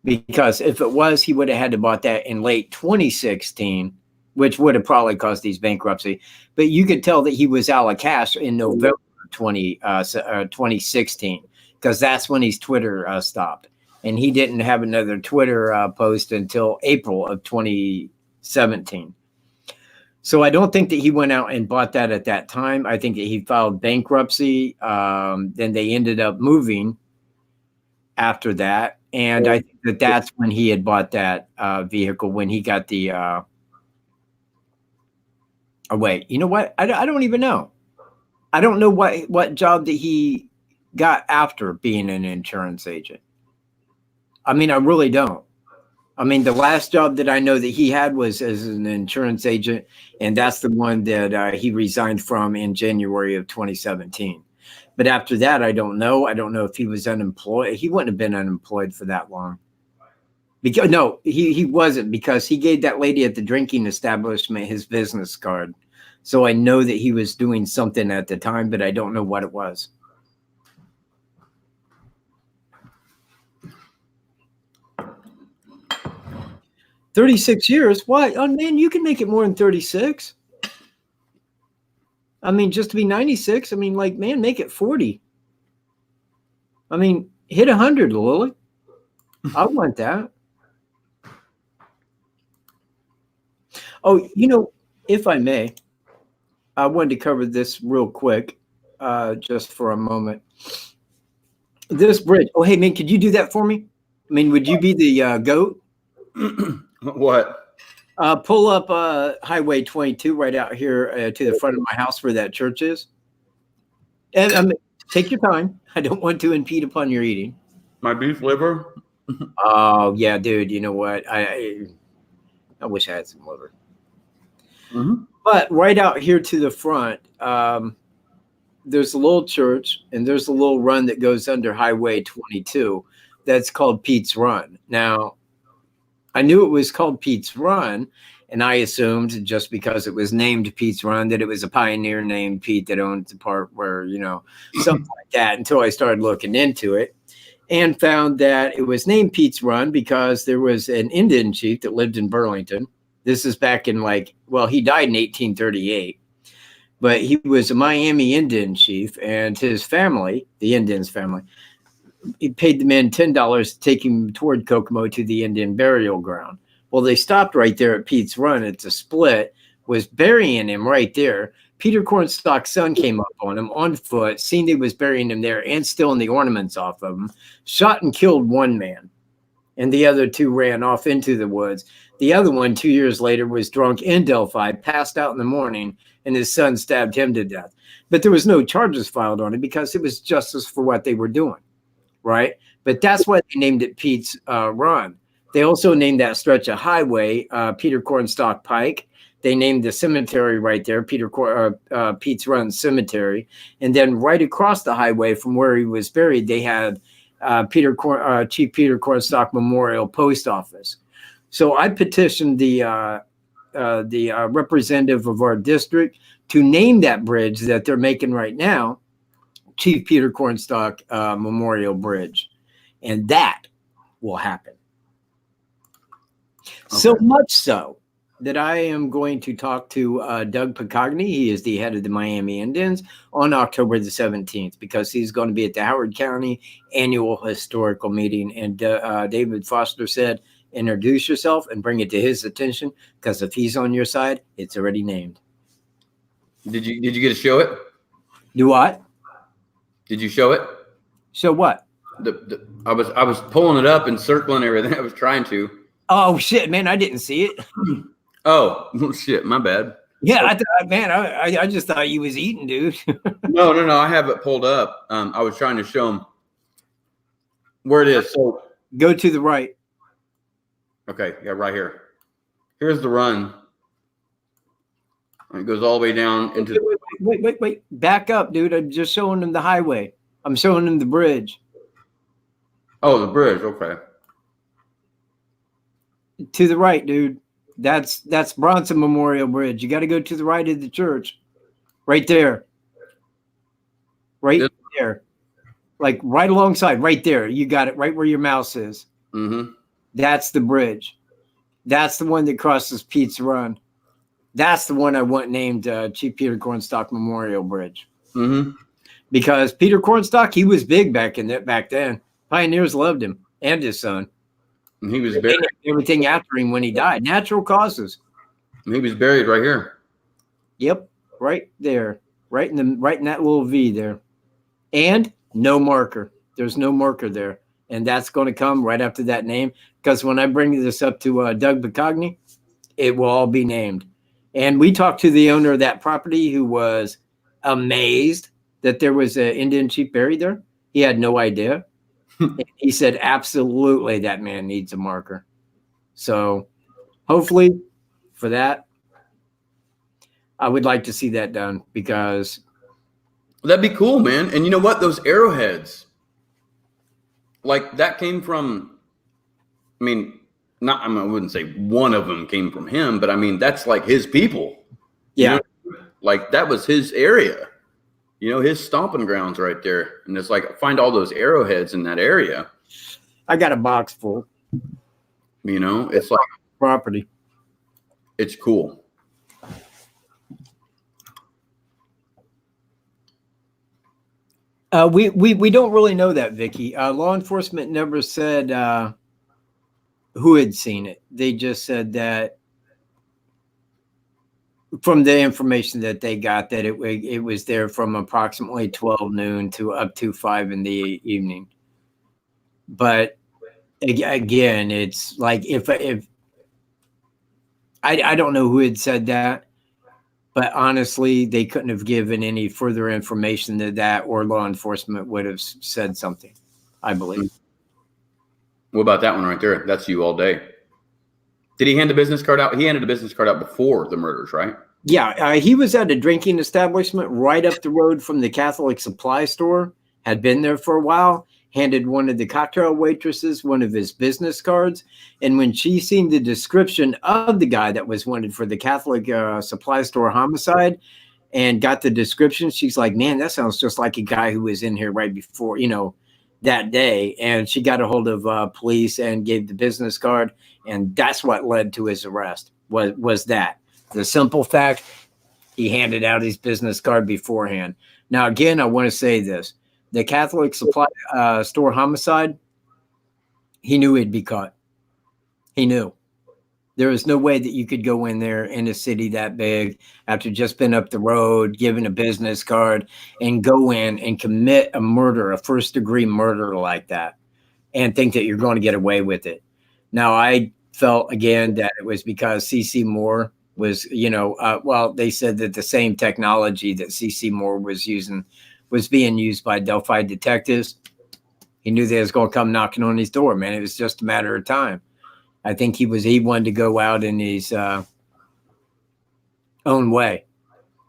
Speaker 1: Because if it was, he would have had to bought that in late 2016, which would have probably caused these bankruptcy. But you could tell that he was out of cash in November 2016, because that's when his Twitter stopped. and he didn't have another Twitter post until April of 2017. So I don't think that he went out and bought that at that time. I think that he filed bankruptcy. Then they ended up moving after that. And I think that that's when he had bought that vehicle, when he got the oh, wait, you know what? I don't even know. I don't know what job that he got after being an insurance agent. I mean, I really don't. I mean, the last job that I know that he had was as an insurance agent, and that's the one that he resigned from in January of 2017. But after that, I don't know. I don't know if he was unemployed. He wouldn't have been unemployed for that long. Because no, he wasn't, because he gave that lady at the drinking establishment his business card. So I know that he was doing something at the time, but I don't know what it was. $36 years? Why? Oh, man, you can make it more than 36. I mean, just to be 96, I mean, like, man, make it 40. I mean, hit 100, Lily. I want that. Oh, you know, if I may, I wanted to cover this real quick, just for a moment. This bridge. Oh, hey, man, could you do that for me? I mean, would you be the goat?
Speaker 2: What?
Speaker 1: Pull up Highway 22 right out here to the front of my house where that church is. And take your time. I don't want to impede upon your eating.
Speaker 2: My beef liver?
Speaker 1: Oh, yeah, dude. You know what? I wish I had some liver.
Speaker 2: Mm-hmm.
Speaker 1: But right out here to the front, there's a little church, and there's a little run that goes under Highway 22 that's called Pete's Run. Now, I knew it was called Pete's Run, and I assumed just because it was named Pete's Run that it was a pioneer named Pete that owned the part where, you know, something like that, until I started looking into it and found that it was named Pete's Run because there was an Indian chief that lived in Burlington. This is back in he died in 1838, but he was a Miami Indian chief, and his family, the Indians family, he paid the men $10 to take him toward Kokomo to the Indian burial ground. Well, they stopped right there at Pete's Run. It's a split, was burying him right there. Peter Cornstalk's son came up on him on foot, seen they was burying him there and stealing the ornaments off of him, shot and killed one man, and the other two ran off into the woods. The other one, 2 years later, was drunk in Delphi, passed out in the morning, and his son stabbed him to death. But there was no charges filed on him because it was justice for what they were doing. Right. But that's why they named it Pete's Run. They also named that stretch of highway Peter Cornstalk Pike. They named the cemetery right there Pete's Run Cemetery. And then right across the highway from where he was buried, they had Chief Peter Cornstalk Memorial Post Office. So I petitioned the representative of our district to name that bridge that they're making right now Chief Peter Cornstalk Memorial Bridge, and that will happen. Okay. So much so that I am going to talk to Doug Piccagni. He is the head of the Miami Indians on October the 17th, because he's going to be at the Howard County Annual Historical Meeting. And David Foster said, introduce yourself and bring it to his attention, because if he's on your side, it's already named.
Speaker 2: Did you get to show it?
Speaker 1: Do what?
Speaker 2: Did you show it?
Speaker 1: Show what?
Speaker 2: I was pulling it up and circling everything. I was trying to.
Speaker 1: Oh shit, man! I didn't see it.
Speaker 2: Oh shit, my bad.
Speaker 1: Yeah, I just thought you was eating, dude.
Speaker 2: No. I have it pulled up. I was trying to show him where it is. So
Speaker 1: go to the right.
Speaker 2: Okay, yeah, right here. Here's the run. It goes all the way down into.
Speaker 1: Wait. Back up, dude. I'm just showing him the highway. I'm showing him the bridge.
Speaker 2: Oh, the bridge. Okay.
Speaker 1: To the right, dude. That's Bronson Memorial Bridge. You got to go to the right of the church. Right there. Right there. Like right alongside. Right there. You got it. Right where your mouse is.
Speaker 2: Mm-hmm. That's
Speaker 1: the bridge. That's the one that crosses Pete's Run. That's the one I want named Chief Peter Cornstalk Memorial Bridge.
Speaker 2: Mm-hmm.
Speaker 1: Because Peter Cornstalk, he was big back then. Pioneers loved him. and his son.
Speaker 2: And he was
Speaker 1: They
Speaker 2: buried.
Speaker 1: named everything after him when he died. Natural causes.
Speaker 2: He was buried right here.
Speaker 1: Yep, right there, right in that little V there, and no marker. There's no marker there, and that's going to come right after that name. Because when I bring this up to Doug Bacogny, it will all be named. And we talked to the owner of that property, who was amazed that there was an Indian chief buried there. He had no idea. He said, absolutely, that man needs a marker. So hopefully for that, I would like to see that done, because
Speaker 2: That'd be cool, man. And you know what? Those arrowheads, like that came from, I mean, I wouldn't say one of them came from him, but I mean, that's like his people.
Speaker 1: yeah.
Speaker 2: You know? Like that was his area, his stomping grounds right there. And it's like, find all those arrowheads in that area.
Speaker 1: I got a box full.
Speaker 2: It's like
Speaker 1: Property.
Speaker 2: It's cool.
Speaker 1: We don't really know that, Vicky. Law enforcement never said who had seen it. They just said that from the information that they got, that it was there from approximately 12 noon to up to 5 in the evening. But again, it's like if I don't know who had said that, but honestly, they couldn't have given any further information than that, or law enforcement would have said something, I believe.
Speaker 2: What about that one right there? That's you all day. Did he hand the business card out? He handed the business card out before the murders, right?
Speaker 1: Yeah, he was at a drinking establishment right up the road from the Catholic supply store, had been there for a while, handed one of the cocktail waitresses one of his business cards. And when she seen the description of the guy that was wanted for the Catholic supply store homicide and got the description, she's like, man, that sounds just like a guy who was in here right before, that day. And she got a hold of police and gave the business card. And that's what led to his arrest, was that. The simple fact, he handed out his business card beforehand. Now, again, I want to say this. The Catholic supply store homicide, he knew he'd be caught. He knew. There was no way that you could go in there in a city that big after just been up the road, given a business card, and go in and commit a murder, a first-degree murder like that, and think that you're going to get away with it. Now, I felt, again, that it was because C.C. Moore was, they said that the same technology that C.C. Moore was using was being used by Delphi detectives. He knew they was going to come knocking on his door, man. It was just a matter of time. I think he wanted to go out in his own way.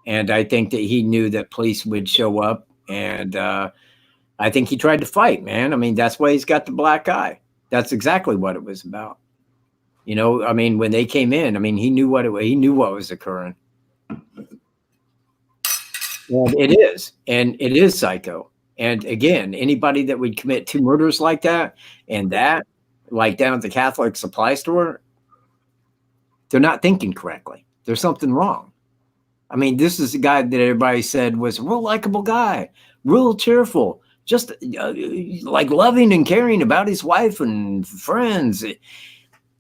Speaker 1: And I think that he knew that police would show up. And I think he tried to fight, man. I mean, that's why he's got the black eye. That's exactly what it was about. When they came in, he knew what was occurring. And it is psycho. And again, anybody that would commit 2 murders like that, and that, like down at the Catholic supply store, they're not thinking correctly. There's something wrong. This is a guy that everybody said was a real likable guy, real cheerful, just like loving and caring about his wife and friends,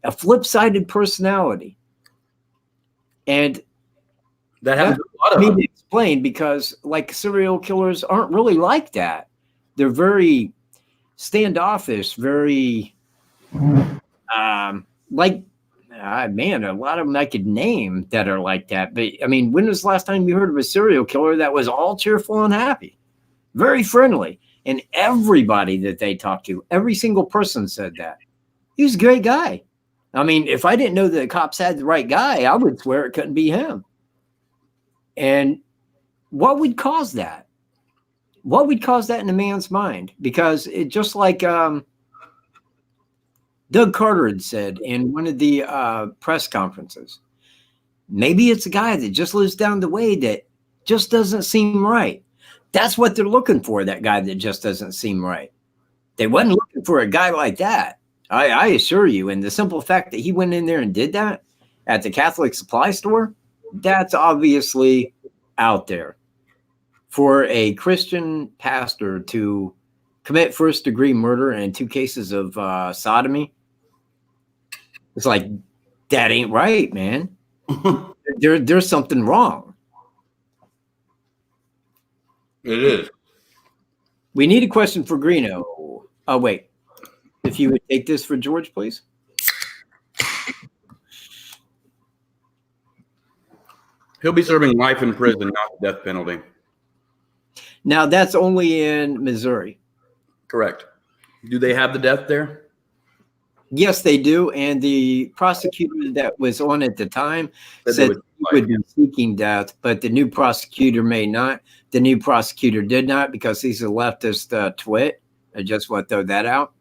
Speaker 1: a flip-sided personality. And
Speaker 2: that happens to a lot of them.
Speaker 1: To explain, because like serial killers aren't really like that. They're very standoffish, very man, a lot of them I could name that are like that. But when was the last time you heard of a serial killer that was all cheerful and happy, very friendly? And everybody that they talked to, every single person said that he was a great guy. If I didn't know that the cops had the right guy, I would swear it couldn't be him. And what would cause that? What would cause that in a man's mind? Because it just like Doug Carter had said in one of the press conferences, maybe it's a guy that just lives down the way that just doesn't seem right. That's what they're looking for, that guy that just doesn't seem right. They wasn't looking for a guy like that. I assure you. And the simple fact that he went in there and did that at the Catholic supply store, that's obviously out there. For a Christian pastor to commit first-degree murder and 2 cases of sodomy. It's like, that ain't right, man. There's something wrong.
Speaker 2: It is.
Speaker 1: We need a question for Greeno. Oh, wait. If you would take this for George, please.
Speaker 2: He'll be serving life in prison, not the death penalty.
Speaker 1: Now, that's only in Missouri.
Speaker 2: Correct. Do they have the death there?
Speaker 1: Yes, they do. And the prosecutor that was on at the time said he would be seeking death, but the new prosecutor may not. The new prosecutor did not because he's a leftist twit. I just want to throw that out.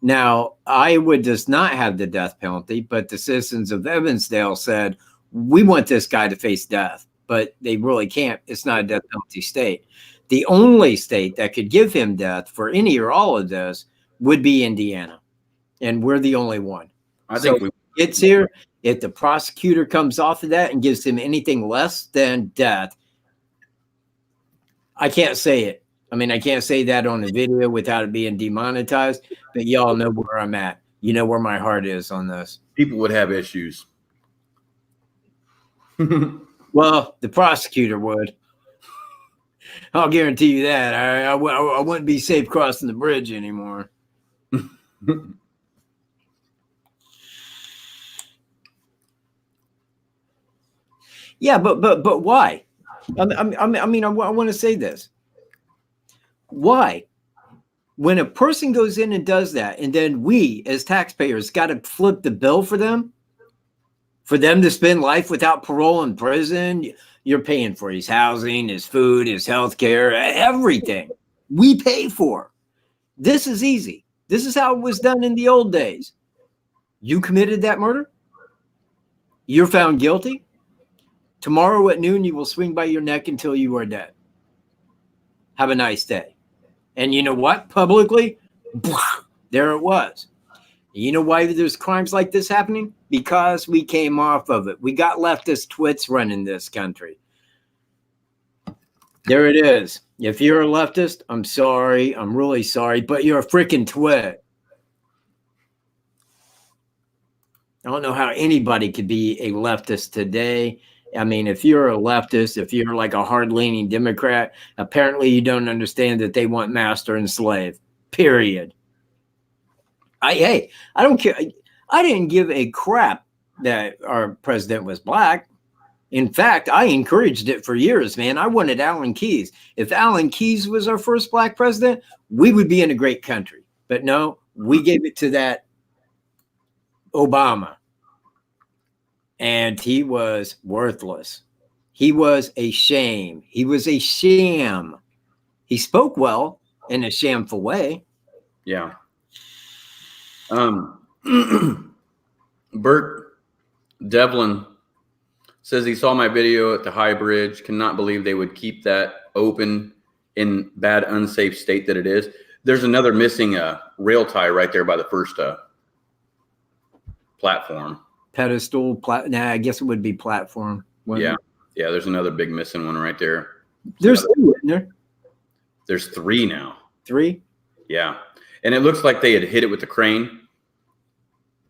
Speaker 1: Now, Iowa does not have the death penalty, but the citizens of Evansdale said, we want this guy to face death, but they really can't. It's not a death penalty state. The only state that could give him death for any or all of this would be Indiana. And we're the only one.
Speaker 2: I think
Speaker 1: it's here. If the prosecutor comes off of that and gives him anything less than death, I can't say it. I mean, I can't say that on the video without it being demonetized, but y'all know where I'm at. You know where my heart is on this.
Speaker 2: People would have issues.
Speaker 1: Well, the prosecutor would. I'll guarantee you that. I wouldn't be safe crossing the bridge anymore. Yeah, but why? I mean, I want to say this. Why? When a person goes in and does that, and then we as taxpayers got to flip the bill for them to spend life without parole in prison, you're paying for his housing, his food, his health care, everything we pay for. This is easy. This is how it was done in the old days. You committed that murder. You're found guilty. Tomorrow at noon, you will swing by your neck until you are dead. Have a nice day. And you know what? Publicly, there it was. You know why there's crimes like this happening? Because we came off of it. We got leftist twits running this country. There it is. If you're a leftist, I'm sorry. I'm really sorry, but you're a freaking twit. I don't know how anybody could be a leftist today. I mean, if you're a leftist, if you're like a hard-leaning Democrat, apparently you don't understand that they want master and slave, period. I don't care. I didn't give a crap that our president was black. In fact, I encouraged it for years, man. I wanted Alan Keyes. If Alan Keyes was our first black president, we would be in a great country. But no, we gave it to that Obama. And he was worthless. He was a shame. He was a sham. He spoke well in a shameful way.
Speaker 2: Yeah. Bert Devlin says he saw my video at the High Bridge. Cannot believe they would keep that open in bad, unsafe state that it is. There's another missing rail tie right there by the first platform.
Speaker 1: Pedestal, I guess it would be platform.
Speaker 2: Yeah. There's another big missing one right there.
Speaker 1: There's two, isn't there?
Speaker 2: There's 3 now.
Speaker 1: 3?
Speaker 2: Yeah, and it looks like they had hit it with the crane.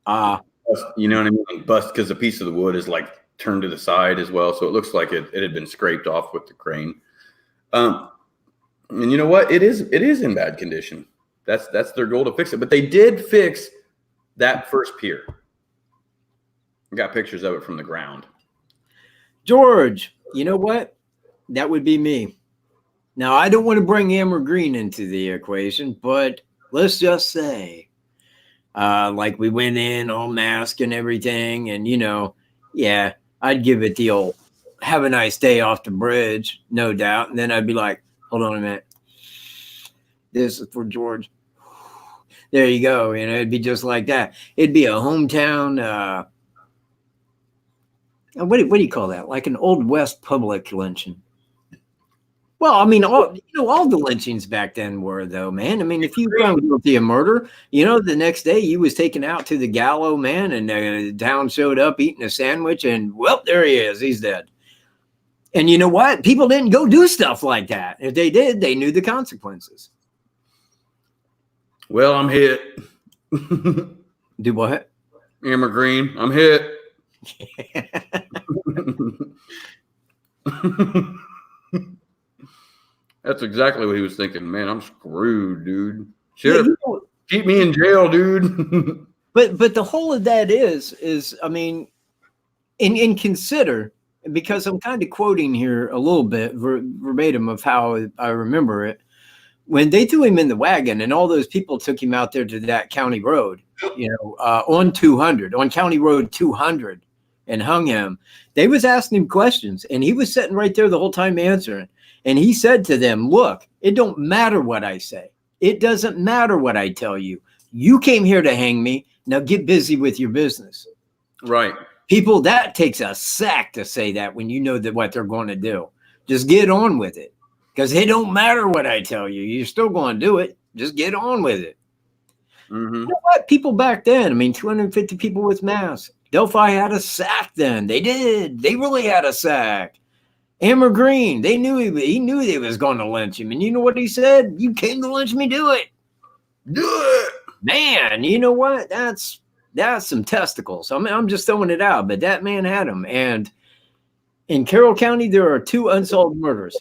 Speaker 2: You know what I mean? Bust because a piece of the wood is like turned to the side as well, so it looks like it had been scraped off with the crane. And you know what? It is in bad condition. That's their goal to fix it. But they did fix that first pier. I got pictures of it from the ground.
Speaker 1: George, you know what? That would be me. Now, I don't want to bring Amber Green into the equation, but let's just say, like we went in all masked and everything, and, you know, yeah, I'd give it the old have a nice day off the bridge, no doubt. And then I'd be like, hold on a minute. This is for George. There you go. You know, it'd be just like that. It'd be a hometown, what do you call that? Like an Old West public lynching. Well, I mean, all the lynchings back then were, though, man. I mean, if you found guilty of murder, you know, the next day you was taken out to the gallows, man, and the town showed up eating a sandwich, and, well, there he is. He's dead. And you know what? People didn't go do stuff like that. If they did, they knew the consequences.
Speaker 2: Well, I'm hit.
Speaker 1: Do what?
Speaker 2: Amber Green, I'm hit. That's exactly what he was thinking. Man, I'm screwed, dude. Sheriff, keep me in jail, dude.
Speaker 1: but the whole of that is I mean, and consider, because I'm kind of quoting here a little bit verbatim of how I remember it. When they threw him in the wagon and all those people took him out there to that county road, on 200, on County Road 200, and hung him, they was asking him questions, and he was sitting right there the whole time answering. And he said to them, look, it don't matter what I say. It doesn't matter what I tell you. You came here to hang me. Now get busy with your business.
Speaker 2: Right.
Speaker 1: People, that takes a sack to say that when you know that what they're going to do. Just get on with it. Because it don't matter what I tell you. You're still going to do it. Just get on with it.
Speaker 2: Mm-hmm.
Speaker 1: You know what? People back then, I mean, 250 people with masks. Delphi had a sack then. They did. They really had a sack. Amber Green, they knew he knew they was going to lynch him. And you know what he said? You came to lynch me, do it.
Speaker 2: Do it.
Speaker 1: Man, you know what? That's some testicles. I mean, I'm just throwing it out, but that man had them. And in Carroll County, there are 2 unsolved murders.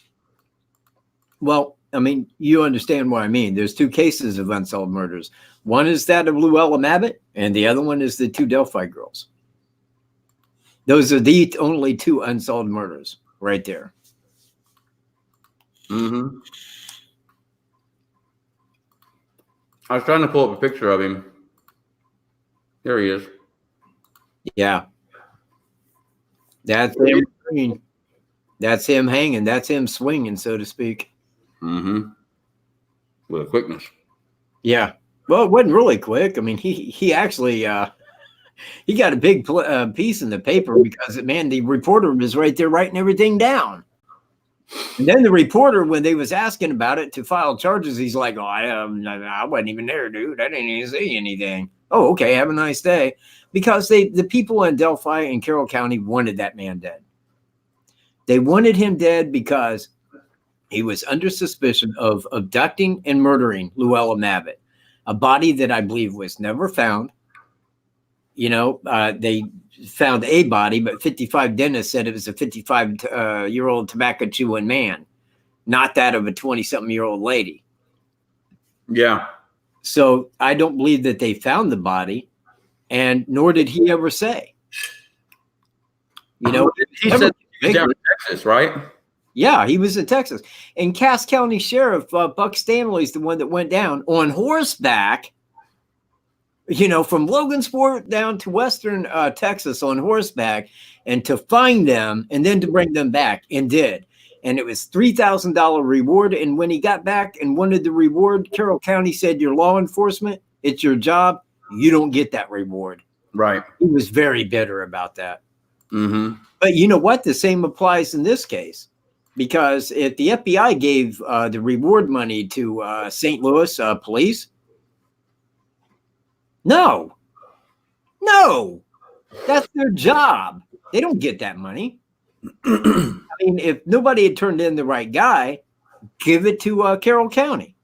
Speaker 1: Well, I mean, you understand what I mean. There's 2 cases of unsolved murders. One is that of Luella Mabott, and the other one is the 2 Delphi girls. Those are the only 2 unsolved murders right there.
Speaker 2: Mm-hmm. I was trying to pull up a picture of him. There he is.
Speaker 1: Yeah. That's him green. That's him hanging. That's him swinging, so to speak.
Speaker 2: Mm-hmm. With a quickness.
Speaker 1: Yeah. Well, it wasn't really quick. I mean, he actually he got a big piece in the paper because, man, the reporter was right there writing everything down. And then the reporter, when they was asking about it to file charges, he's like, "Oh, I wasn't even there, dude. I didn't even see anything." Oh, okay. Have a nice day. Because the people in Delphi and Carroll County wanted that man dead. They wanted him dead because he was under suspicion of abducting and murdering Luella Mabott, a body that I believe was never found. They found a body, but 55 dentists said it was a 55-year-old tobacco chewing man, not that of a 20-something-year-old lady.
Speaker 2: Yeah.
Speaker 1: So I don't believe that they found the body, and nor did he ever say.
Speaker 2: He said he was down in Texas, right?
Speaker 1: Yeah, he was in Texas. And Cass County Sheriff Buck Stanley's the one that went down on horseback, from Logansport down to western Texas on horseback, and to find them and then to bring them back, and did. And it was $3,000 reward. And when he got back and wanted the reward, Carroll County said, "You're law enforcement. It's your job. You don't get that reward."
Speaker 2: Right.
Speaker 1: He was very bitter about that.
Speaker 2: Mm-hmm.
Speaker 1: But you know what? The same applies in this case. Because if the FBI gave the reward money to St. Louis police, no, that's their job. They don't get that money. I mean, if nobody had turned in the right guy, give it to Carroll County.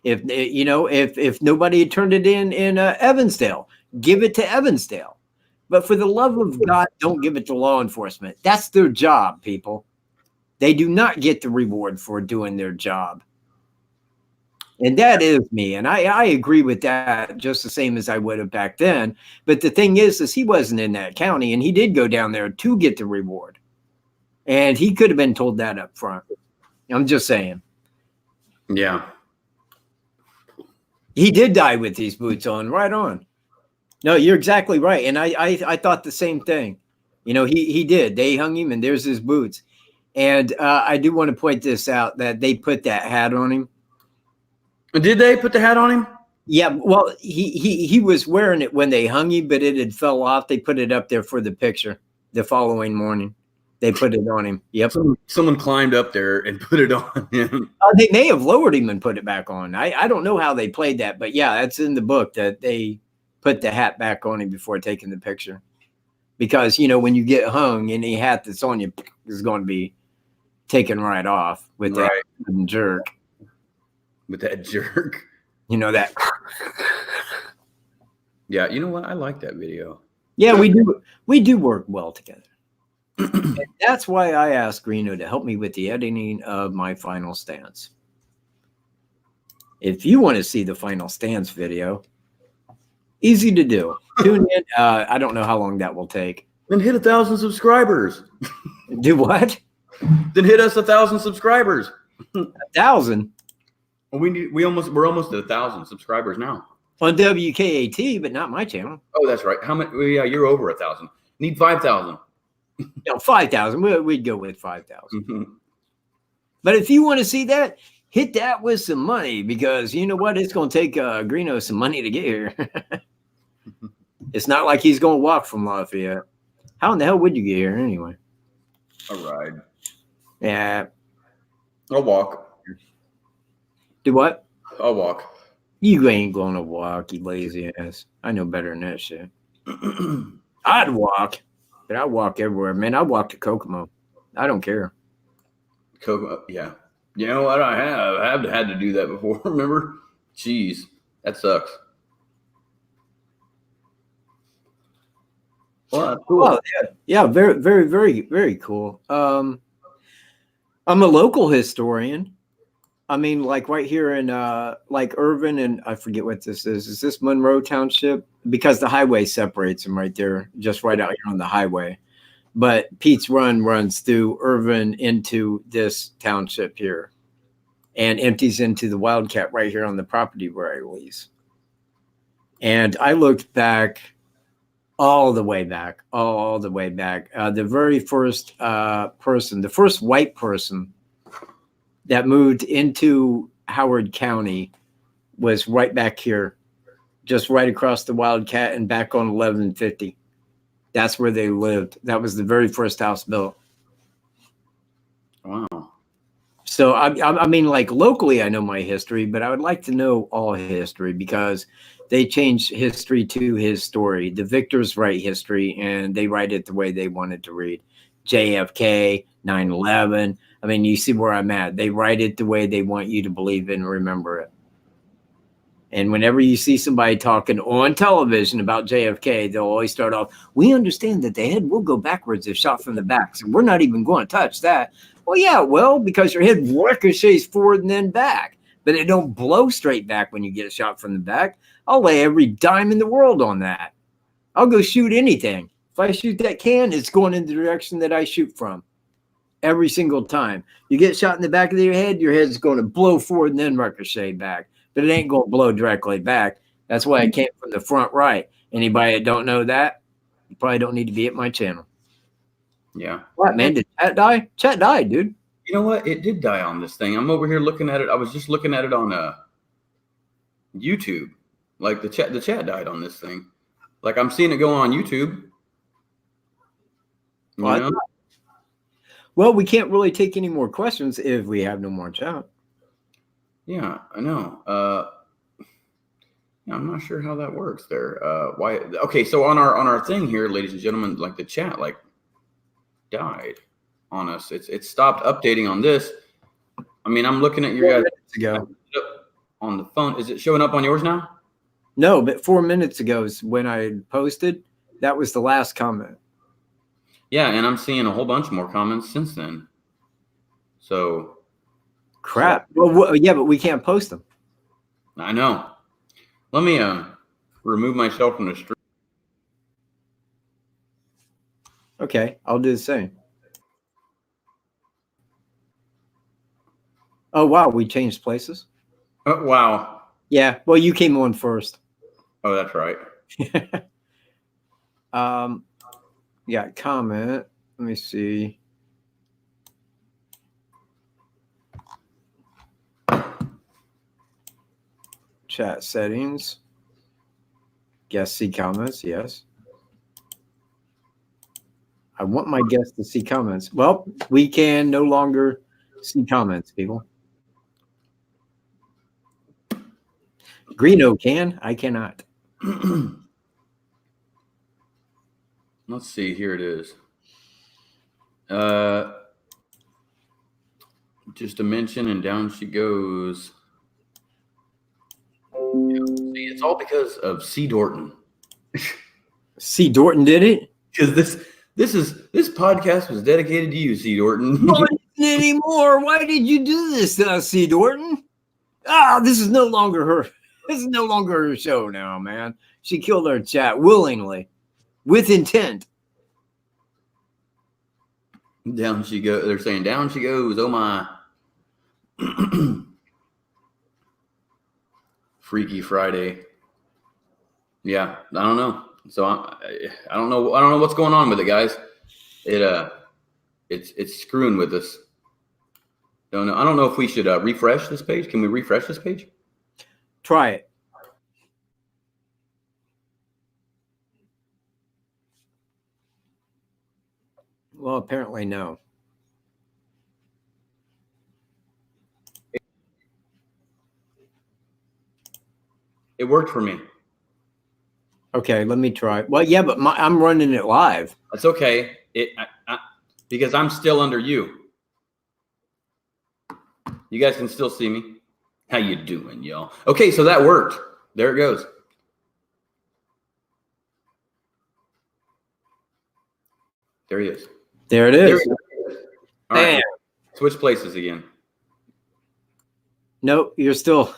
Speaker 1: If nobody had turned it in Evansdale, give it to Evansdale. But for the love of God, don't give it to law enforcement. That's their job, people. They do not get the reward for doing their job. And that is me. And I agree with that just the same as I would have back then. But the thing is he wasn't in that county, and he did go down there to get the reward. And he could have been told that up front. I'm just saying.
Speaker 2: Yeah.
Speaker 1: He did die with these boots on, right on. No, you're exactly right. And I thought the same thing. He did. They hung him, and there's his boots. And I do want to point this out, that they put that hat on him.
Speaker 2: Did they put the hat on him?
Speaker 1: Yeah, well, he was wearing it when they hung him, but it had fell off. They put it up there for the picture the following morning. They put it on him. Yep.
Speaker 2: Someone climbed up there and put it on him.
Speaker 1: They may have lowered him and put it back on. I don't know how they played that, but yeah, that's in the book that they put the hat back on him before taking the picture. Because, when you get hung, any hat that's on you is going to be taken right off with that jerk.
Speaker 2: With that jerk.
Speaker 1: You know that?
Speaker 2: Yeah, you know what? I like that video.
Speaker 1: Yeah, we do work well together. And that's why I asked Greeno to help me with the editing of my final stance. If you want to see the final stance video, easy to do. Tune in. I don't know how long that will take.
Speaker 2: Then hit 1,000 subscribers.
Speaker 1: Do what?
Speaker 2: Then hit us 1,000 subscribers.
Speaker 1: 1,000
Speaker 2: We're almost at 1,000 subscribers now
Speaker 1: on WKAT, but not my channel.
Speaker 2: Oh, that's right. How many? Well, yeah, you're over 1,000. Need 5,000.
Speaker 1: No, 5,000. We'd go with 5,000. But if you want to see that, hit that with some money, because you know what? It's going to take Greeno some money to get here. It's not like he's going to walk from Lafayette. How in the hell would you get here anyway?
Speaker 2: A ride.
Speaker 1: Yeah.
Speaker 2: I'll walk.
Speaker 1: Do what?
Speaker 2: I'll walk.
Speaker 1: You ain't going to walk, you lazy ass. I know better than that shit. I'd walk, but I walk everywhere. Man, I walk to Kokomo. I don't care.
Speaker 2: Kokomo, yeah. You know what? I've had to do that before. Remember? Jeez, that sucks. Well, that's cool.
Speaker 1: Oh, yeah, very, very, very, very cool. I'm a local historian. I mean, like right here in like Irvin, and I forget what this is. Is this Monroe Township? Because the highway separates them right there, just right out here on the highway. But Pete's Run runs through Irvin into this township here and empties into the Wildcat right here on the property where I lease. And I looked back all the way back. The very first person, the first white person that moved into Howard County was right back here, just right across the Wildcat and back on 1150. That's where they lived. That was the very first house built.
Speaker 2: Wow.
Speaker 1: So, I mean, like locally, I know my history, but I would like to know all history, because they changed history to his story. The victors write history, and they write it the way they wanted to read. JFK, 9/11. I mean, you see where I'm at. They write it the way they want you to believe it and remember it. And whenever you see somebody talking on television about JFK, they'll always start off, we understand that the head will go backwards if shot from the back, so we're not even going to touch that. Well, yeah, well, because your head ricochets forward and then back, but it don't blow straight back when you get a shot from the back. I'll lay every dime in the world on that. I'll go shoot anything. If I shoot that can, it's going in the direction that I shoot from. Every single time. You get shot in the back of your head's going to blow forward and then ricochet back. But it ain't going to blow directly back. That's why it came from the front right. Anybody that don't know that, you probably don't need to be at my channel.
Speaker 2: Yeah.
Speaker 1: What, man? Did chat die? Chat died, dude.
Speaker 2: You know what? It did die on this thing. I'm over here looking at it. I was just looking at it on YouTube. Like the chat died on this thing. Like I'm seeing it go on YouTube.
Speaker 1: What? Well, we can't really take any more questions if we have no more chat.
Speaker 2: Yeah, I know. Yeah, I'm not sure how that works there. Why? Okay, so on our thing here, ladies and gentlemen, like the chat like died on us. It stopped updating on this. I mean, I'm looking at your guys on the phone. Is it showing up on yours now?
Speaker 1: No, but 4 minutes ago is when I posted. That was the last comment.
Speaker 2: Yeah, and I'm seeing a whole bunch more comments since then. So
Speaker 1: crap. Well, yeah, but we can't post them.
Speaker 2: I know. Let me remove myself from the stream.
Speaker 1: Okay, I'll do the same. Oh wow, we changed places.
Speaker 2: Oh, wow.
Speaker 1: Yeah. Well, you came on first.
Speaker 2: Oh, that's right.
Speaker 1: Yeah, comment. Let me see. Chat settings. Guest see comments. Yes. I want my guests to see comments. Well, we can no longer see comments, people. Greeno can. I cannot.
Speaker 2: Let's see. Here it is. Just a mention, and down she goes. all because of C. Dorton.
Speaker 1: C. Dorton did it?
Speaker 2: Because this podcast was dedicated to you, C. Dorton.
Speaker 1: Not anymore. Why did you do this to us, C. Dorton? This is no longer her. This is no longer her show now, man. She killed our chat willingly, with intent.
Speaker 2: Down she goes. They're saying down she goes. Oh my. Freaky Friday. Yeah, I don't know. So I don't know. I don't know what's going on with it, guys. It's screwing with us. Don't know. I don't know if we should refresh this page. Can we refresh this page?
Speaker 1: Try it. Well, apparently no.
Speaker 2: It worked for me.
Speaker 1: Okay, let me try. Well, yeah, but I'm running it live.
Speaker 2: That's okay. Because I'm still under you. You guys can still see me. How you doing, y'all? Okay, so that worked. There it goes. There he is.
Speaker 1: There it is.
Speaker 2: There he is. All right. Switch places again.
Speaker 1: Nope, you're still.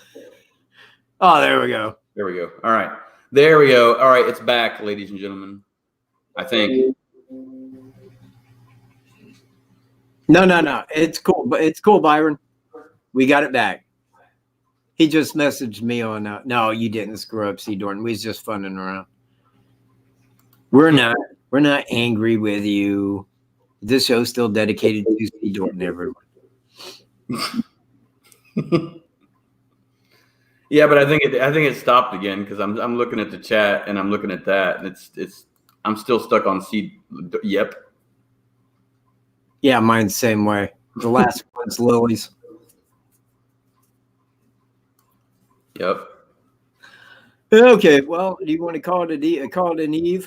Speaker 1: Oh, there we go.
Speaker 2: There we go. All right. There we go. All right, it's back, ladies and gentlemen. I think.
Speaker 1: No. It's cool, but it's cool, Byron. We got it back. He just messaged me on. No, you didn't screw up, C. Dorton. We was just funning around. We're not angry with you. This show's still dedicated to C. Dorton, everyone.
Speaker 2: Yeah, but I think it stopped again because I'm looking at the chat and I'm looking at that and I'm still stuck on C. Yep.
Speaker 1: Yeah, mine's the same way. The last one's Lily's.
Speaker 2: Yep.
Speaker 1: Okay, well, do you want to call it an eve?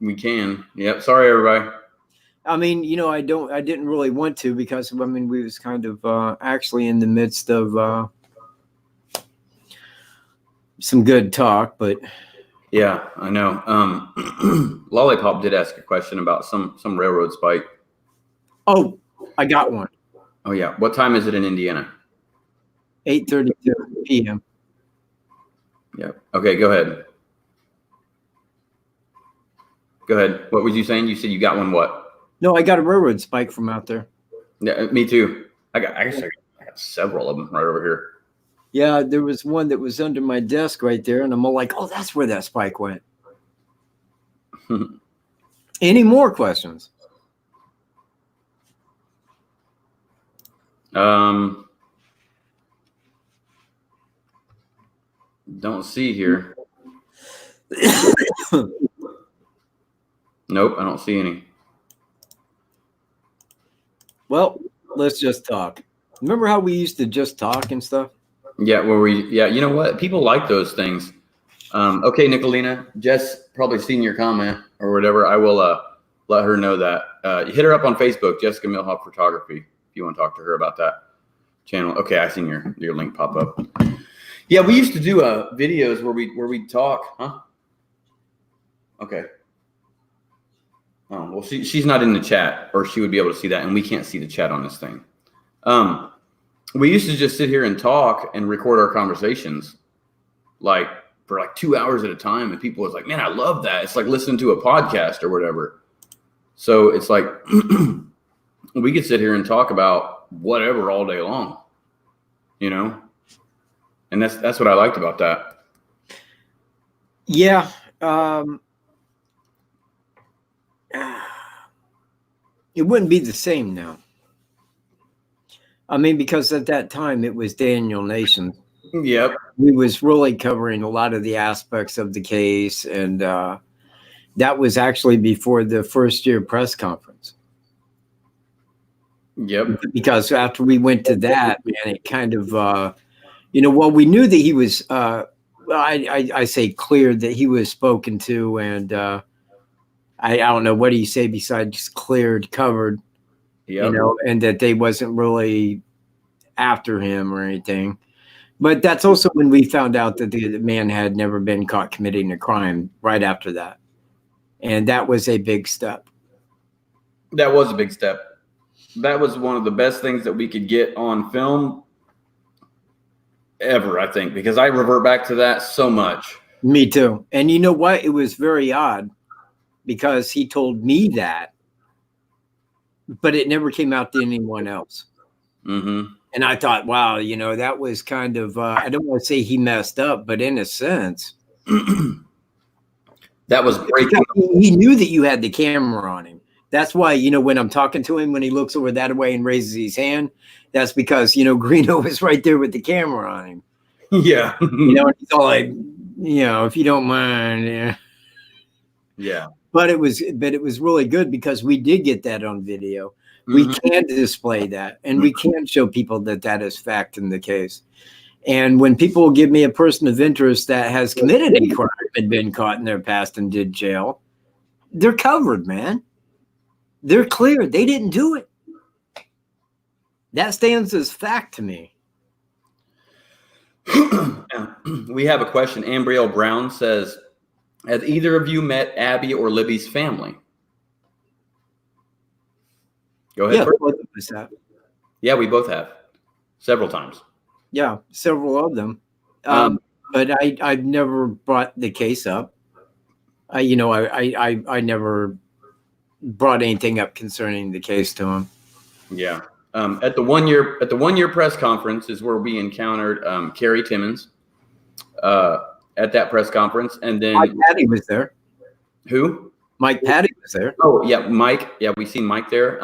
Speaker 2: We can. Yep. Sorry, everybody.
Speaker 1: I mean, I didn't really want to because we was kind of actually in the midst of some good talk, but
Speaker 2: yeah, I know. Lollipop did ask a question about some railroad spike.
Speaker 1: Oh, I got one.
Speaker 2: Oh yeah. What time is it in Indiana?
Speaker 1: 8:32 p.m.
Speaker 2: Yep. Okay, go ahead. Go ahead. What was you saying? You said you got one what?
Speaker 1: No, I got a railroad spike from out there.
Speaker 2: Yeah, me too. I got several of them right over here.
Speaker 1: Yeah, there was one that was under my desk right there, and I'm all like, oh, that's where that spike went. Any more questions?
Speaker 2: Don't see here. Nope, I don't see any.
Speaker 1: Well, let's just talk. Remember how we used to just talk and stuff?
Speaker 2: Yeah, you know what? People like those things. Okay, Nicolina, Jess probably seen your comment or whatever. I will let her know that. Hit her up on Facebook, Jessica Milhoff Photography, if you want to talk to her about that channel. Okay, I seen your link pop up. Yeah, we used to do videos where we talk, huh? Okay. Oh, well, she's not in the chat, or she would be able to see that, and we can't see the chat on this thing. We used to just sit here and talk and record our conversations, for 2 hours at a time, and people was like, "Man, I love that." It's like listening to a podcast or whatever. So it's like we could sit here and talk about whatever all day long, and that's what I liked about that.
Speaker 1: Yeah. It wouldn't be the same now. Because at that time it was Daniel Nation.
Speaker 2: Yep.
Speaker 1: We was really covering a lot of the aspects of the case, and that was actually before the first year press conference.
Speaker 2: Yep.
Speaker 1: Because after we went to that, man, it kind of, we knew that he was, I say cleared, that he was spoken to, and I don't know, what do you say besides cleared, covered,
Speaker 2: yep.
Speaker 1: And that they wasn't really after him or anything. But that's also when we found out that the man had never been caught committing a crime right after that. And that was a big step.
Speaker 2: That was a big step. That was one of the best things that we could get on film ever, I think, because I revert back to that so much.
Speaker 1: Me too. And you know what? It was very odd because he told me that, but it never came out to anyone else.
Speaker 2: Mm-hmm.
Speaker 1: And I thought, wow, you know, that was kind of, I don't want to say he messed up, but in a sense,
Speaker 2: that was breaking.
Speaker 1: He knew that you had the camera on him. That's why, you know, when I'm talking to him, when he looks over that way and raises his hand, that's because, you know, Greeno was right there with the camera on him.
Speaker 2: Yeah.
Speaker 1: You know, he's all like, you know, if you don't mind. Yeah.
Speaker 2: Yeah.
Speaker 1: But it was really good because we did get that on video. We can display that, and we can show people that that is fact in the case. And when people give me a person of interest that has committed a crime and been caught in their past and did jail, they're covered, man. They're clear. They didn't do it. That stands as fact to me.
Speaker 2: We have a question. Ambrielle Brown says, has either of you met Abby or Libby's family? Go ahead.
Speaker 1: Yeah, both of us have.
Speaker 2: Yeah, we both have several times.
Speaker 1: Yeah, several of them. But I've never brought the case up. I never brought anything up concerning the case to him.
Speaker 2: Yeah. At the 1 year press conference is where we encountered Carrie Timmons at that press conference, and then
Speaker 1: Mike Patty was there.
Speaker 2: Who?
Speaker 1: Mike Patty was there.
Speaker 2: Oh yeah, Mike. Yeah, we seen Mike there.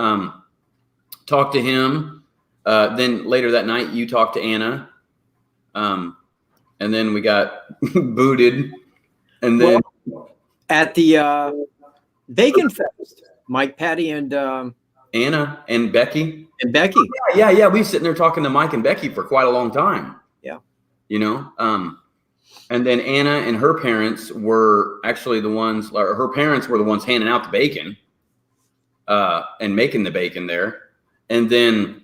Speaker 2: Talked to him. Then later that night, you talked to Anna, and then we got booted. And then
Speaker 1: at the Bacon Fest, Mike Patty and
Speaker 2: Anna and Becky. Yeah. We were sitting there talking to Mike and Becky for quite a long time.
Speaker 1: Yeah.
Speaker 2: You know, and then Anna and her parents were actually the ones, or her parents were the ones handing out the bacon and making the bacon there. And then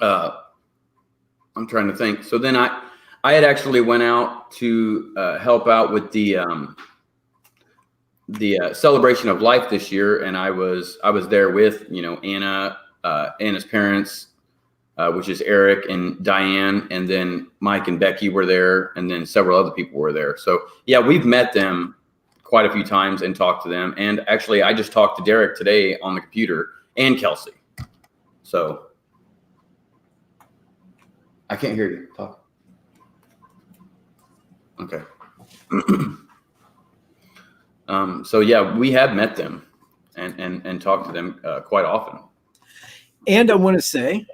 Speaker 2: I'm trying to think. So then I had actually went out to help out with the celebration of life this year, and I was there with, you know, Anna's parents, which is Eric and Diane, and then Mike and Becky were there, and then several other people were there. So yeah, we've met them quite a few times and talked to them. And actually, I just talked to Derek today on the computer, and Kelsey. So I can't hear you talk. Okay. So yeah, we have met them and talked to them quite often.
Speaker 1: And I want to say,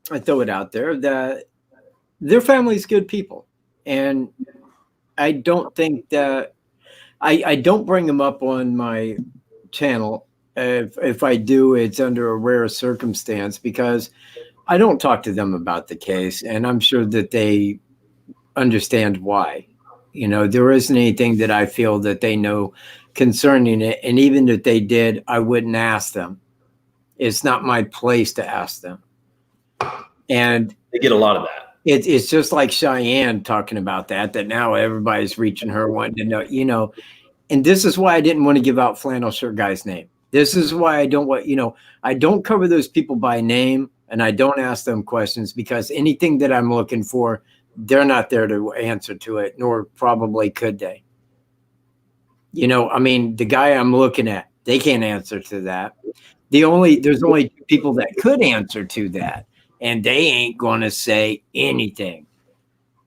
Speaker 1: I throw it out there, that their family's good people. And I don't think that I don't bring them up on my channel. If I do, it's under a rare circumstance because I don't talk to them about the case, and I'm sure that they understand why. You know, there isn't anything that I feel that they know concerning it, and even if they did, I wouldn't ask them. It's not my place to ask them. And
Speaker 2: they get a lot of that.
Speaker 1: It's just like Cheyenne talking about that now everybody's reaching her wanting to know, you know, and this is why I didn't want to give out Flannel Shirt Guy's name. This is why I don't want, you know, I don't cover those people by name, and I don't ask them questions because anything that I'm looking for, they're not there to answer to it, nor probably could they. You know, I mean, the guy I'm looking at, they can't answer to that. There's only people that could answer to that, and they ain't going to say anything,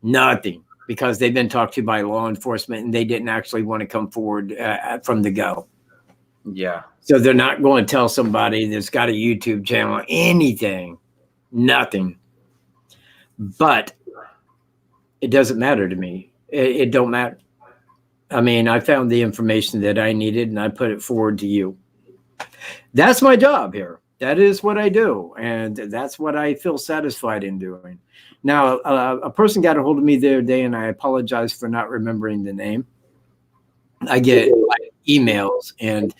Speaker 1: nothing, because they've been talked to by law enforcement and they didn't actually want to come forward from the go.
Speaker 2: Yeah.
Speaker 1: So they're not going to tell somebody that's got a YouTube channel anything, nothing. But it doesn't matter to me. It don't matter. I mean, I found the information that I needed and I put it forward to you. That's my job here. That is what I do. And that's what I feel satisfied in doing. Now, a person got a hold of me the other day, and I apologize for not remembering the name. I get emails, and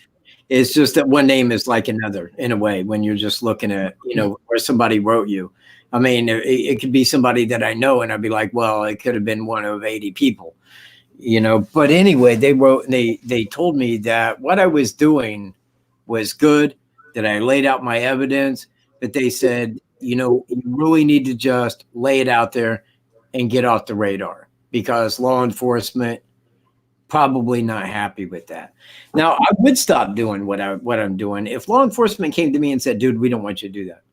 Speaker 1: it's just that one name is like another in a way when you're just looking at, you know, where somebody wrote you. I mean, it could be somebody that I know, and I'd be like, well, it could have been one of 80 people, But anyway, they told me that what I was doing was good, that I laid out my evidence, but they said, you really need to just lay it out there and get off the radar, because law enforcement probably not happy with that. Now, I would stop doing what I'm doing if law enforcement came to me and said, dude, we don't want you to do that.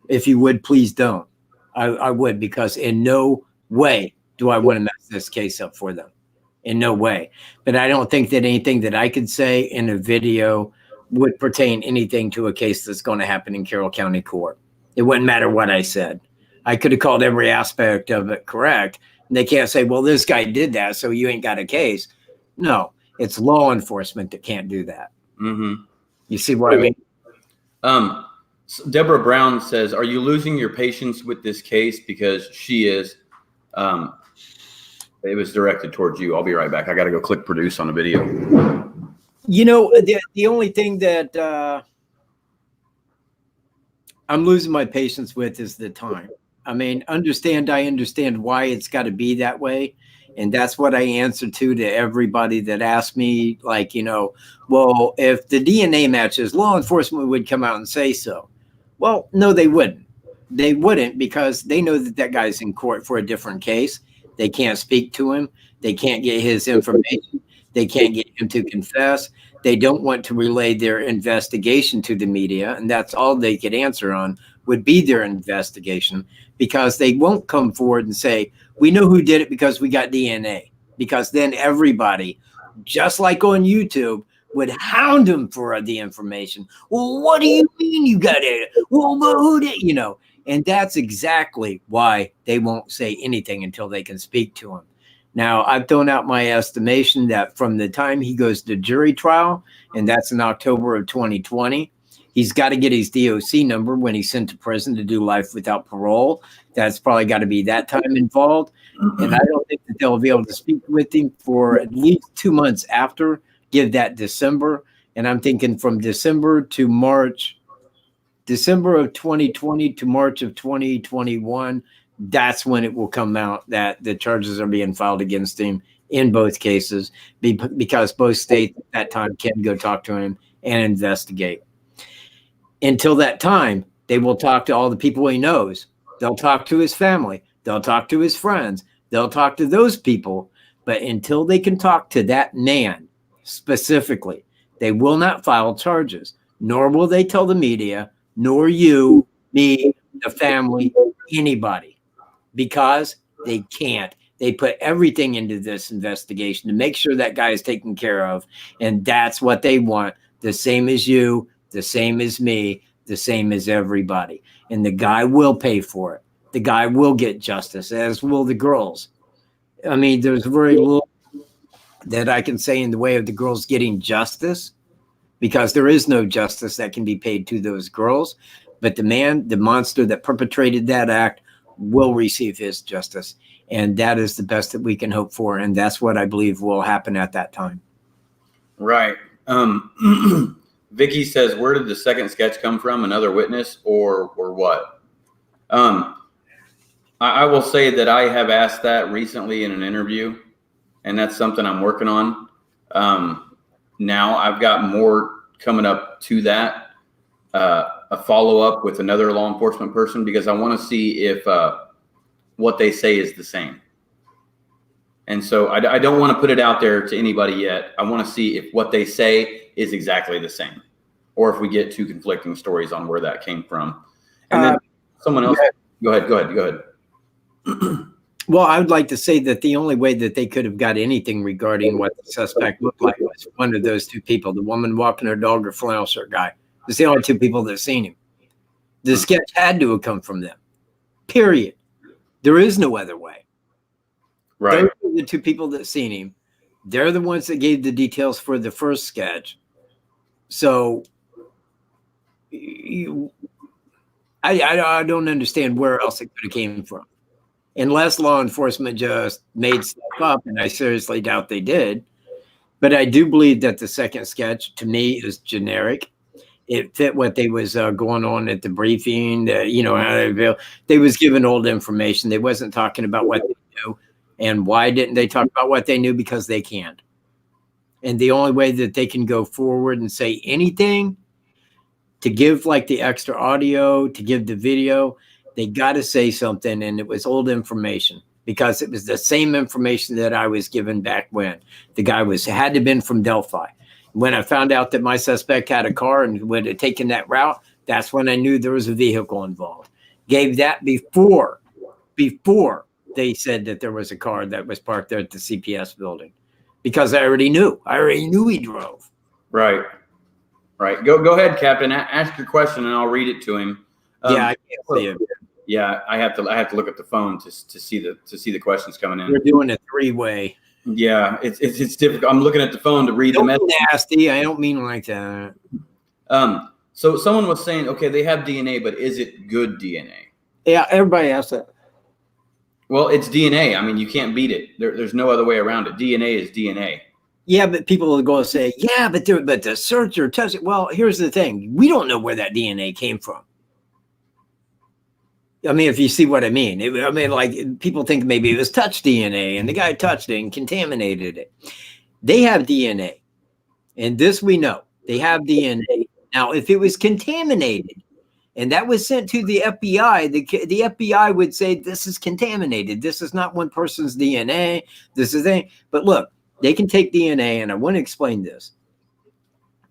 Speaker 1: If you would, please don't. I would, because in no way do I want to mess this case up for them. In no way. But I don't think that anything that I could say in a video would pertain anything to a case that's going to happen in Carroll County Court. It wouldn't matter what I said. I could have called every aspect of it correct. And they can't say, well, this guy did that, so you ain't got a case. No, it's law enforcement that can't do that.
Speaker 2: Mm-hmm.
Speaker 1: You see what I mean?
Speaker 2: Deborah Brown says, are you losing your patience with this case? Because she is. It was directed towards you. I'll be right back. I got to go click produce on a video.
Speaker 1: The only thing that I'm losing my patience with is the time. I mean, I understand why it's got to be that way. And that's what I answer to everybody that asks me, like, well, if the DNA matches, law enforcement would come out and say so. Well, no, they wouldn't. They wouldn't, because they know that guy's in court for a different case. They can't speak to him. They can't get his information. They can't get him to confess. They don't want to relay their investigation to the media. And that's all they could answer on would be their investigation, because they won't come forward and say, we know who did it because we got DNA. Because then everybody, just like on YouTube, would hound them for the information. Well, what do you mean you got it? Well, but who did, And that's exactly why they won't say anything until they can speak to him. Now, I've thrown out my estimation that from the time he goes to jury trial, and that's in October of 2020, he's got to get his DOC number when he's sent to prison to do life without parole. That's probably got to be that time involved. And I don't think that they'll be able to speak with him for at least 2 months after, give that December. And I'm thinking from December of 2020 to March of 2021, that's when it will come out that the charges are being filed against him in both cases, because both states at that time can go talk to him and investigate. Until that time, they will talk to all the people he knows. They'll talk to his family. They'll talk to his friends. They'll talk to those people. But until they can talk to that man specifically, they will not file charges, nor will they tell the media, nor you, me, the family, anybody, because they can't. They put everything into this investigation to make sure that guy is taken care of. And that's what they want. The same as you, the same as me, the same as everybody. And the guy will pay for it. The guy will get justice, as will the girls. I mean, there's very little that I can say in the way of the girls getting justice, because there is no justice that can be paid to those girls. But the man, the monster that perpetrated that act, will receive his justice. And that is the best that we can hope for. And that's what I believe will happen at that time.
Speaker 2: Right. Vicky says, where did the second sketch come from? Another witness or what? I will say that I have asked that recently in an interview, and that's something I'm working on. Now I've got more coming up to that, a follow-up with another law enforcement person, because I want to see if what they say is the same. And so I don't want to put it out there to anybody yet. I want to see if what they say is exactly the same, or if we get two conflicting stories on where that came from. And then someone else, go ahead.
Speaker 1: Well, I would like to say that the only way that they could have got anything regarding what the suspect looked like was one of those two people, the woman walking her dog or flannel shirt guy. It's the only two people that seen him. The sketch had to have come from them, period. There is no other way.
Speaker 2: Right.
Speaker 1: Those are the two people that seen him. They're the ones that gave the details for the first sketch. So I don't understand where else it could have came from. Unless law enforcement just made stuff up, and I seriously doubt they did. But I do believe that the second sketch, to me, is generic. it fit what they was going on at the briefing. You know, how they feel. They was giving old information. They wasn't talking about what they knew. And why didn't they talk about what they knew? Because they can't. And the only way that they can go forward and say anything, to give like the extra audio, to give the video, they got to say something. And it was old information, because it was the same information that I was given back when the guy had to have been from Delphi. When I found out that my suspect had a car and would have taken that route, that's when I knew there was a vehicle involved. Gave that before they said that there was a car that was parked there at the CPS building, because I already knew he drove.
Speaker 2: Right. Go ahead, Captain. Ask your question and I'll read it to him.
Speaker 1: Yeah, I can't see it.
Speaker 2: Yeah, I have to look at the phone to see the questions coming in.
Speaker 1: We're doing a three-way.
Speaker 2: Yeah, it's difficult. I'm looking at the phone to read the message.
Speaker 1: Nasty. I don't mean like that.
Speaker 2: So someone was saying, okay, they have DNA, but is it good DNA?
Speaker 1: Yeah, everybody asks that.
Speaker 2: Well, it's DNA. I mean, you can't beat it. There's no other way around it. DNA is DNA.
Speaker 1: Yeah, but people will go and say, yeah, but the searcher touched it. Well, here's the thing. We don't know where that DNA came from. I mean, if you see what I mean. Like, people think maybe it was touch DNA and the guy touched it and contaminated it. They have DNA. And this we know. They have DNA. Now, if it was contaminated and that was sent to the FBI, the FBI would say, this is contaminated. This is not one person's DNA. This is a. But look, they can take DNA, and I want to explain this.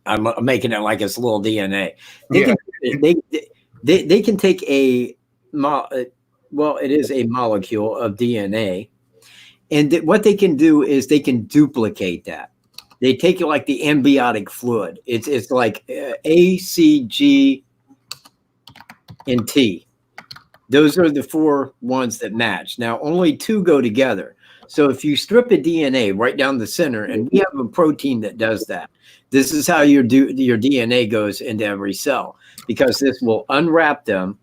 Speaker 1: I'm making it like it's little DNA. They can take a. Well, it is a molecule of DNA. And what they can do is they can duplicate that. They take it like the amniotic fluid. It's like A, C, G, and T. Those are the four ones that match. Now, only two go together. So if you strip a DNA right down the center, and we have a protein that does that, this is how your DNA goes into every cell, because this will unwrap the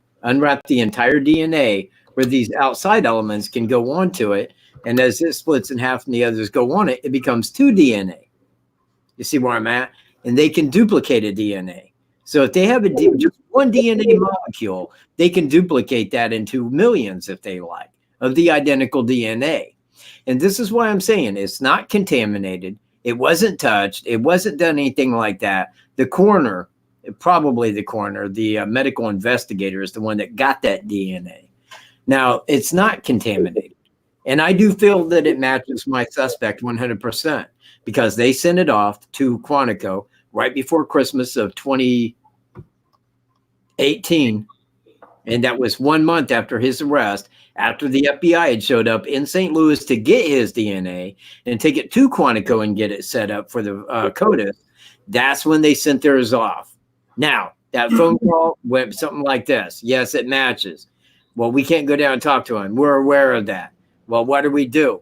Speaker 1: entire DNA, where these outside elements can go onto it. And as it splits in half and the others go on it, it becomes 2 DNA. You see where I'm at? And they can duplicate a DNA. So if they have just one DNA molecule, they can duplicate that into millions, if they like, of the identical DNA. And this is why I'm saying it's not contaminated. It wasn't touched. It wasn't done anything like that. The coroner, the medical investigator, is the one that got that DNA. Now, it's not contaminated. And I do feel that it matches my suspect 100%, because they sent it off to Quantico right before Christmas of 2018. And that was 1 month after his arrest, after the FBI had showed up in St. Louis to get his DNA and take it to Quantico and get it set up for the CODIS. That's when they sent theirs off. Now, that phone call went something like this. Yes, it matches. Well, we can't go down and talk to him. We're aware of that. Well, what do?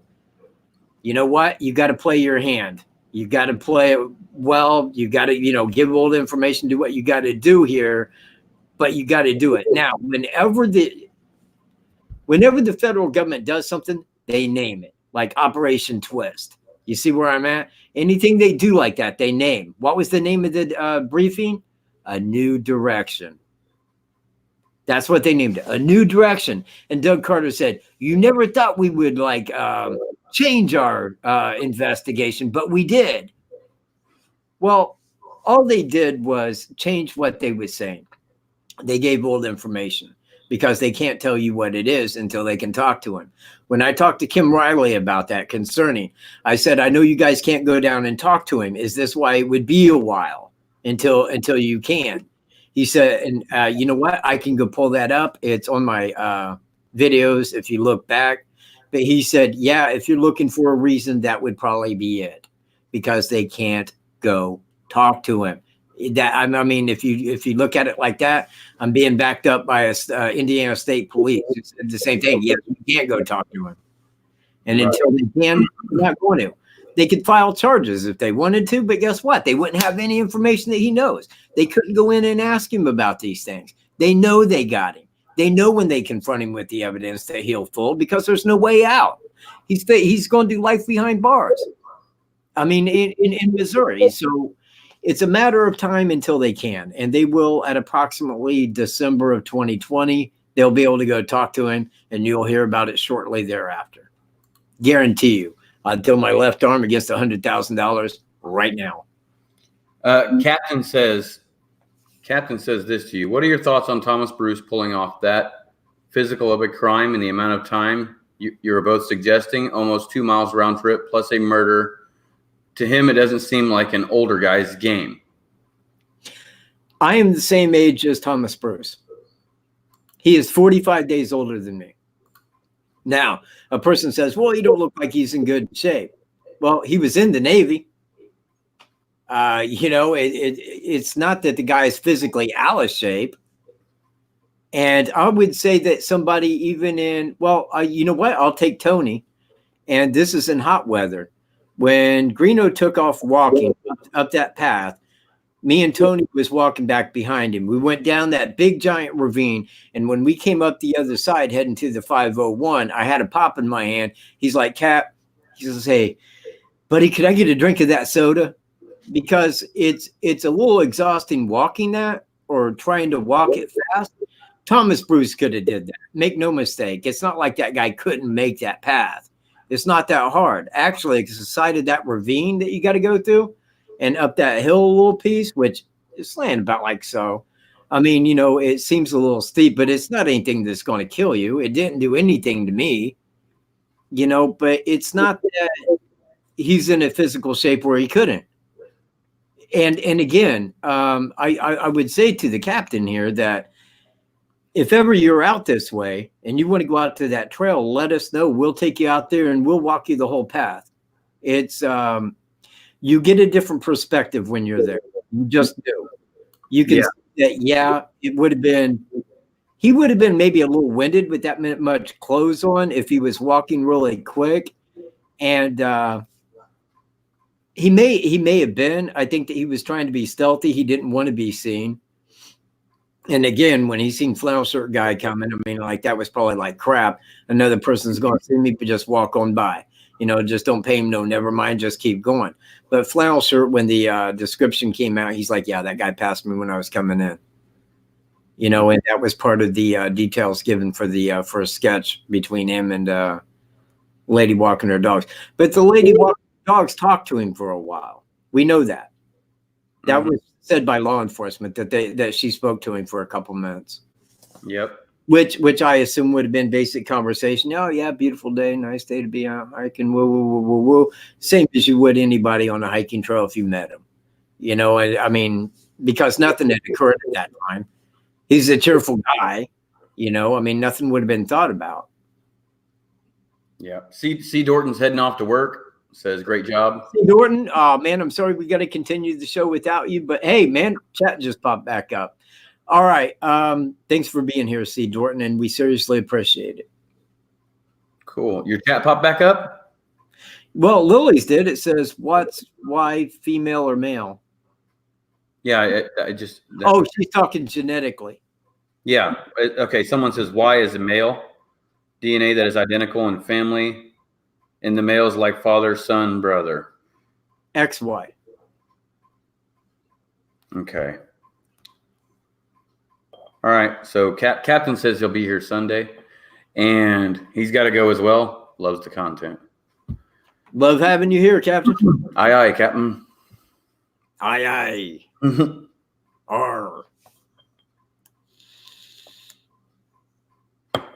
Speaker 1: You know what? You got to play your hand. You got to play it well. You got to, give all the information, do what you got to do here, but you got to do it. Now, whenever the federal government does something, they name it, like Operation Twist. You see where I'm at? Anything they do like that, they name. What was the name of the briefing? A New Direction. That's what they named it, A New Direction. And Doug Carter said, you never thought we would change our investigation, but we did. Well, all they did was change what they were saying. They gave old information, because they can't tell you what it is until they can talk to him. When I talked to Kim Riley about that concerning, I said, I know you guys can't go down and talk to him. Is this why it would be a while until you can? He said, and you know what? I can go pull that up. It's on my videos if you look back. But he said, yeah, if you're looking for a reason, that would probably be it, because they can't go talk to him. I mean, if you look at it like that, I'm being backed up by Indiana State Police. It's the same thing. Yes, you can't go talk to him. And until they can, they're not going to. They could file charges if they wanted to, but guess what? They wouldn't have any information that he knows. They couldn't go in and ask him about these things. They know they got him. They know when they confront him with the evidence that he'll fold, because there's no way out. He's going to do life behind bars. I mean, in Missouri. So it's a matter of time until they can, and they will at approximately December of 2020. They'll be able to go talk to him, and you'll hear about it shortly thereafter. Guarantee you. Until my left arm against $100,000 right now.
Speaker 2: Captain says this to you. What are your thoughts on Thomas Bruce pulling off that physical of a crime in the amount of time you're both suggesting? Almost 2 miles round trip plus a murder. To him, it doesn't seem like an older guy's game.
Speaker 1: I am the same age as Thomas Bruce. He is 45 days older than me. Now, a person says, well, you don't look like he's in good shape. Well, he was in the Navy. It's not that the guy is physically out of shape. And I would say that somebody even you know what? I'll take Tony. And this is in hot weather. When Greeno took off walking up that path, me and Tony was walking back behind him. We went down that big giant ravine. And when we came up the other side heading to the 501, I had a pop in my hand. He's like, Cap, he says, hey, buddy, could I get a drink of that soda? Because it's a little exhausting walking that or trying to walk it fast. Thomas Bruce could have did that. Make no mistake. It's not like that guy couldn't make that path. It's not that hard. Actually, it's the side of that ravine that you got to go through and up that hill a little piece, which is slanted about like so. I mean, it seems a little steep, but it's not anything that's going to kill you. It didn't do anything to me, but it's not that he's in a physical shape where he couldn't. And again, I would say to the captain here that if ever you're out this way and you want to go out to that trail, let us know. We'll take you out there and we'll walk you the whole path. It's you get a different perspective when you're there. You just do. You can see that, it would have been, he would have been maybe a little winded with that much clothes on if he was walking really quick. And he may have been. I think that he was trying to be stealthy. He didn't want to be seen. And again, when he seen flannel shirt guy coming, I mean, like that was probably like crap. Another person's going to see me, but just walk on by. Just don't pay him no, never mind, just keep going. But flannel shirt, when the description came out, he's like, yeah, that guy passed me when I was coming in. And that was part of the details given for the first sketch between him and lady walking her dogs. But the lady walking her dogs talked to him for a while. We know that. That was said by law enforcement that she spoke to him for a couple minutes.
Speaker 2: Yep.
Speaker 1: Which I assume would have been basic conversation. Oh yeah, beautiful day, nice day to be out hiking. Woo, woo, woo, woo, woo. Same as you would anybody on a hiking trail if you met him. I mean, because nothing had occurred at that time. He's a cheerful guy. Nothing would have been thought about.
Speaker 2: Yeah. C. Dorton's heading off to work. Says, great job.
Speaker 1: C. Dorton, oh man, I'm sorry we got to continue the show without you. But hey, man, chat just popped back up. All right. Thanks for being here, C. Dorton, and we seriously appreciate it.
Speaker 2: Cool. Your chat popped back up?
Speaker 1: Well, Lily's did. It says, why female or male?
Speaker 2: Yeah, I just...
Speaker 1: Oh, she's talking genetically.
Speaker 2: Yeah. Okay, someone says, why is a male? DNA that is identical in family, and the male is like father, son, brother.
Speaker 1: XY.
Speaker 2: Okay. All right. So Captain says he'll be here Sunday, and he's got to go as well. Loves the content.
Speaker 1: Love having you here, Captain.
Speaker 2: Aye, aye, Captain.
Speaker 1: Aye, aye. Arr.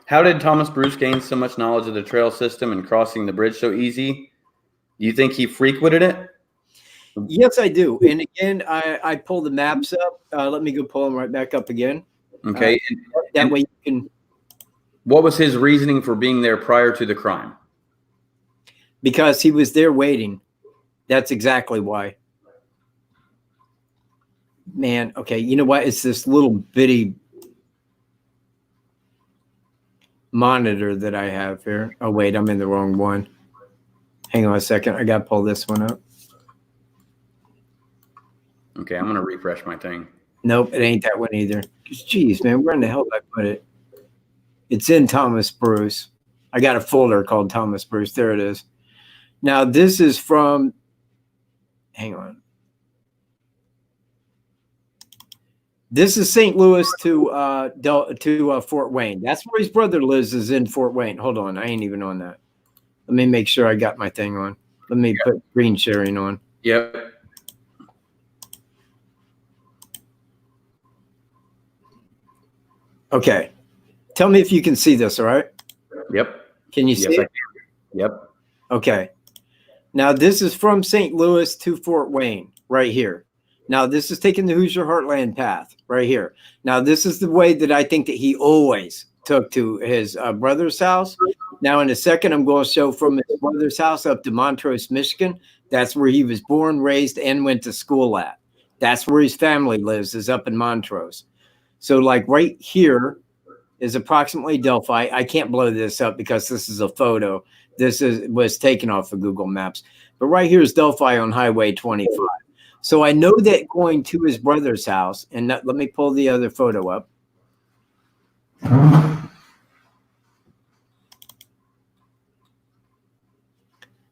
Speaker 2: How did Thomas Bruce gain so much knowledge of the trail system and crossing the bridge so easy? Do you think he frequented it?
Speaker 1: Yes, I do. And again, I pull the maps up. Let me go pull them right back up again.
Speaker 2: Okay.
Speaker 1: That way you can.
Speaker 2: What was his reasoning for being there prior to the crime?
Speaker 1: Because he was there waiting. That's exactly why. Man, okay. You know what? It's this little bitty monitor that I have here. Oh, wait, I'm in the wrong one. Hang on a second. I got to pull this one up.
Speaker 2: Okay, I'm going to refresh my thing.
Speaker 1: Nope, it ain't that one either. Jeez, man, where in the hell did I put it? It's in Thomas Bruce. I got a folder called Thomas Bruce. There it is. Now, this is from, hang on. This is St. Louis to Fort Wayne. That's where his brother lives, is in Fort Wayne. Hold on, I ain't even on that. Let me make sure I got my thing on. Let me put screen sharing on.
Speaker 2: Yep.
Speaker 1: Okay. Tell me if you can see this, all right?
Speaker 2: Yep.
Speaker 1: Can you see it?
Speaker 2: Yep.
Speaker 1: Okay. Now, this is from St. Louis to Fort Wayne right here. Now, this is taking the Hoosier Heartland path right here. Now, this is the way that I think that he always took to his brother's house. Now, in a second, I'm going to show from his brother's house up to Montrose, Michigan. That's where he was born, raised, and went to school at. That's where his family lives, is up in Montrose. So, like right here is approximately Delphi. I can't blow this up because this is a photo. This was taken off of Google Maps. But right here is Delphi on Highway 25. So I know that going to his brother's house, and let me pull the other photo up.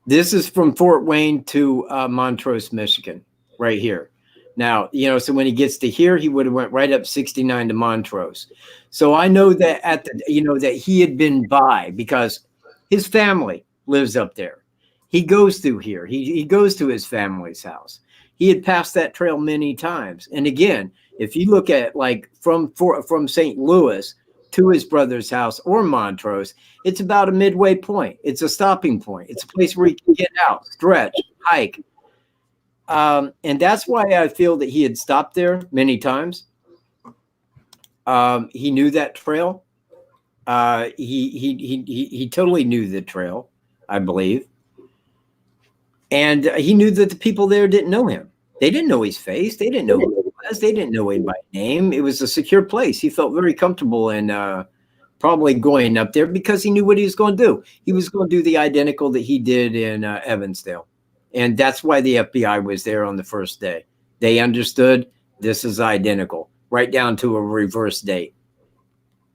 Speaker 1: This is from Fort Wayne to Montrose, Michigan, right here. Now, so when he gets to here, he would have went right up 69 to Montrose. So I know that that he had been by, because his family lives up there. He goes through here. He goes to his family's house. He had passed that trail many times. And again, if you look at like from St. Louis to his brother's house or Montrose, it's about a midway point. It's a stopping point. It's a place where he can get out, stretch, hike. And that's why I feel that he had stopped there many times. He knew that trail. He totally knew the trail, I believe. And he knew that the people there didn't know him. They didn't know his face. They didn't know who he was. They didn't know him by name. It was a secure place. He felt very comfortable in probably going up there because he knew what he was going to do. He was going to do the identical that he did in Evansdale. And that's why the FBI was there on the first day. They understood this is identical, right down to a reverse date.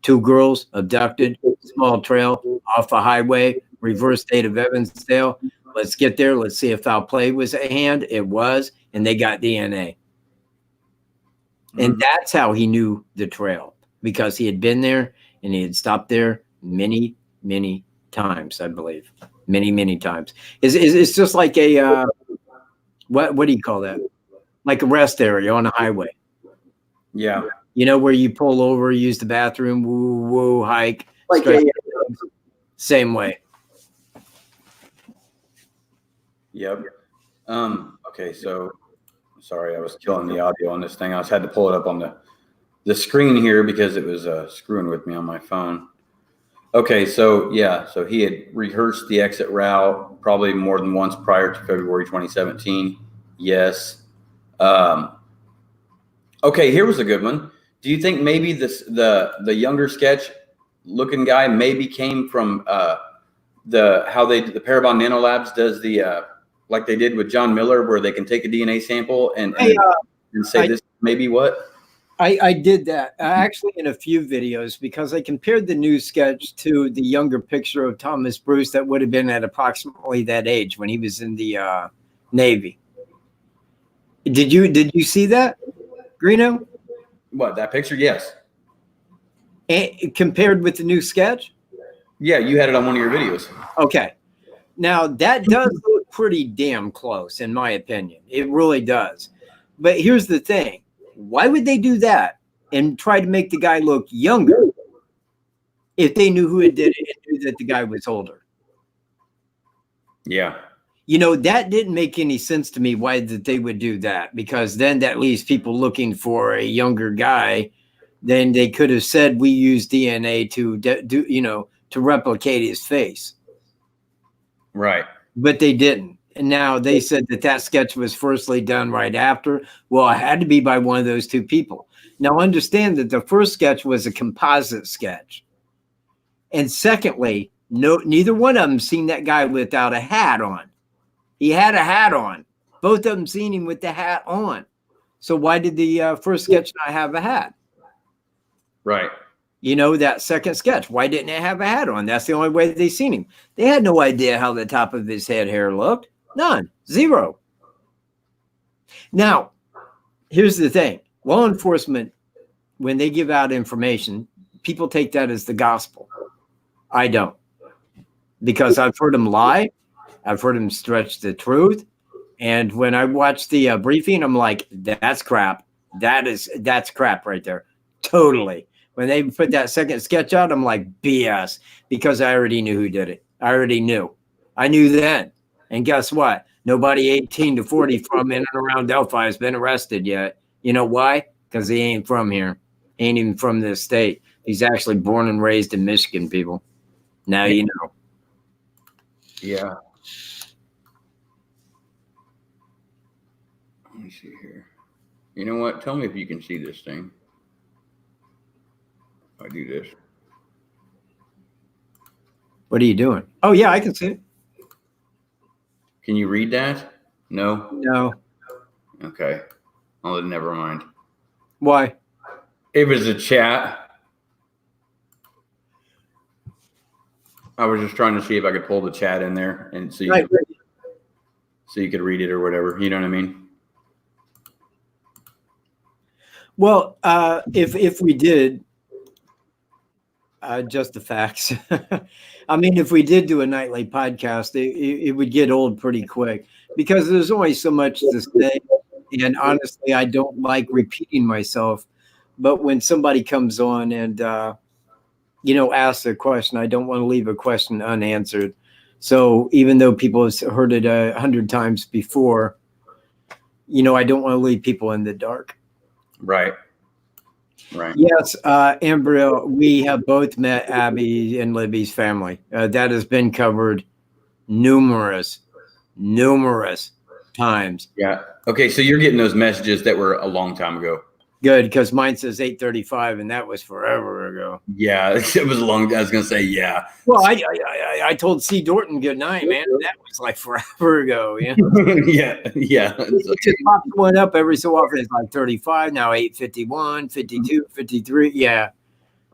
Speaker 1: 2 girls abducted, small trail off a highway, reverse date of Evansdale. Let's get there. Let's see if foul play was at hand. It was, and they got DNA. And that's how he knew the trail, because he had been there and he had stopped there many, many times, I believe. Many, many times. It's just like a, what do you call that? Like a rest area on a highway.
Speaker 2: Yeah.
Speaker 1: Where you pull over, use the bathroom, woo, hike.
Speaker 2: Like
Speaker 1: same way.
Speaker 2: Yep. Okay, so sorry, I was killing the audio on this thing. I had to pull it up on the screen here because it was screwing with me on my phone. Okay, so yeah, so he had rehearsed the exit route probably more than once prior to February 2017. Yes. Okay, here was a good one. Do you think maybe the younger sketch looking guy maybe came from the Parabon Nanolabs does the like they did with John Miller, where they can take a DNA sample and say this maybe what?
Speaker 1: I did that actually in a few videos, because I compared the new sketch to the younger picture of Thomas Bruce that would have been at approximately that age when he was in the Navy. Did you see that, Greeno?
Speaker 2: What, that picture? Yes.
Speaker 1: And compared with the new sketch?
Speaker 2: Yeah, you had it on one of your videos.
Speaker 1: Okay. Now, that does look pretty damn close, in my opinion. It really does. But here's the thing. Why would they do that and try to make the guy look younger if they knew who did it and knew that the guy was older?
Speaker 2: Yeah.
Speaker 1: That didn't make any sense to me, why that they would do that, because then that leaves people looking for a younger guy. Then they could have said we use DNA to replicate his face.
Speaker 2: Right.
Speaker 1: But they didn't. And now they said that sketch was firstly done right after. Well, it had to be by one of those 2 people. Now, understand that the first sketch was a composite sketch. And secondly, neither one of them seen that guy without a hat on. He had a hat on. Both of them seen him with the hat on. So why did the first sketch not have a hat?
Speaker 2: Right.
Speaker 1: That second sketch, why didn't it have a hat on? That's the only way they seen him. They had no idea how the top of his head hair looked. None. Zero. Now, here's the thing. Law enforcement when they give out information, people take that as the gospel. I don't, because I've heard them lie. I've heard them stretch the truth. And when I watch the briefing, I'm like, that's crap. That's crap right there. Totally. When they put that second sketch out, I'm like, BS, because I already knew who did it. I already knew. I knew then. And guess what? Nobody 18 to 40 from in and around Delphi has been arrested yet. You know why? Because he ain't from here. Ain't even from this state. He's actually born and raised in Michigan, people. Now you know.
Speaker 2: Yeah. Let me see here. You know what? Tell me if you can see this thing. If I do this.
Speaker 1: What are you doing? Oh, yeah, I can see it.
Speaker 2: Can you read that? No?
Speaker 1: No.
Speaker 2: Okay. Oh, never mind.
Speaker 1: Why?
Speaker 2: It was a chat. I was just trying to see if I could pull the chat in there and so you, so you could read it or whatever. You know what I mean?
Speaker 1: Well, if we did, just the facts. I mean, if we did do a nightly podcast, it would get old pretty quick because there's only so much to say. And honestly, I don't like repeating myself. But when somebody comes on and, asks a question, I don't want to leave a question unanswered. So even though people have heard it 100 times before, I don't want to leave people in the dark.
Speaker 2: Right. Right.
Speaker 1: Yes, Amber, we have both met Abby and Libby's family. That has been covered numerous times.
Speaker 2: Yeah. Okay, so you're getting those messages that were a long time ago.
Speaker 1: Good, because mine says 8:35, and that was forever ago.
Speaker 2: Yeah, it was long. I was gonna say, yeah.
Speaker 1: Well, I told C. Dorton good night, man. That was like forever ago. Yeah.
Speaker 2: yeah.
Speaker 1: It just pops one up every so often. It's like 35 now, 8:51, 52, 53. Yeah,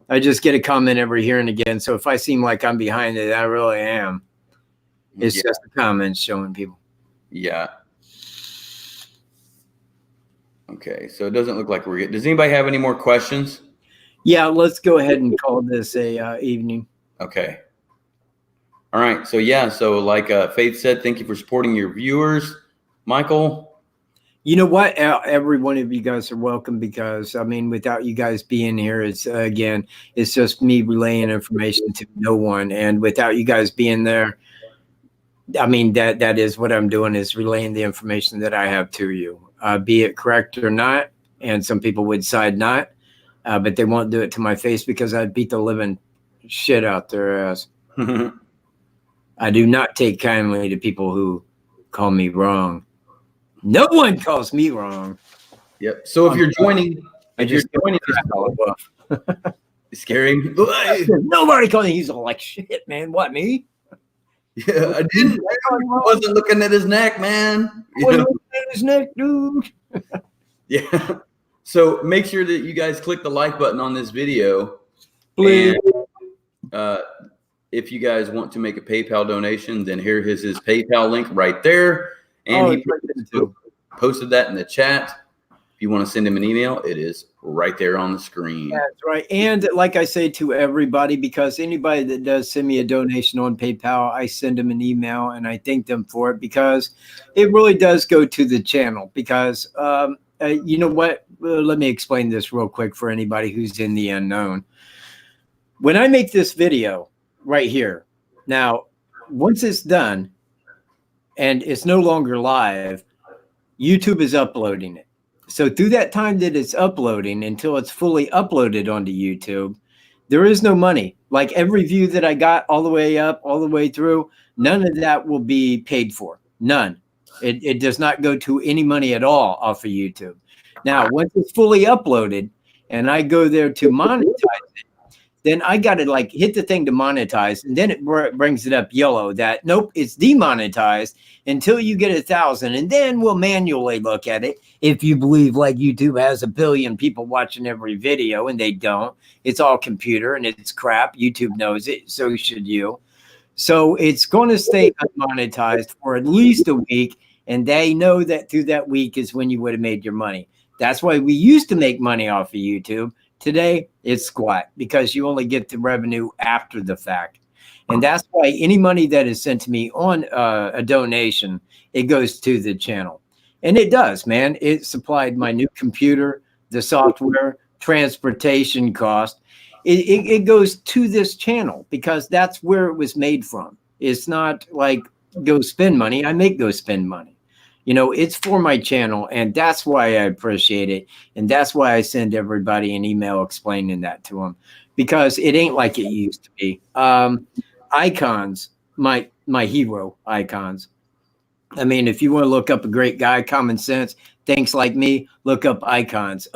Speaker 1: I just get a comment every here and again. So if I seem like I'm behind it, I really am. It's just the comments showing people.
Speaker 2: Yeah. Okay, so it doesn't look like we're getting. Does anybody have any more questions?
Speaker 1: Yeah, let's go ahead and call this a evening.
Speaker 2: Okay. All right. So so like Faith said, thank you for supporting your viewers, Michael.
Speaker 1: You know what? Every one of you guys are welcome because I mean, without you guys being here, it's just me relaying information to no one, and without you guys being there, I mean that is what I'm doing is relaying the information that I have to you. Be it correct or not, and some people would side not, but they won't do it to my face because I'd beat the living shit out their ass. I do not take kindly to people who call me wrong. No one calls me wrong.
Speaker 2: Yep. So if you're joining, scary.
Speaker 1: Nobody calls me. He's all like, shit, man. What, me?
Speaker 2: Yeah, I didn't. I wasn't looking at his neck, man.
Speaker 1: Looking at his neck, dude.
Speaker 2: Yeah. So make sure that you guys click the like button on this video.
Speaker 1: Please.
Speaker 2: And if you guys want to make a PayPal donation, then here is his PayPal link right there. And he posted that in the chat. If you want to send him an email, it is right there on the screen.
Speaker 1: That's right. And like I say to everybody, because anybody that does send me a donation on PayPal, I send them an email and I thank them for it because it really does go to the channel. Because you know what? Let me explain this real quick for anybody who's in the unknown. When I make this video right here, now, once it's done and it's no longer live, YouTube is uploading it. So through that time that it's uploading until it's fully uploaded onto YouTube, there is no money. Like every view that I got all the way up, all the way through, none of that will be paid for. None. It does not go to any money at all off of YouTube. Now, once it's fully uploaded and I go there to monetize it, then I got to like hit the thing to monetize. And then it brings it up yellow that, nope, it's demonetized until you get 1,000. And then we'll manually look at it. If you believe like YouTube has 1 billion people watching every video, and they don't, it's all computer and it's crap. YouTube knows it. So should you. So it's going to stay unmonetized for at least a week. And they know that through that week is when you would have made your money. That's why we used to make money off of YouTube Today, it's squat because you only get the revenue after the fact. And that's why any money that is sent to me on a donation, it goes to the channel. And it does, man. It supplied my new computer, the software, transportation cost. It goes to this channel because that's where it was made from. It's not like go spend money. I make go spend money. You know, it's for my channel, and that's why I appreciate it. And that's why I send everybody an email explaining that to them, because it ain't like it used to be. Icons, my hero icons. I mean, if you want to look up a great guy, common sense, thinks like me, look up Icons.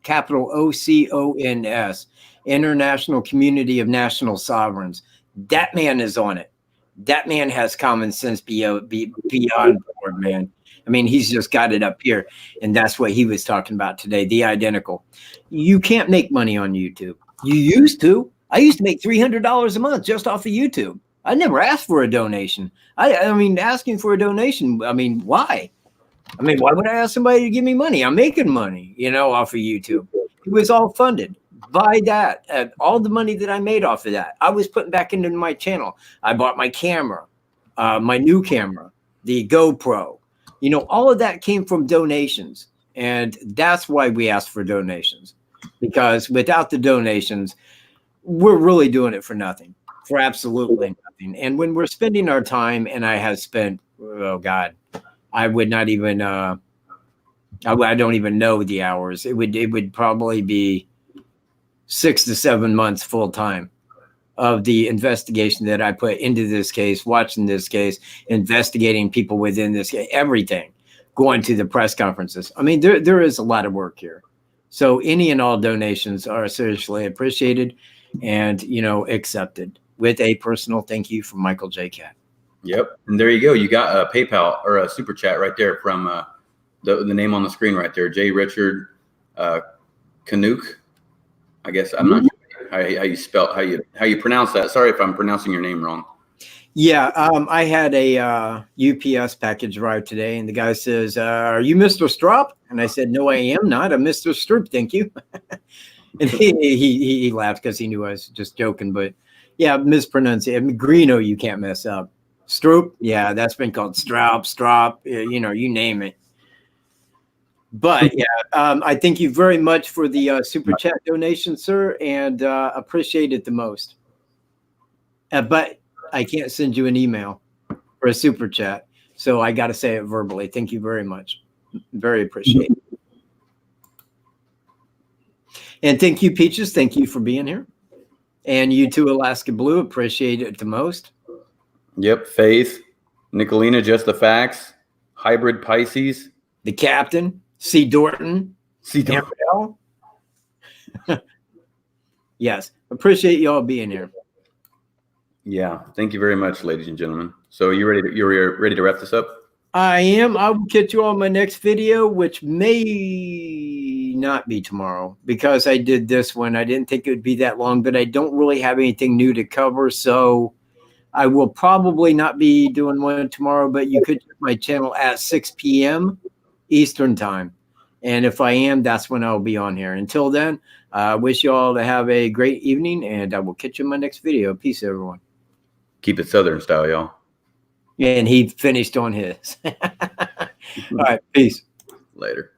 Speaker 1: Capital OCONS, International Community of National Sovereigns. That man is on it. That man has common sense beyond board, man. I mean, he's just got it up here. And that's what he was talking about today, the identical. You can't make money on YouTube. You used to. I used to make $300 a month just off of YouTube. I never asked for a donation. I mean, asking for a donation, I mean, why? I mean, why would I ask somebody to give me money? I'm making money, you know, off of YouTube. It was all funded by that. All the money that I made off of that, I was putting back into my channel. I bought my camera, my new camera, the GoPro. You know, all of that came from donations. And that's why we asked for donations. Because without the donations, we're really doing it for nothing, for absolutely nothing. And when we're spending our time, and I have spent, oh God, I would not even, I don't even know the hours. It would probably be 6 to 7 months full time of the investigation that I put into this case, watching this case, investigating people within this case, everything, going to the press conferences. I mean, there is a lot of work here. So any and all donations are seriously appreciated and, you know, accepted with a personal thank you from Michael J. Cat.
Speaker 2: Yep. And there you go. You got a PayPal or a super chat right there from the name on the screen right there. J. Richard Canuck. I guess I'm not sure how you spell, how you pronounce that. Sorry if I'm pronouncing your name wrong.
Speaker 1: Yeah. I had a UPS package arrive today, and the guy says, are you Mr. Strop? And I said, no, I am not. I'm Mr. Stroop. Thank you. And he laughed because he knew I was just joking. But yeah, mispronunciation. I mean, Greeno, you can't mess up. Stroop, yeah, that's been called Strop, you know, you name it. But yeah, I thank you very much for the super chat donation, sir, and appreciate it the most. But I can't send you an email for a super chat, so I got to say it verbally. Thank you very much. Very appreciate it. And thank you, Peaches. Thank you for being here. And you too, Alaska Blue. Appreciate it the most.
Speaker 2: Yep. Faith, Nicolina, Just the Facts, Hybrid Pisces,
Speaker 1: the Captain, C. Dorton,
Speaker 2: C. Dorton.
Speaker 1: Yes. Appreciate y'all being here.
Speaker 2: Yeah. Thank you very much, ladies and gentlemen. So you're ready to wrap this up?
Speaker 1: I am. I will catch you on my next video, which may not be tomorrow because I did this one. I didn't think it would be that long, but I don't really have anything new to cover. So I will probably not be doing one tomorrow, but you could check my channel at 6 p.m. Eastern time. And if I am, that's when I'll be on here. Until then, I wish you all to have a great evening, and I will catch you in my next video. Peace, everyone.
Speaker 2: Keep it Southern style, y'all.
Speaker 1: And he finished on his. All right. Peace.
Speaker 2: Later.